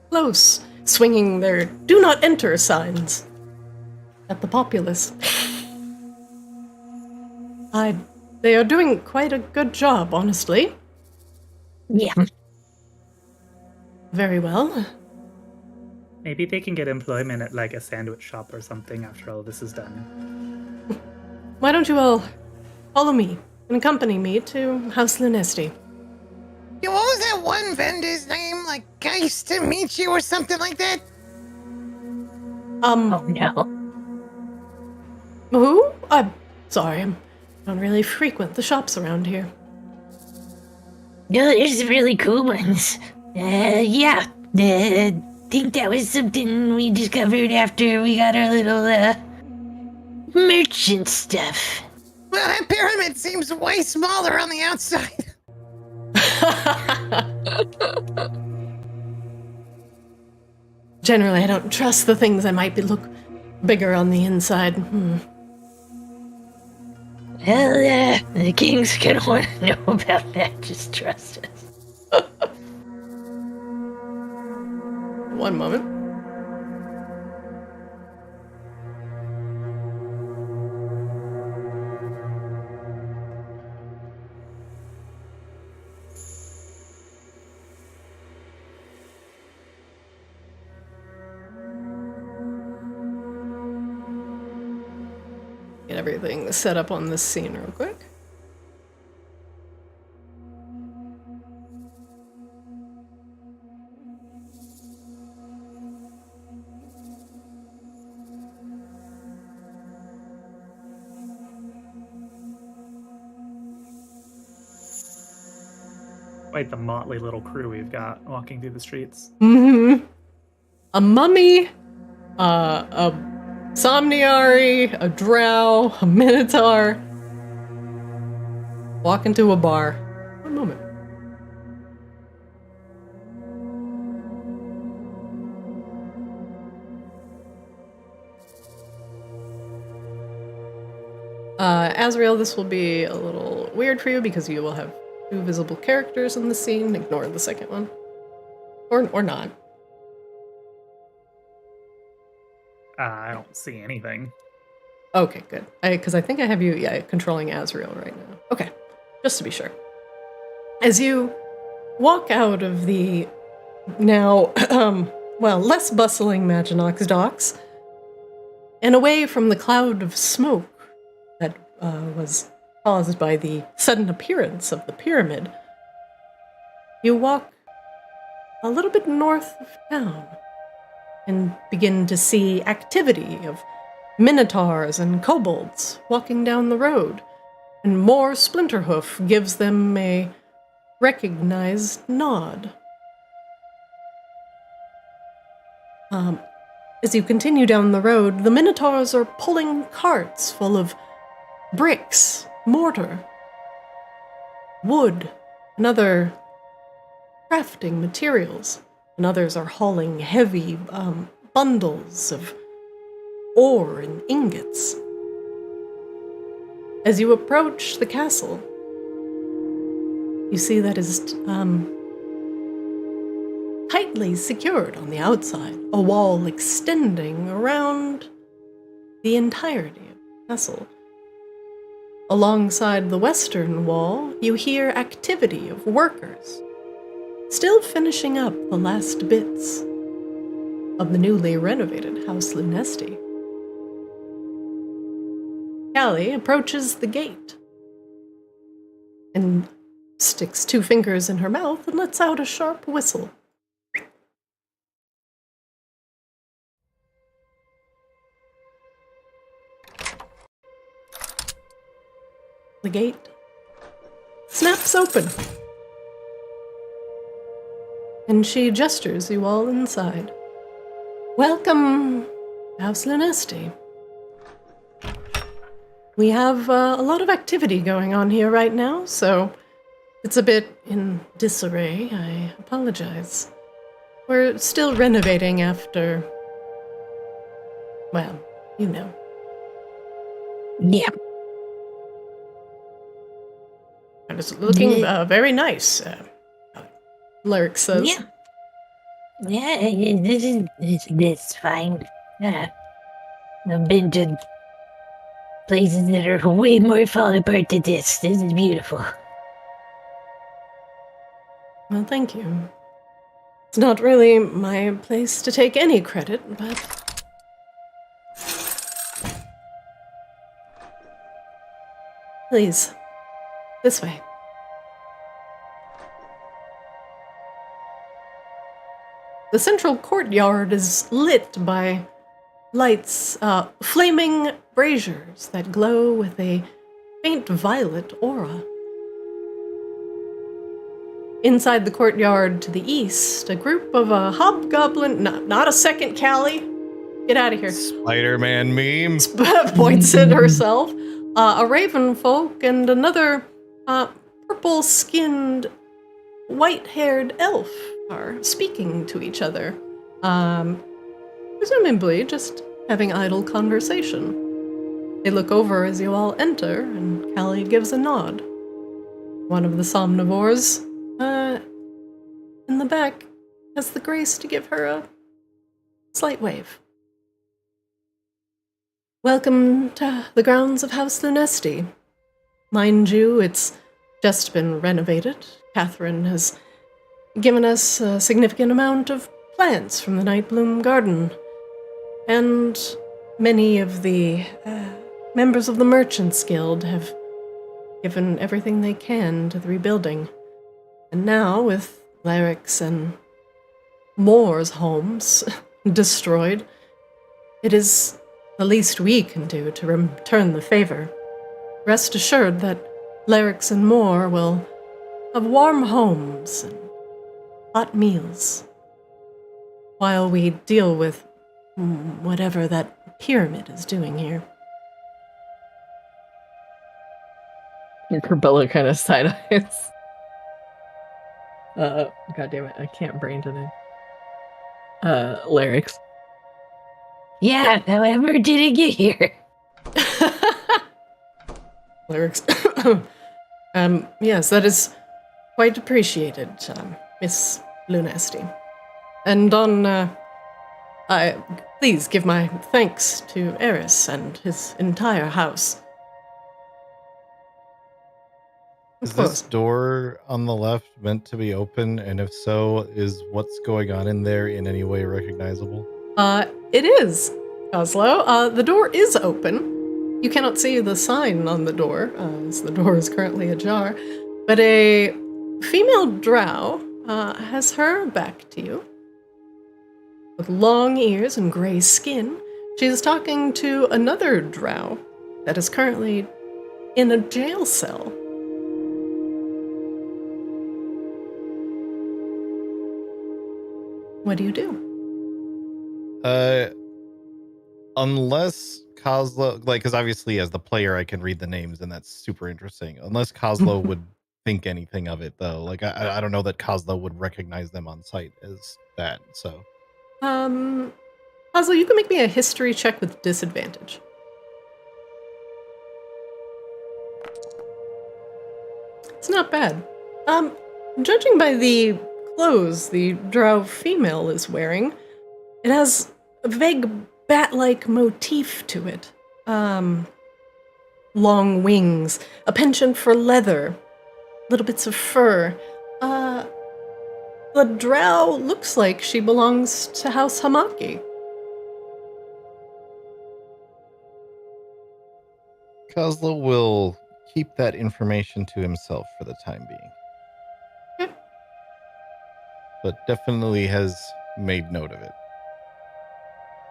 close, swinging their "Do not enter" signs at the populace. They are doing quite a good job, honestly. Yeah. Very well. Maybe they can get employment at like a sandwich shop or something after all this is done. Why don't you all follow me and accompany me to House Lunesti? Yeah, what was that one vendor's name? Like Geist to meet you or something like that? Oh no. Who? I'm sorry, I don't really frequent the shops around here. No, there's really cool ones. Yeah. Think that was something we discovered after we got our little, merchant stuff. Well, that pyramid seems way smaller on the outside. Generally, I don't trust the things that might look bigger on the inside. Well, the king's gonna want to know about that. Just trust us. One moment. Get everything set up on this scene real quick. Quite the motley little crew we've got walking through the streets. Mm-hmm. A mummy, a somniary, a drow, a minotaur. Walk into a bar. One moment. Azrael, this will be a little weird for you because you will have 2 visible characters in the scene. Ignore the second one. Or not. I don't see anything. Okay, good. Because I think I have you, controlling Azrael right now. Okay, just to be sure. As you walk out of the now, less bustling Maginox docks, and away from the cloud of smoke that was caused by the sudden appearance of the pyramid, you walk a little bit north of town and begin to see activity of minotaurs and kobolds walking down the road, and more Splinterhoof gives them a recognized nod. As you continue down the road, the minotaurs are pulling carts full of bricks, mortar, wood, and other crafting materials, and others are hauling heavy bundles of ore and ingots. As you approach the castle, you see that is tightly secured on the outside, a wall extending around the entirety of the castle. Alongside the western wall, you hear activity of workers, still finishing up the last bits of the newly renovated House Lunesti. Callie approaches the gate and sticks 2 fingers in her mouth and lets out a sharp whistle. The gate snaps open, and she gestures you all inside. Welcome, House Lunesti. We have a lot of activity going on here right now, so it's a bit in disarray. I apologize. We're still renovating after, well, you know. Yeah. And it's looking very nice, Lurk says. Yeah. Yeah, this is fine. I've been to places that are way more fall apart than this. This is beautiful. Well, thank you. It's not really my place to take any credit, but... Please, this way. The central courtyard is lit by lights, flaming braziers that glow with a faint violet aura. Inside the courtyard to the east, a group of hobgoblin... Not a second, Callie. Get out of here. Spider-Man meme. Points at herself. A raven folk and another purple-skinned, white-haired elf are speaking to each other. Presumably just having idle conversation. They look over as you all enter, and Callie gives a nod. One of the somnivores, in the back, has the grace to give her a slight wave. Welcome to the grounds of House Lunesti. Mind you, it's just been renovated. Catherine has given us a significant amount of plants from the Nightbloom Garden, and many of the members of the Merchants Guild have given everything they can to the rebuilding. And now, with Larix and Moore's homes destroyed, it is the least we can do to return the favor. Rest assured that Larix and Moore will have warm homes and hot meals while we deal with whatever that pyramid is doing here. And Corbella kind of side-eyes. God damn it, I can't brain today. Larix. Yeah, however did it get here? Lyrics. Yes, that is quite appreciated, Miss Lunesti. And please give my thanks to Eris and his entire house. Is this door on the left meant to be open? And if so, is what's going on in there in any way recognizable? It is, Oslo. The door is open. You cannot see the sign on the door, as the door is currently ajar, but a female drow has her back to you. With long ears and gray skin, she is talking to another drow that is currently in a jail cell. What do you do? Unless Kozlo, because obviously as the player I can read the names and that's super interesting. Unless Kozlo would think anything of it though. I don't know that Kozlo would recognize them on sight as that. So, Kozlo, you can make me a history check with disadvantage. It's not bad. Judging by the clothes the drow female is wearing, it has a vague bat-like motif to it. Long wings, a penchant for leather, little bits of fur. The drow looks like she belongs to House Hamaki. Kozlo will keep that information to himself for the time being. Okay. But definitely has made note of it.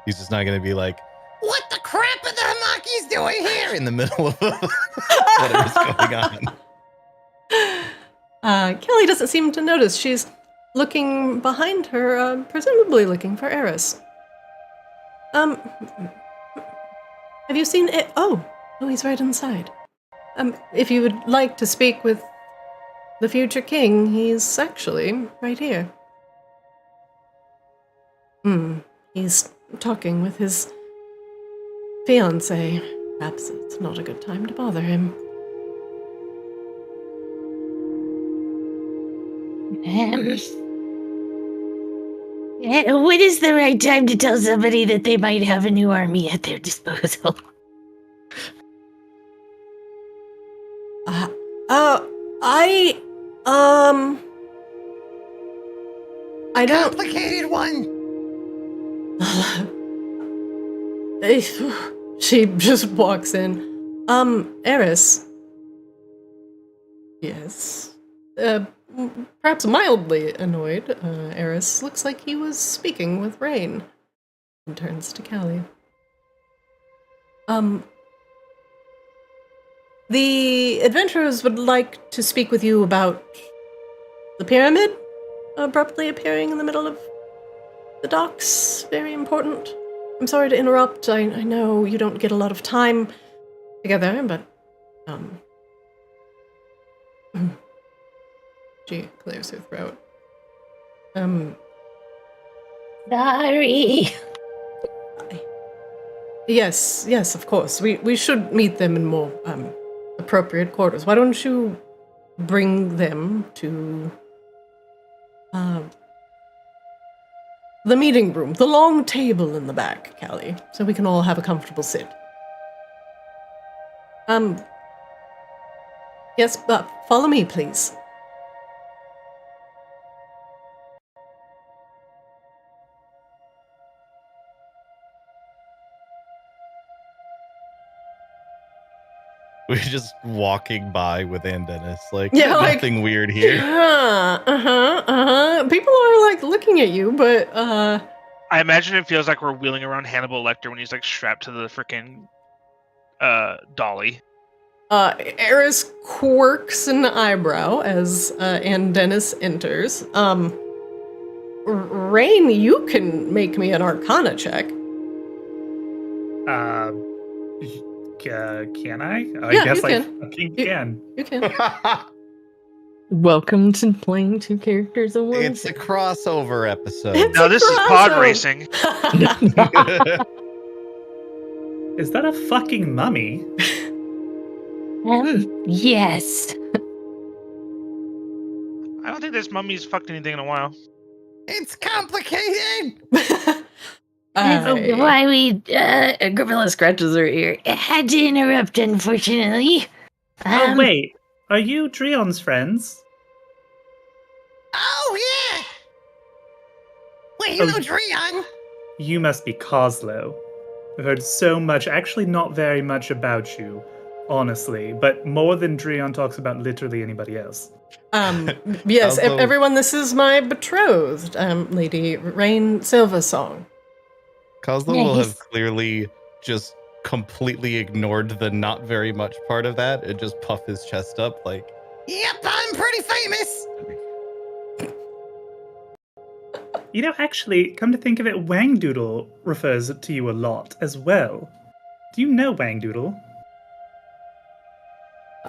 He's just not going to be like, What the crap are the Hamaki's doing here? in the middle of whatever's going on. Kelly doesn't seem to notice. She's looking behind her, presumably looking for Eris. Have you seen it? Oh, he's right inside. If you would like to speak with the future king, he's actually right here. He's talking with his fiancée. Perhaps it's not a good time to bother him. When is the right time to tell somebody that they might have a new army at their disposal? I don't... Complicated one. She just walks in. Eris. Yes. Perhaps mildly annoyed. Eris looks like he was speaking with Rain. And turns to Callie. The adventurers would like to speak with you about the pyramid abruptly appearing in the middle of the docks. Very important. I'm sorry to interrupt. I know you don't get a lot of time together, but she clears her throat. Sorry. Yes, of course. We should meet them in more appropriate quarters. Why don't you bring them to the meeting room, the long table in the back, Callie, so we can all have a comfortable sit. Yes, follow me, please. We're just walking by with Dennis, nothing weird here. People are looking at you, but I imagine it feels like we're wheeling around Hannibal Lecter when he's strapped to the freaking dolly. Eris quirks an eyebrow as Dennis enters. Rain, you can make me an Arcana check. Can I? I Yeah, guess you I can. fucking can. You can. Welcome to playing two characters at once. It's a crossover episode. It's Now a this is pod crossover. racing. Is that a fucking mummy? Yes. I don't think this mummy's fucked anything in a while. It's complicated. Why we, Gravilla scratches her ear. Had to interrupt, unfortunately. Oh, wait. Are you Drion's friends? Oh, yeah. Wait, you know Drion? You must be Kozlo. We've heard so much, actually not very much about you, honestly, but more than Dreon talks about literally anybody else. Yes, Although- everyone, this is my betrothed, Lady Rain Silversong. Kozlo will have clearly just completely ignored the not very much part of that and just puff his chest up like, Yep, I'm pretty famous. You know, actually, come to think of it, Wangdoodle refers to you a lot as well. Do you know Wangdoodle?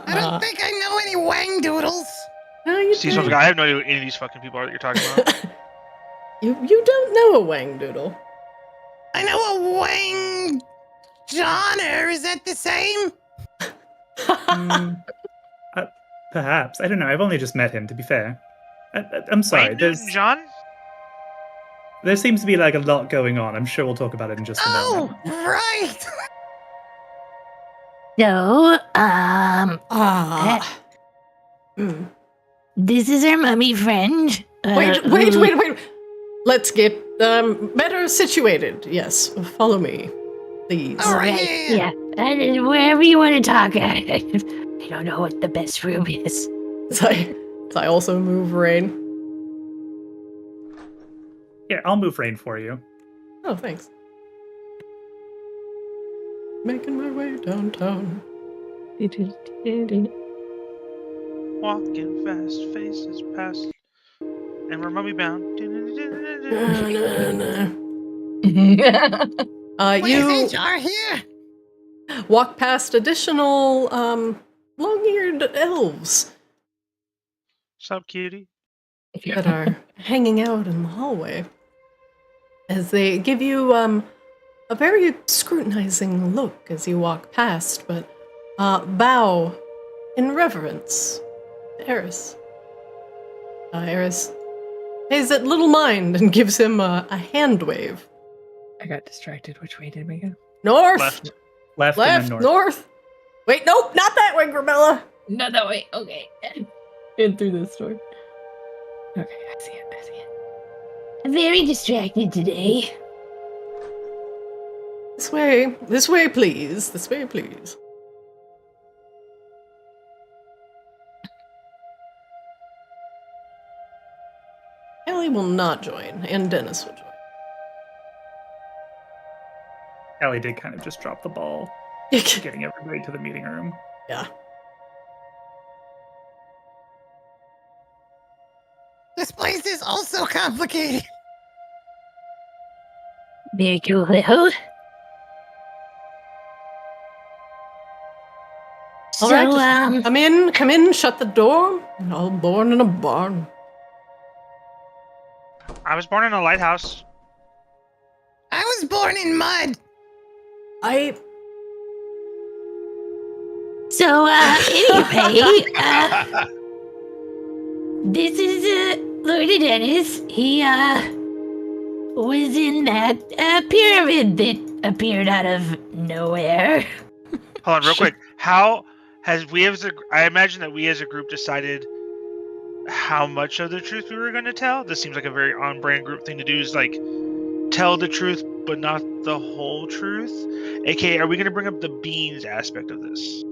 I don't think I know any Wangdoodles. No, you See, don't. I have no idea who any of these fucking people are that you're talking about. You don't know a Wangdoodle. I know a Wang Johnner. Is that the same? Perhaps. I don't know. I've only just met him, to be fair. I'm sorry. Wayne Newton John? There seems to be like a lot going on. I'm sure we'll talk about it in just a moment. Oh, right. So, this is our mummy friend. Wait. Let's get better situated. Yes, follow me, please. All right. Yeah, wherever you want to talk. I don't know what the best room is. So I also move Rain. Yeah, I'll move Rain for you. Oh, thanks. Making my way downtown. Walking fast, faces past, and we're mummy bound. You HR here. walk past additional long-eared elves Sup, cutie? that are hanging out in the hallway as they give you a very scrutinizing look as you walk past, but bow in reverence to Eris. Eris pays it little mind and gives him a hand wave. I got distracted. Which way did we go? North! Left and Left, then north! Wait, nope, not that way, Gramella! Not that way. Okay. In through this door. Okay, I see it. I'm very distracted today. This way, please. This way, please. Ellie will not join, and Dennis will join. Ellie did kind of just drop the ball, getting everybody to the meeting room. Yeah. This place is also complicated. Very cool. All right, come in, shut the door. We're all born in a barn. I was born in a lighthouse. I was born in mud. So, anyway, this is Lord Dennis. He was in that pyramid that appeared out of nowhere. Hold on, real quick. How has I imagine that we as a group decided how much of the truth we were going to tell? This seems like a very on-brand group thing to do, is like tell the truth but not the whole truth. AKA, are we going to bring up the beans aspect of this?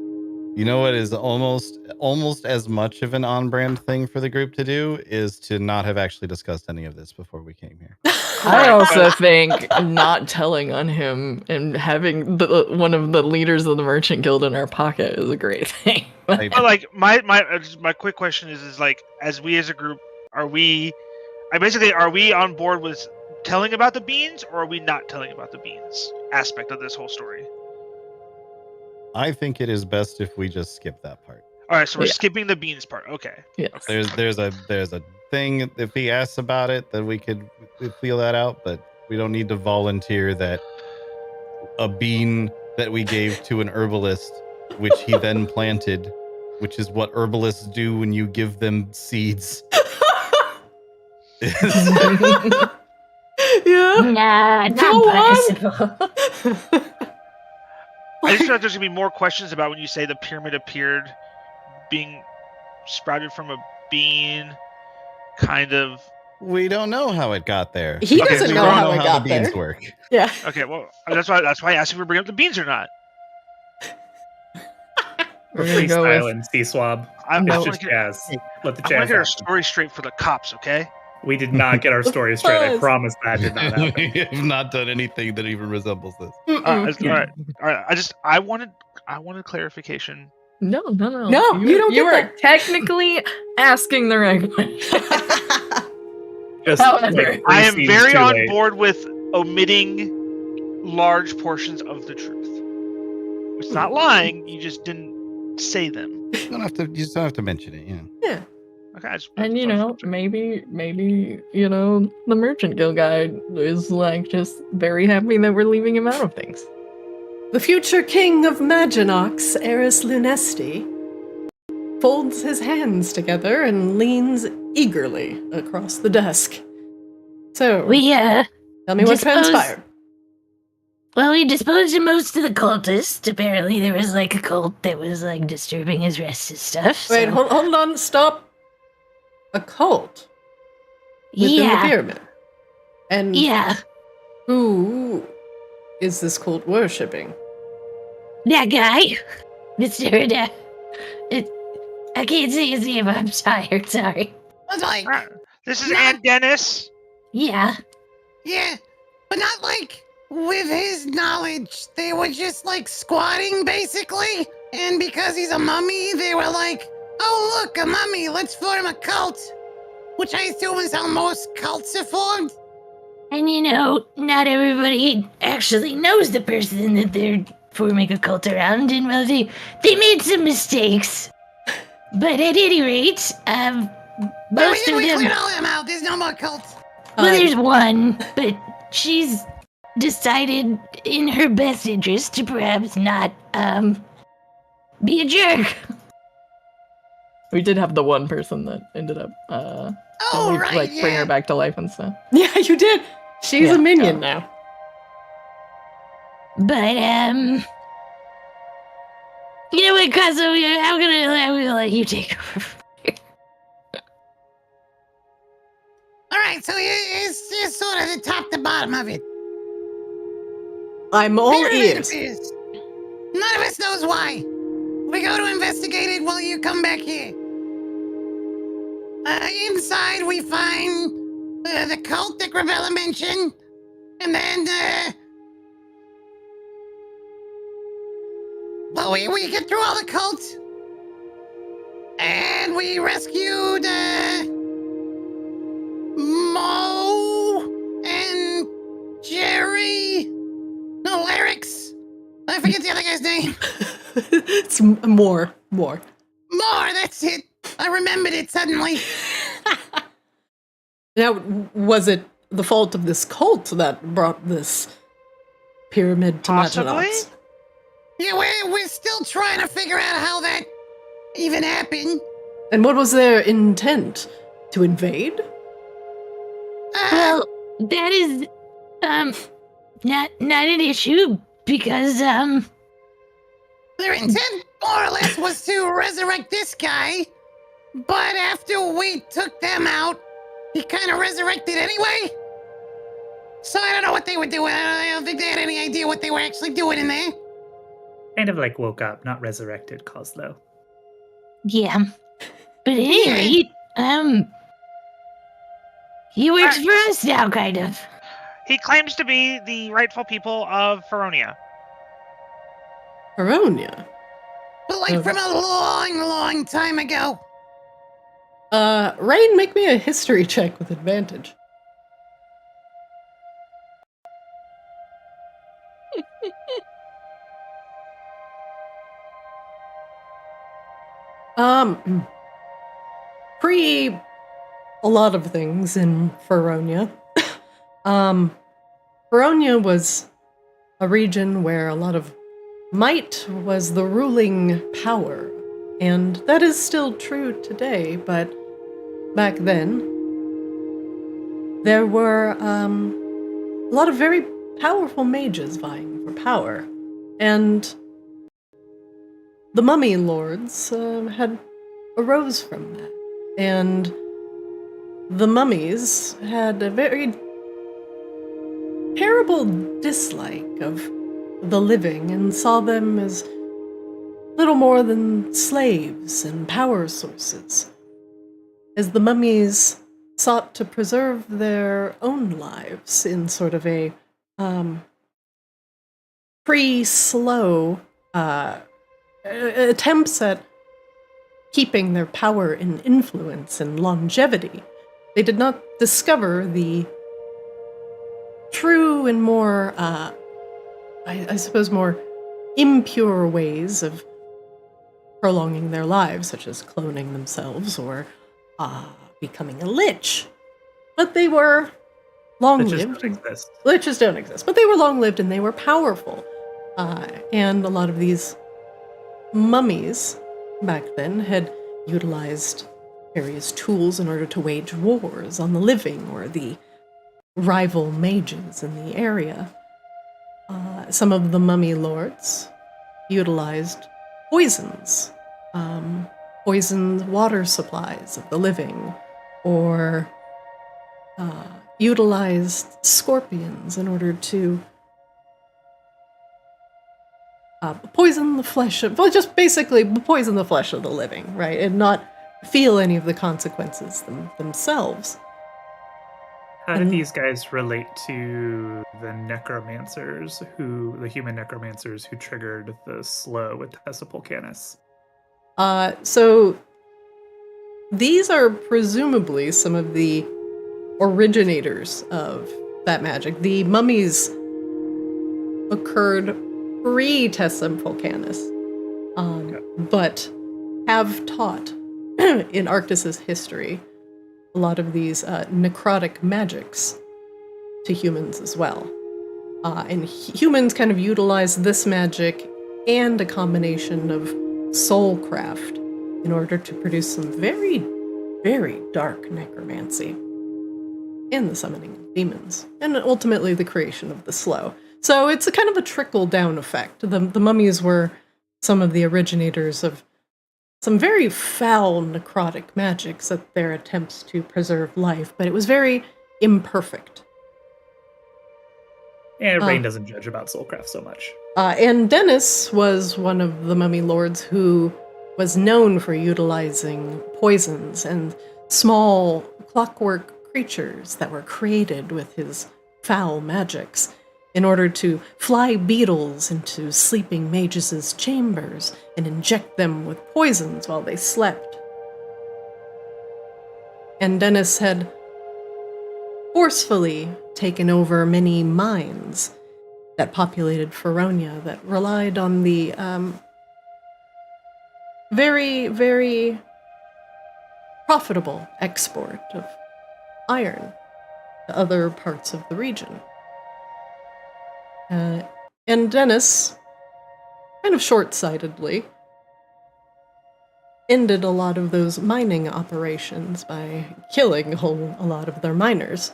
you know what is almost as much of an on-brand thing for the group to do is to not have actually discussed any of this before we came here. I also think not telling on him and having one of the leaders of the Merchant Guild in our pocket is a great thing. But like my quick question is like, as we as a group, are we on board with telling about the beans, or are we not telling about the beans aspect of this whole story? I think it is best if we just skip that part. All right, so we're skipping the beans part. Okay. Yes. There's a thing, if he asks about it, then we could feel that out, but we don't need to volunteer that a bean that we gave to an herbalist, which he then planted, which is what herbalists do when you give them seeds. Yeah. Nah, not possible. I just feel like there's gonna be more questions about when you say the pyramid appeared being sprouted from a bean, kind of We don't know how it got there. He Okay, doesn't we know don't how it got the there. beans work. Yeah. Okay, well, that's why I asked if we bring up the beans or not. We're We're gonna go with freestyling, C-Swab. I It's want just to jazz. Let the get jazz our happen. story straight for the cops, okay? We did not get our story straight. I Buzz. promise that did not happen. We have not done anything that even resembles this. All right. I wanted clarification. No. No, you don't You get are that. technically asking the right question. Just However, like I am 3 scenes very too on late. board with omitting large portions of the truth. It's not lying. You just didn't say them. You just don't have to mention it. Yeah. Okay. and maybe the Merchant Guild guy is like just very happy that we're leaving him out of things. The future king of Maginox, Eris Lunesti, folds his hands together and leans eagerly across the desk. So, We, tell me what dispose- transpired. Well, we disposed of most of the cultists. Apparently, there was like a cult that was like disturbing his rest and stuff. Wait, so- hold on, stop. A cult within the Yeah, pyramid. And yeah. who is this cult worshipping? That guy, Mr. I can't say his name. I'm tired. Sorry. But like, This is Aunt Dennis. Yeah. yeah, but not like with his knowledge. They were just like squatting basically, and because he's a mummy, they were like, "Oh look, a mummy! Let's form a cult," which I assume is how most cults are formed. And not everybody actually knows the person that they're forming a cult around, and well, they made some mistakes. But at any rate, most of we them. cleared all them out. There's no more cults. Well, there's one, but she's decided in her best interest to perhaps not, be a jerk. We did have the one person that ended up Oh right, bring yeah. her back to life and stuff. Yeah, you did. She's Yeah. a minion now. But, you know what, Kazo, I'm gonna let you take over. All right, so here's sort of the top to bottom of it. I'm all Pyramid ears. appears. None of us knows why. We go to investigate it while you come back here. Inside we find the cult that Gravella mentioned, and then well, we get through all the cults, and we rescued Mo and Jerry. No, Larix. I forget the other guy's name. It's more. More, that's it. I remembered it suddenly. Now, was it the fault of this cult that brought this pyramid to Possibly? Maginox? Yeah, we're still trying to figure out how that even happened. And what was their intent? To invade? Well, that is, not an issue, because, Their intent, more or less, was to resurrect this guy. But after we took them out, he kind of resurrected anyway. So I don't know what they were doing. I don't think they had any idea what they were actually doing in there. Kind of like woke up, not resurrected, Coslow. yeah. But at any rate, he works for us now, kind of. He claims to be the rightful people of Feronia. Feronia? But like from a long, long time ago. Rain, make me a history check with advantage. Pre a lot of things in Feronia. Feronia was a region where a lot of might was the ruling power, and that is still true today, but back then, there were a lot of very powerful mages vying for power, and the mummy lords had arose from that, and the mummies had a very terrible dislike of the living and saw them as little more than slaves and power sources, as the mummies sought to preserve their own lives in sort of a pre-slow attempts at keeping their power and influence and longevity. They did not discover the true and more, I suppose, more impure ways of prolonging their lives, such as cloning themselves or becoming a lich. But they were long-lived. Liches don't exist, but they were long-lived and they were powerful. And a lot of these mummies back then had utilized various tools in order to wage wars on the living or the rival mages in the area. Some of the mummy lords utilized poisons, poisoned water supplies of the living, or utilized scorpions in order to poison the flesh of, well, just basically poison the flesh of the living, right? And not feel any of the consequences themselves. How did these guys relate to the necromancers, the human necromancers who triggered the slow with Tessipal Canis? So these are presumably some of the originators of that magic. The mummies occurred pre-Tessipal Canis, but have taught in Arctis's history a lot of these necrotic magics to humans as well. And humans kind of utilize this magic and a combination of soulcraft in order to produce some very, very dark necromancy and the summoning of demons, and ultimately the creation of the slow. So it's a kind of a trickle-down effect. The mummies were some of the originators of some very foul necrotic magics at their attempts to preserve life, but it was very imperfect. And Rain doesn't judge about soulcraft so much. And Dennis was one of the mummy lords who was known for utilizing poisons and small clockwork creatures that were created with his foul magics in order to fly beetles into sleeping mages' chambers and inject them with poisons while they slept. And Dennis had forcefully taken over many mines that populated Feronia that relied on the very, very profitable export of iron to other parts of the region. And Dennis, kind of short-sightedly, ended a lot of those mining operations by killing a lot of their miners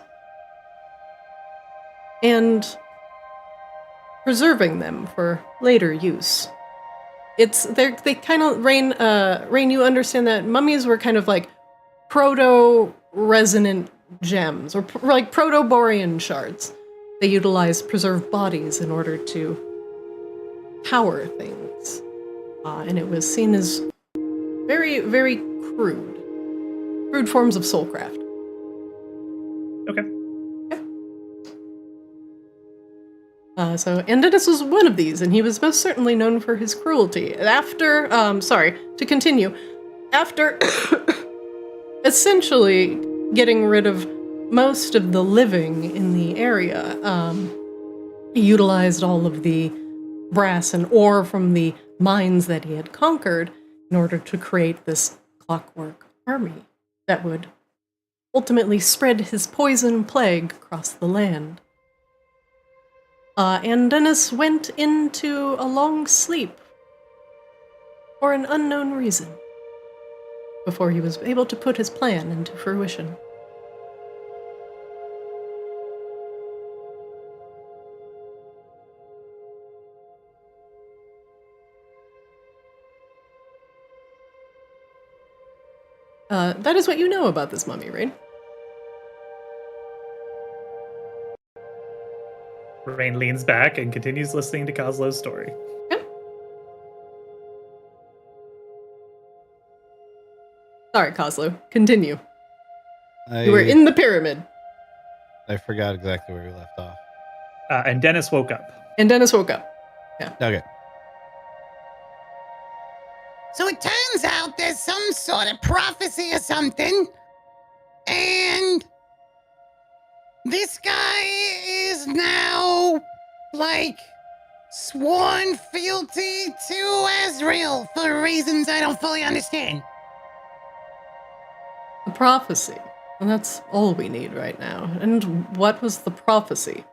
and preserving them for later use. They kind of, Rain, you understand that mummies were kind of like proto-resonant gems, or like proto-Borean shards. They utilized preserved bodies in order to power things. And it was seen as very, very crude forms of soulcraft. Okay. And Dennis was one of these, and he was most certainly known for his cruelty. After essentially getting rid of most of the living in the area, he utilized all of the brass and ore from the mines that he had conquered in order to create this clockwork army that would ultimately spread his poison plague across the land. And Dennis went into a long sleep for an unknown reason before he was able to put his plan into fruition. That is what you know about this mummy, right? Rain leans back and continues listening to Kozlo's story. Okay. Sorry, Kozlo. Continue. You were in the pyramid. I forgot exactly where we left off. And Dennis woke up. Yeah. Okay. So it turns out there's some sort of prophecy or something, and this guy is now, like, sworn fealty to Azrael for reasons I don't fully understand. The prophecy. And that's all we need right now. And what was the prophecy?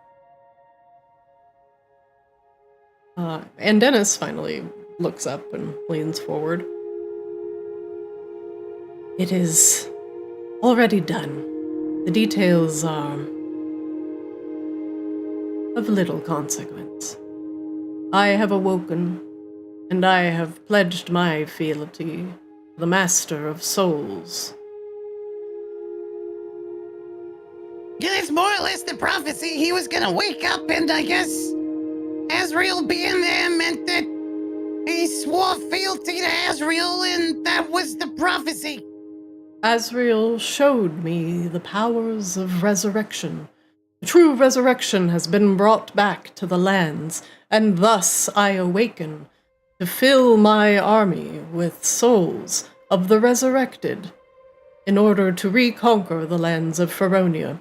And Dennis finally looks up and leans forward. It is already done. The details are of little consequence. I have awoken, and I have pledged my fealty to the Master of Souls. Yeah, that's more or less the prophecy. He was gonna wake up, and I guess Azrael being there meant that he swore fealty to Azrael, and that was the prophecy. Azrael showed me the powers of resurrection. The true resurrection has been brought back to the lands, and thus I awaken to fill my army with souls of the resurrected in order to reconquer the lands of Feronia.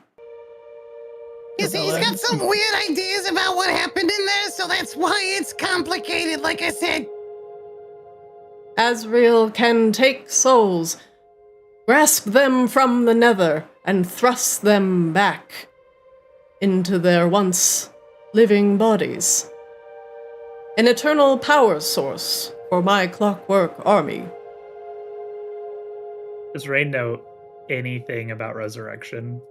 You see, he's got some weird ideas about what happened in there, so that's why it's complicated, like I said. Azrael can take souls, grasp them from the nether, and thrust them back into their once living bodies. An eternal power source for my clockwork army. Does Rain know anything about resurrection?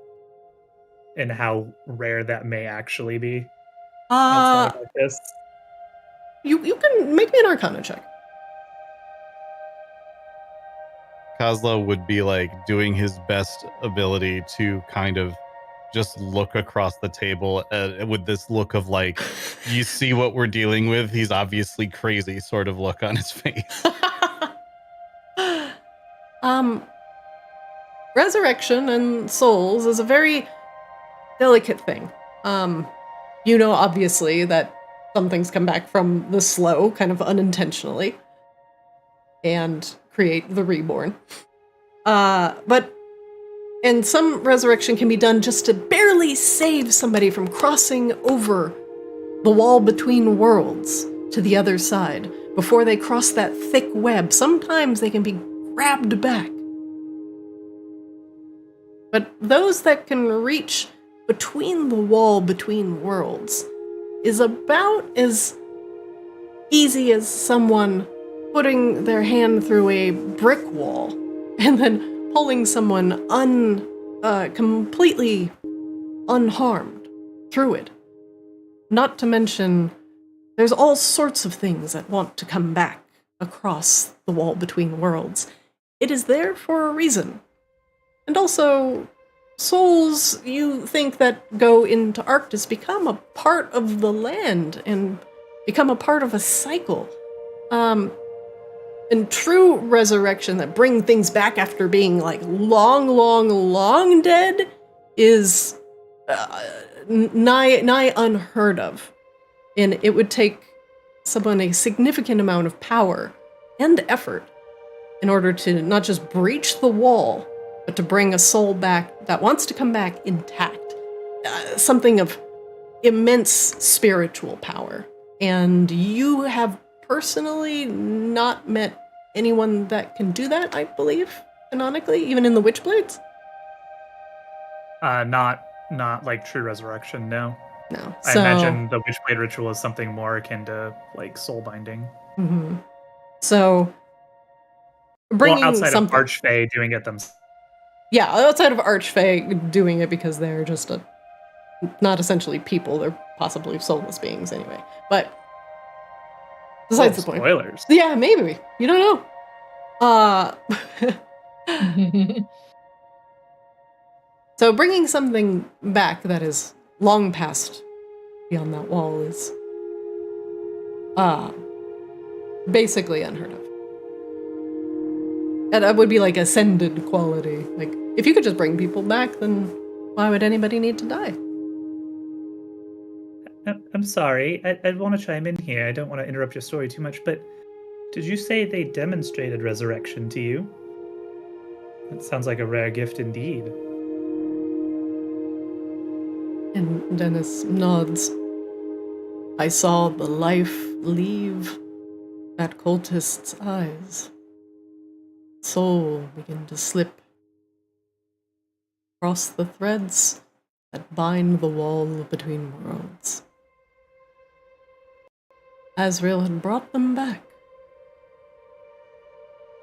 And how rare that may actually be? Outside of this? You can make me an Arcana check. Kozlo would be like doing his best ability to kind of just look across the table with this look of like, you see what we're dealing with? He's obviously crazy sort of look on his face. Resurrection and souls is a very delicate thing. You know, obviously, that some things come back from the slow, kind of unintentionally, and create the reborn. And some resurrection can be done just to barely save somebody from crossing over the wall between worlds to the other side. Before they cross that thick web, sometimes they can be grabbed back. But those that can reach between the wall between worlds is about as easy as someone putting their hand through a brick wall and then pulling someone completely unharmed through it. Not to mention, there's all sorts of things that want to come back across the wall between worlds. It is there for a reason. And also, souls, you think, that go into Arctis become a part of the land and become a part of a cycle. And true resurrection that bring things back after being like long dead is nigh unheard of. And it would take someone a significant amount of power and effort in order to not just breach the wall, but to bring a soul back that wants to come back intact. Something of immense spiritual power. And you have personally not met anyone that can do that, I believe, canonically, even in the Witchblades? Not like true resurrection, no. No. I imagine the Witchblade ritual is something more akin to like soul binding. Mm-hmm. So, bringing outside something... of Archfey doing it themselves. Yeah, outside of Archfey doing it because they're just not essentially people, they're possibly soulless beings anyway. But besides the point. Spoilers. Yeah, maybe. You don't know. So bringing something back that is long past beyond that wall is basically unheard of. And that would be like ascended quality. Like, if you could just bring people back, then why would anybody need to die? I'm sorry. I'd want to chime in here. I don't want to interrupt your story too much, but did you say they demonstrated resurrection to you? That sounds like a rare gift indeed. And Dennis nods. I saw the life leave that cultist's eyes. Soul begin to slip across the threads that bind the wall between worlds. Azrael had brought them back.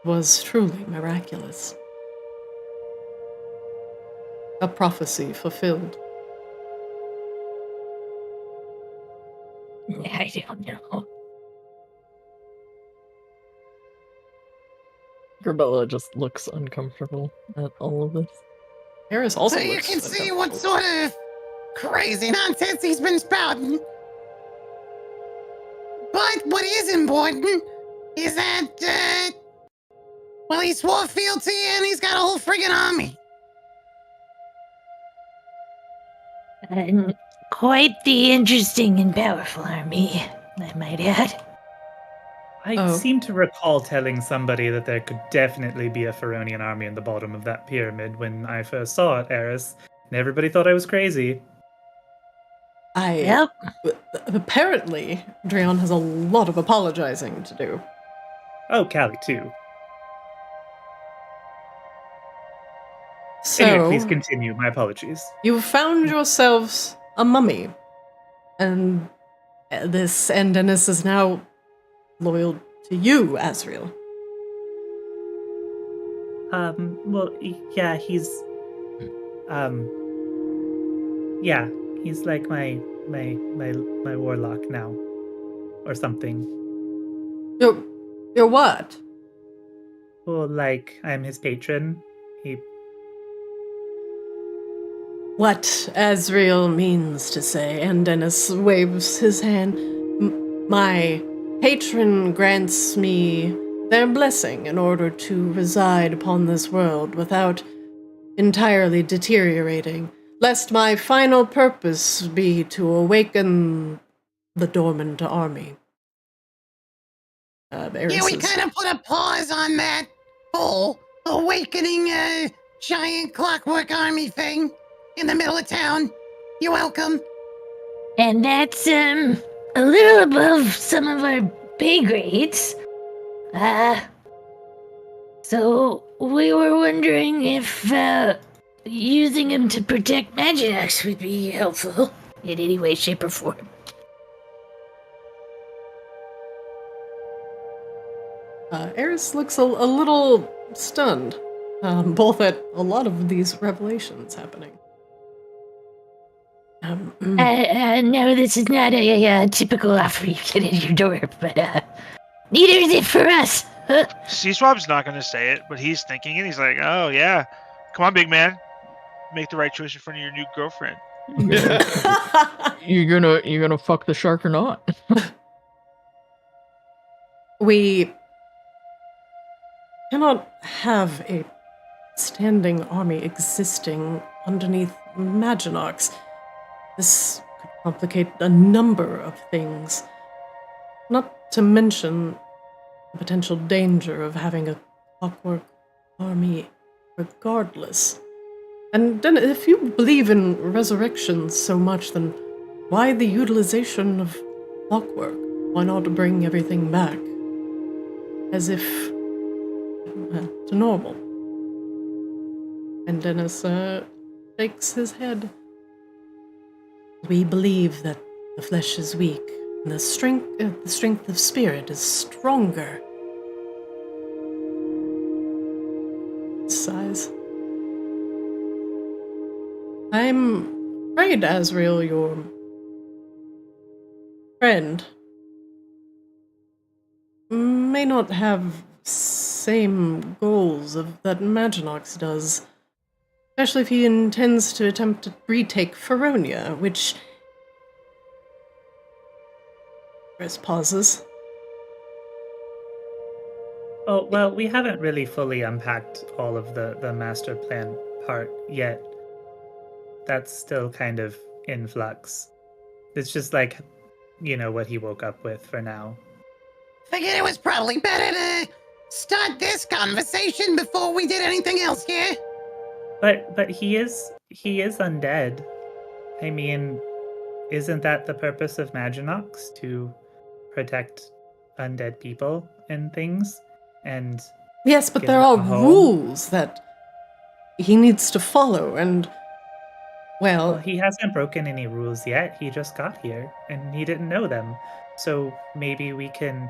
It was truly miraculous. A prophecy fulfilled. I don't know. Grabella just looks uncomfortable at all of this. Harris also So you looks can see what uncomfortable. sort of crazy nonsense he's been spouting. But what is important is that, well, he swore fealty and he's got a whole friggin' army. And quite the interesting and powerful army, I might add. I seem to recall telling somebody that there could definitely be a Feronian army in the bottom of that pyramid when I first saw it, Eris. And everybody thought I was crazy. Yep. Apparently, Dreon has a lot of apologizing to do. Oh, Callie, too. So, Anyway, please continue. My apologies. you found yourselves a mummy. And Dennis is now loyal to you, Azrael. Well, yeah, he's like my warlock now, or something. You're what? Well, like, I'm his patron. What Azrael means to say, and Dennis waves his hand. My patron grants me their blessing in order to reside upon this world without entirely deteriorating, lest my final purpose be to awaken the dormant army. Yeah, we kind of put a pause on that whole awakening giant clockwork army thing in the middle of town. You're welcome. And that's, a little above some of our pay grades. So we were wondering if, using him to protect Maginox would be helpful in any way, shape, or form. Eris looks a little stunned, both at a lot of these revelations happening. No, this is not a typical offer you get in your door, but neither is it for us. C-Swab's not going to say it, but he's thinking it. He's like, oh, yeah. Come on, big man. Make the right choice in front of your new girlfriend. You're gonna fuck the shark or not? We cannot have a standing army existing underneath Maginox. This could complicate a number of things. Not to mention the potential danger of having a clockwork army regardless. And then if you believe in resurrection so much, then why the utilization of clockwork? Why not bring everything back? As if to normal. And Dennis shakes his head. We believe that the flesh is weak, and the strength of spirit is stronger. Sighs. I'm afraid, Azrael, your friend may not have same goals that Maginox does. Especially if he intends to attempt to retake Feronia, which Chris pauses. Oh, well, we haven't really fully unpacked all of the master plan part yet. That's still kind of in flux. It's just like, what he woke up with for now. Figured it was probably better to start this conversation before we did anything else here. But he is undead. I mean, isn't that the purpose of Maginox, to protect undead people and things? And yes, but give there them are a home? rules that he needs to follow, and Well, he hasn't broken any rules yet. He just got here, and he didn't know them. So maybe we can,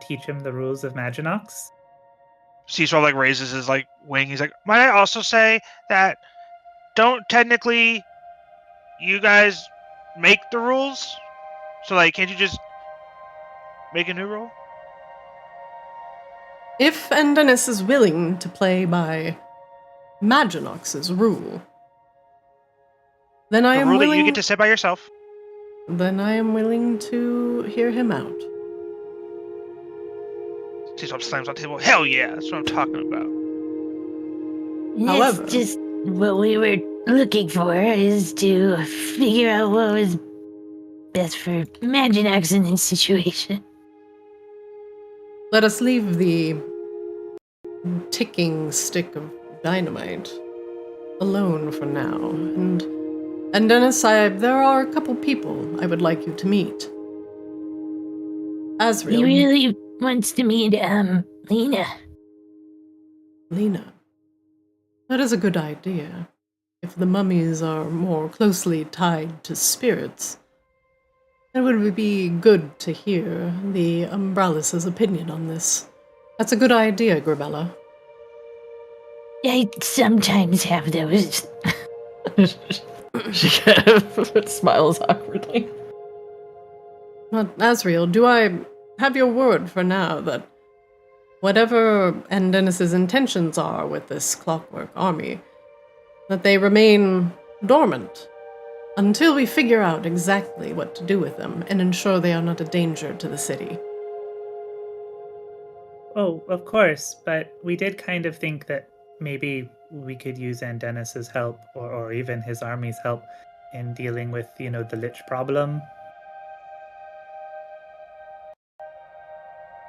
teach him the rules of Maginox? Cecil like raises his like wing. He's like, might I also say that don't technically you guys make the rules? So like, can't you just make a new rule? if Andenis is willing to play by Maginox's rule, then I The am rule willing. that you get to set by yourself. Then I am willing to hear him out. Cecil slams on the table. Hell yeah, that's what I'm talking about. However- That's just what we were looking for, is to figure out what was best for Maginox in this situation. Let us leave the ticking stick of dynamite alone for now. And Dennis, there are a couple people I would like you to meet. Azrael. He really wants to meet, Lena. Lena. That is a good idea. If the mummies are more closely tied to spirits, it would be good to hear the Umbralis' opinion on this. That's a good idea, Grabella. I sometimes have those. She kind of smiles awkwardly. But Azrael, do I have your word for now that whatever Andenis' intentions are with this clockwork army, that they remain dormant until we figure out exactly what to do with them and ensure they are not a danger to the city? Oh, of course, but we did kind of think that maybe we could use Andenis's help, or even his army's help, in dealing with, the lich problem.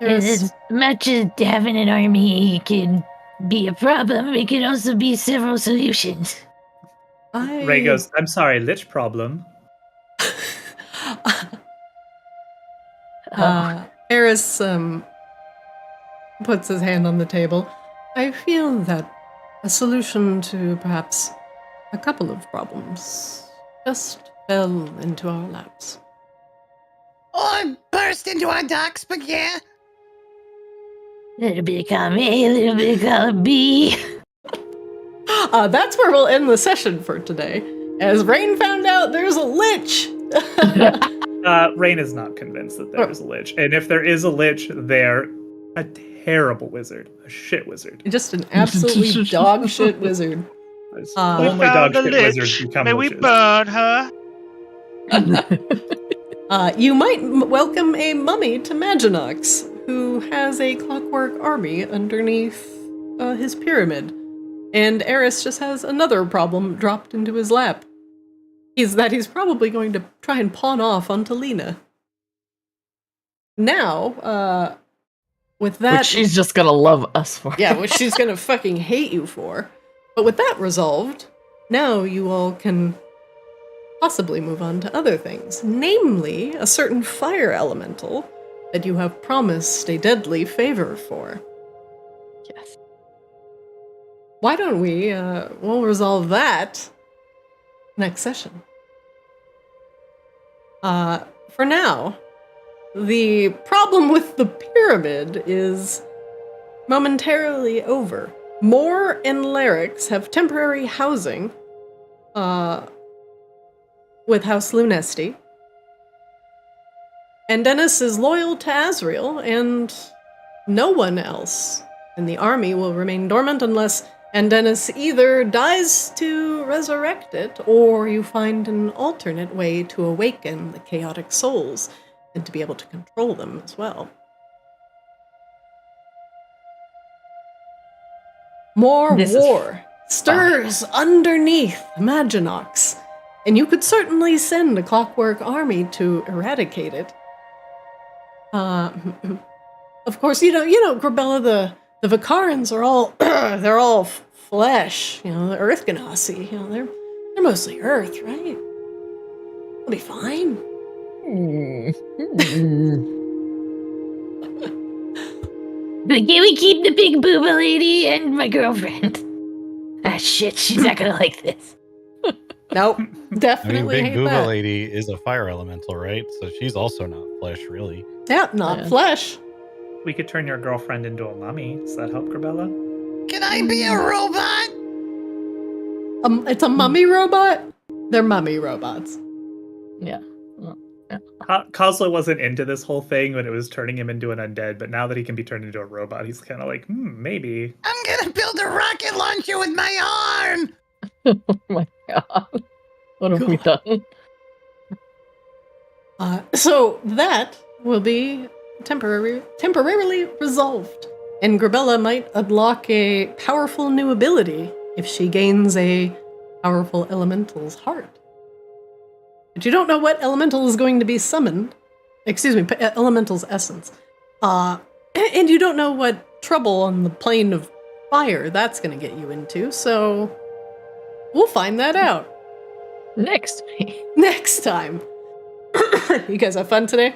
As much as having an army can be a problem, it can also be several solutions. Ray goes, I'm sorry, lich problem? Eris puts his hand on the table. I feel that a solution to perhaps a couple of problems just fell into our laps. Or burst into our docks, but yeah. A little bit of column A, a little bit of column B. That's where we'll end the session for today. As Rain found out there's a lich! Rain is not convinced that there is a lich. And if there is a lich, they're a terrible wizard. A shit wizard. Just an absolutely dog shit wizard. Only dog shit wizards become May we witches. burn her? You might welcome a mummy to Maginox, who has a clockwork army underneath his pyramid. And Eris just has another problem dropped into his lap. He's probably going to try and pawn off onto Lena. Now, with that... Which she's just gonna love us for. Yeah, which she's gonna fucking hate you for. But with that resolved, now you all can possibly move on to other things. Namely, a certain fire elemental that you have promised a deadly favor for. Yes. Why don't we'll resolve that next session. For now, the problem with the pyramid is momentarily over. Moore and Larix have temporary housing with House Lunesti. And Dennis is loyal to Azrael, and no one else in the army will remain dormant unless Andenis either dies to resurrect it, or you find an alternate way to awaken the chaotic souls and to be able to control them as well. More war stirs underneath Maginox, and you could certainly send a clockwork army to eradicate it. Of course, you know, Grabella, the Vicarans are all they're all flesh. You know, the Earth Ganassi. You know, they're mostly Earth, right? They'll be fine. But can we keep the big booba lady and my girlfriend? Ah, shit, she's not gonna like this. Nope, I mean, definitely Big hate Booba that. Lady is a fire elemental, right? So she's also not flesh, really. Yeah, not flesh. We could turn your girlfriend into a mummy. Does that help, Grabella? Can I be a robot? It's a mummy robot? They're mummy robots. Yeah. Kozlo wasn't into this whole thing when it was turning him into an undead, but now that he can be turned into a robot, he's kind of like, maybe. I'm gonna build a rocket launcher with my arm! Oh my god. What have we done? So that will be temporarily resolved. And Grabella might unlock a powerful new ability if she gains a powerful elemental's heart. But you don't know what elemental is going to be summoned. Excuse me, elemental's essence. And you don't know what trouble on the plane of fire that's going to get you into, so we'll find that out. Next time. You guys have fun today?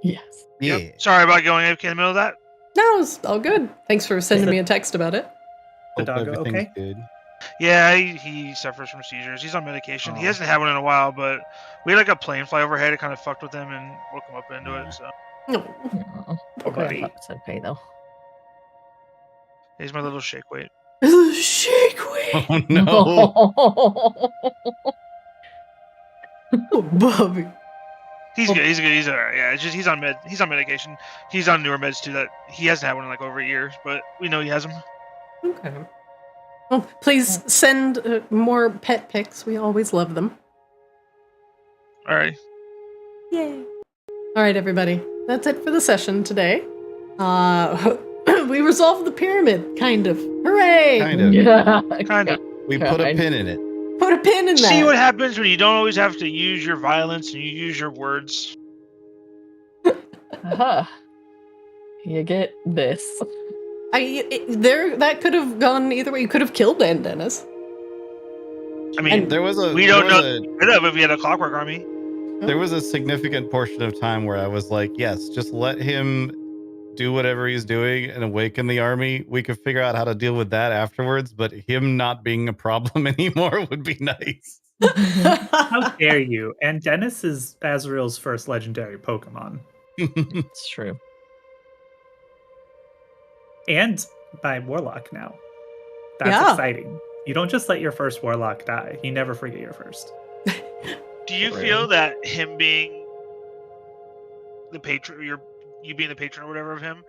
Yes. Yeah. Yep. Sorry about going AFK in the middle of that. No, it's all good. Thanks for sending me a text about it. The Hope doggo everything's okay? good. Yeah, he suffers from seizures. He's on medication. He Aw. hasn't had one in a while, but we had like a plane fly overhead. It kind of fucked with him and woke him up into it. So No. Oh, Poor buddy. it's okay though. he's my little shake weight. Shake weight. Oh no! Oh, Bobby. He's good. He's good. He's alright. Yeah, it's just he's on medication. He's on newer meds too. That he hasn't had one in like over a year, but we know he has them. Okay. Well, please send more pet pics. We always love them. All right. Yay. All right, everybody. That's it for the session today. We resolved the pyramid, kind of. Hooray! Kind of. Yeah. Kind of. We put a pin in it. Put a pin in that. See what happens when you don't always have to use your violence and you use your words. Aha. You get this. That could have gone either way. You could have killed Dan Dennis. I mean, There was a we don't know if we had a clockwork army. there was a significant portion of time where I was like, yes, just let him do whatever he's doing and awaken the army. We could figure out how to deal with that afterwards, but him not being a problem anymore would be nice. How dare you? And Dennis is Azrael's first legendary Pokemon. It's true. And by Warlock now. That's Yeah. exciting. You don't just let your first Warlock die. You never forget your first. Do you Really? feel that him being the patron, you being the patron or whatever of him,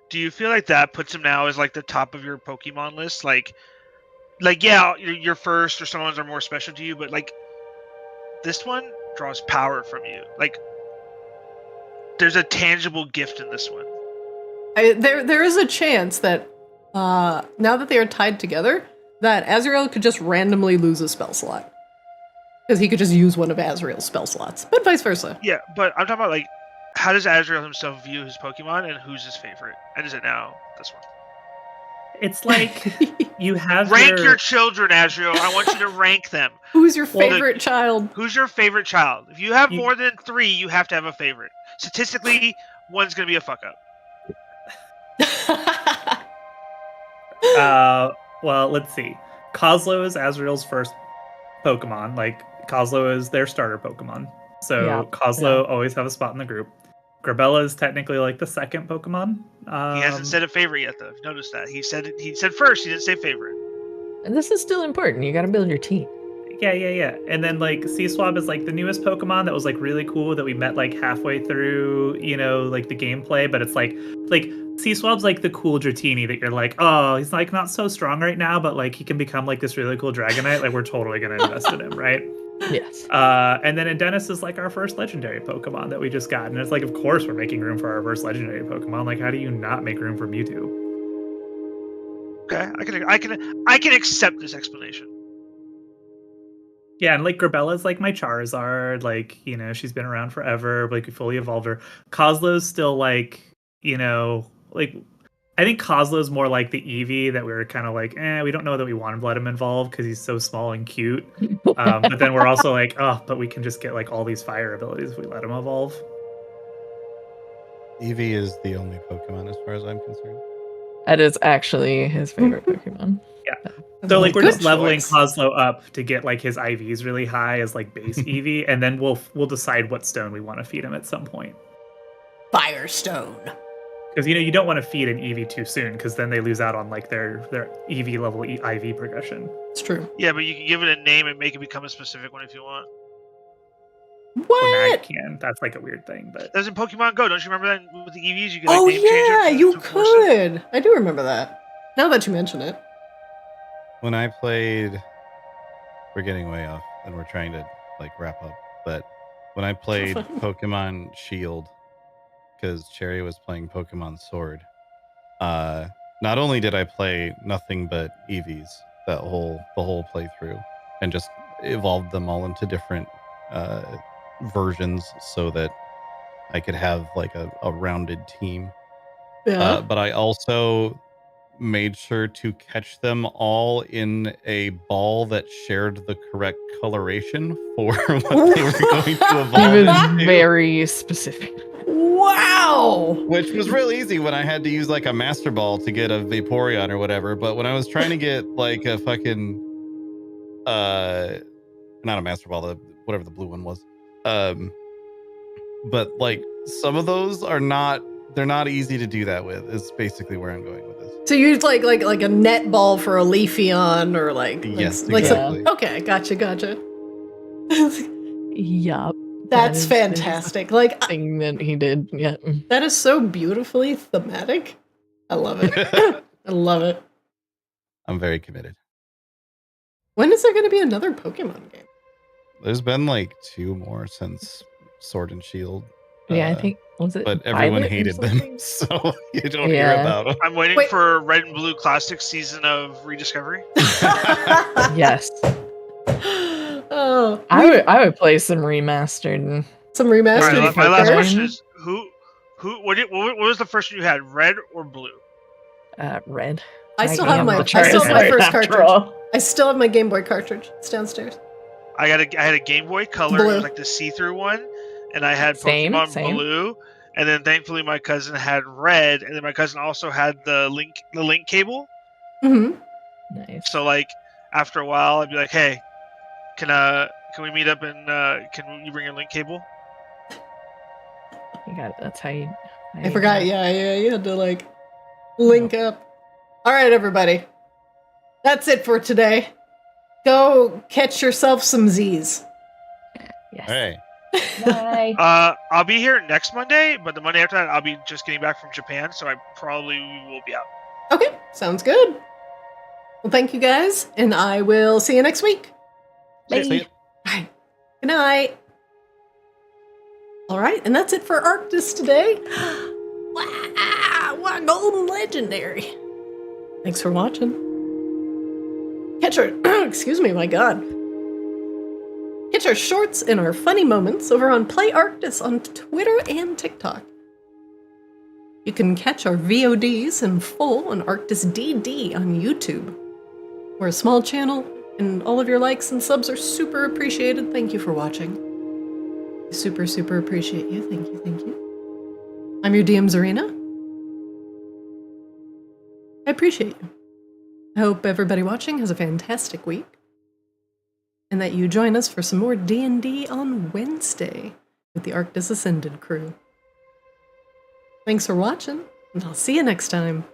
do you feel like that puts him now as like the top of your Pokemon list? Like yeah, your first or some ones are more special to you, but like this one draws power from you. Like there's a tangible gift in this one. There is a chance that now that they are tied together, that Azrael could just randomly lose a spell slot. Because he could just use one of Azrael's spell slots, but vice versa. Yeah, but I'm talking about like, how does Azrael himself view his Pokemon and who's his favorite? And is it now this one? It's like you have Rank your children, Azrael. I want you to rank them. Who's your Well, favorite child? Who's your favorite child? If you have You- more than 3, you have to have a favorite. Statistically, one's gonna be a fuck up. Well, let's see. Kozlo is Azrael's first Pokemon. Like, Kozlo is their starter Pokemon. So Yeah, Kozlo always have a spot in the group. Grabella is technically like the second Pokemon. He hasn't said a favorite yet, though. Notice that he said first. He didn't say favorite. And this is still important. You gotta build your team. Yeah. And then like Seaswab is like the newest Pokemon that was like really cool that we met like halfway through, like the gameplay, but it's like Seaswab's like the cool Dratini that you're like, oh, he's like not so strong right now, but like he can become like this really cool Dragonite. Like we're totally gonna invest in him, right? Yes. And then Dennis is like our first legendary Pokemon that we just got. And it's like, of course we're making room for our first legendary Pokemon. Like, how do you not make room for Mewtwo? Okay, I can accept this explanation. Yeah, and like Grabella's like my Charizard, like, you know, she's been around forever, like we fully evolved her. Kozlow's still like, you know, like I think Kozlow's more like the Eevee that we were kind of like, we don't know that we want to let him evolve because he's so small and cute. But then we're also like, but we can just get like all these fire abilities if we let him evolve. Eevee is the only Pokemon as far as I'm concerned. That is actually his favorite Pokemon. Yeah. So like we're Good just leveling choice. Kozlow up to get like his IVs really high as like base Eevee, and then we'll decide what stone we want to feed him at some point. Firestone. Because, you know, you don't want to feed an Eevee too soon, because then they lose out on like their Eevee level IV progression. It's true. Yeah, but you can give it a name and make it become a specific one if you want. Well, now you What? can. That's like a weird thing, but That's in Pokemon Go. Don't you remember that with the EVs? You can like, Oh name change yeah, it you to force it. could. I do remember that. Now that you mention it. When I played, we're getting way off and we're trying to like wrap up, but when I played Pokemon Shield, because Cherry was playing Pokemon Sword, not only did I play nothing but Eevees the whole playthrough and just evolved them all into different versions so that I could have like a rounded team. Yeah. But I also made sure to catch them all in a ball that shared the correct coloration for what they were going to He evolve was into. very specific. Wow. Which was real easy when I had to use like a Master Ball to get a Vaporeon or whatever. But when I was trying to get like a fucking, not a Master Ball, whatever the blue one was. But like some of those are not, they're not easy to do that with. Is basically where I'm going with this. So you use like a net ball for a Leafeon or like Yes, like exactly. okay, gotcha. Yup. That's is fantastic. Like thing that he did. Yeah. that is so beautifully thematic. I love it. I love it. I'm very committed. When is there going to be another Pokemon game? There's been like 2 more since Sword and Shield. Yeah, I think was it. But everyone Violet or hated them, something? so you don't hear Yeah. about them. I'm waiting Wait. for Red and Blue Classic season of Rediscovery. Yes. Oh, I would play some remastered. some All remastered. right, my last Pokemon. question is what was the first one you had, red or blue? Red. I still am have my the I still have my Charizard first after cartridge. all. I still have my Game Boy cartridge. It's downstairs. I had a Game Boy Color, Blue. it was like the see-through one, and I had Same. Pokemon Blue, and then thankfully my cousin had red, and then my cousin also had the link cable. Mm-hmm. Nice. So like after a while, I'd be like, hey, can we meet up and can you bring your link cable? You got it. That's how you. I forgot. Yeah. You had to like link up. All right, everybody. That's it for today. Go catch yourself some Z's. Yes. Hey, Bye. I'll be here next Monday, but the Monday after that, I'll be just getting back from Japan, so I probably will be out. Okay, sounds good. Well, thank you guys, and I will see you next week. Bye. see ya. Bye. Good night. All right, and that's it for Arctis today. Wow, what a golden legendary. Thanks for watching. Catch our, excuse me, my God. Catch our shorts and our funny moments over on Play Arctis on Twitter and TikTok. You can catch our VODs in full on Arctis DD on YouTube. We're a small channel, and all of your likes and subs are super appreciated. Thank you for watching. Super, super appreciate you. Thank you, thank you. I'm your DM Zarina. I appreciate you. I hope everybody watching has a fantastic week, and that you join us for some more D&D on Wednesday with the Arctis Ascended crew. Thanks for watching, and I'll see you next time.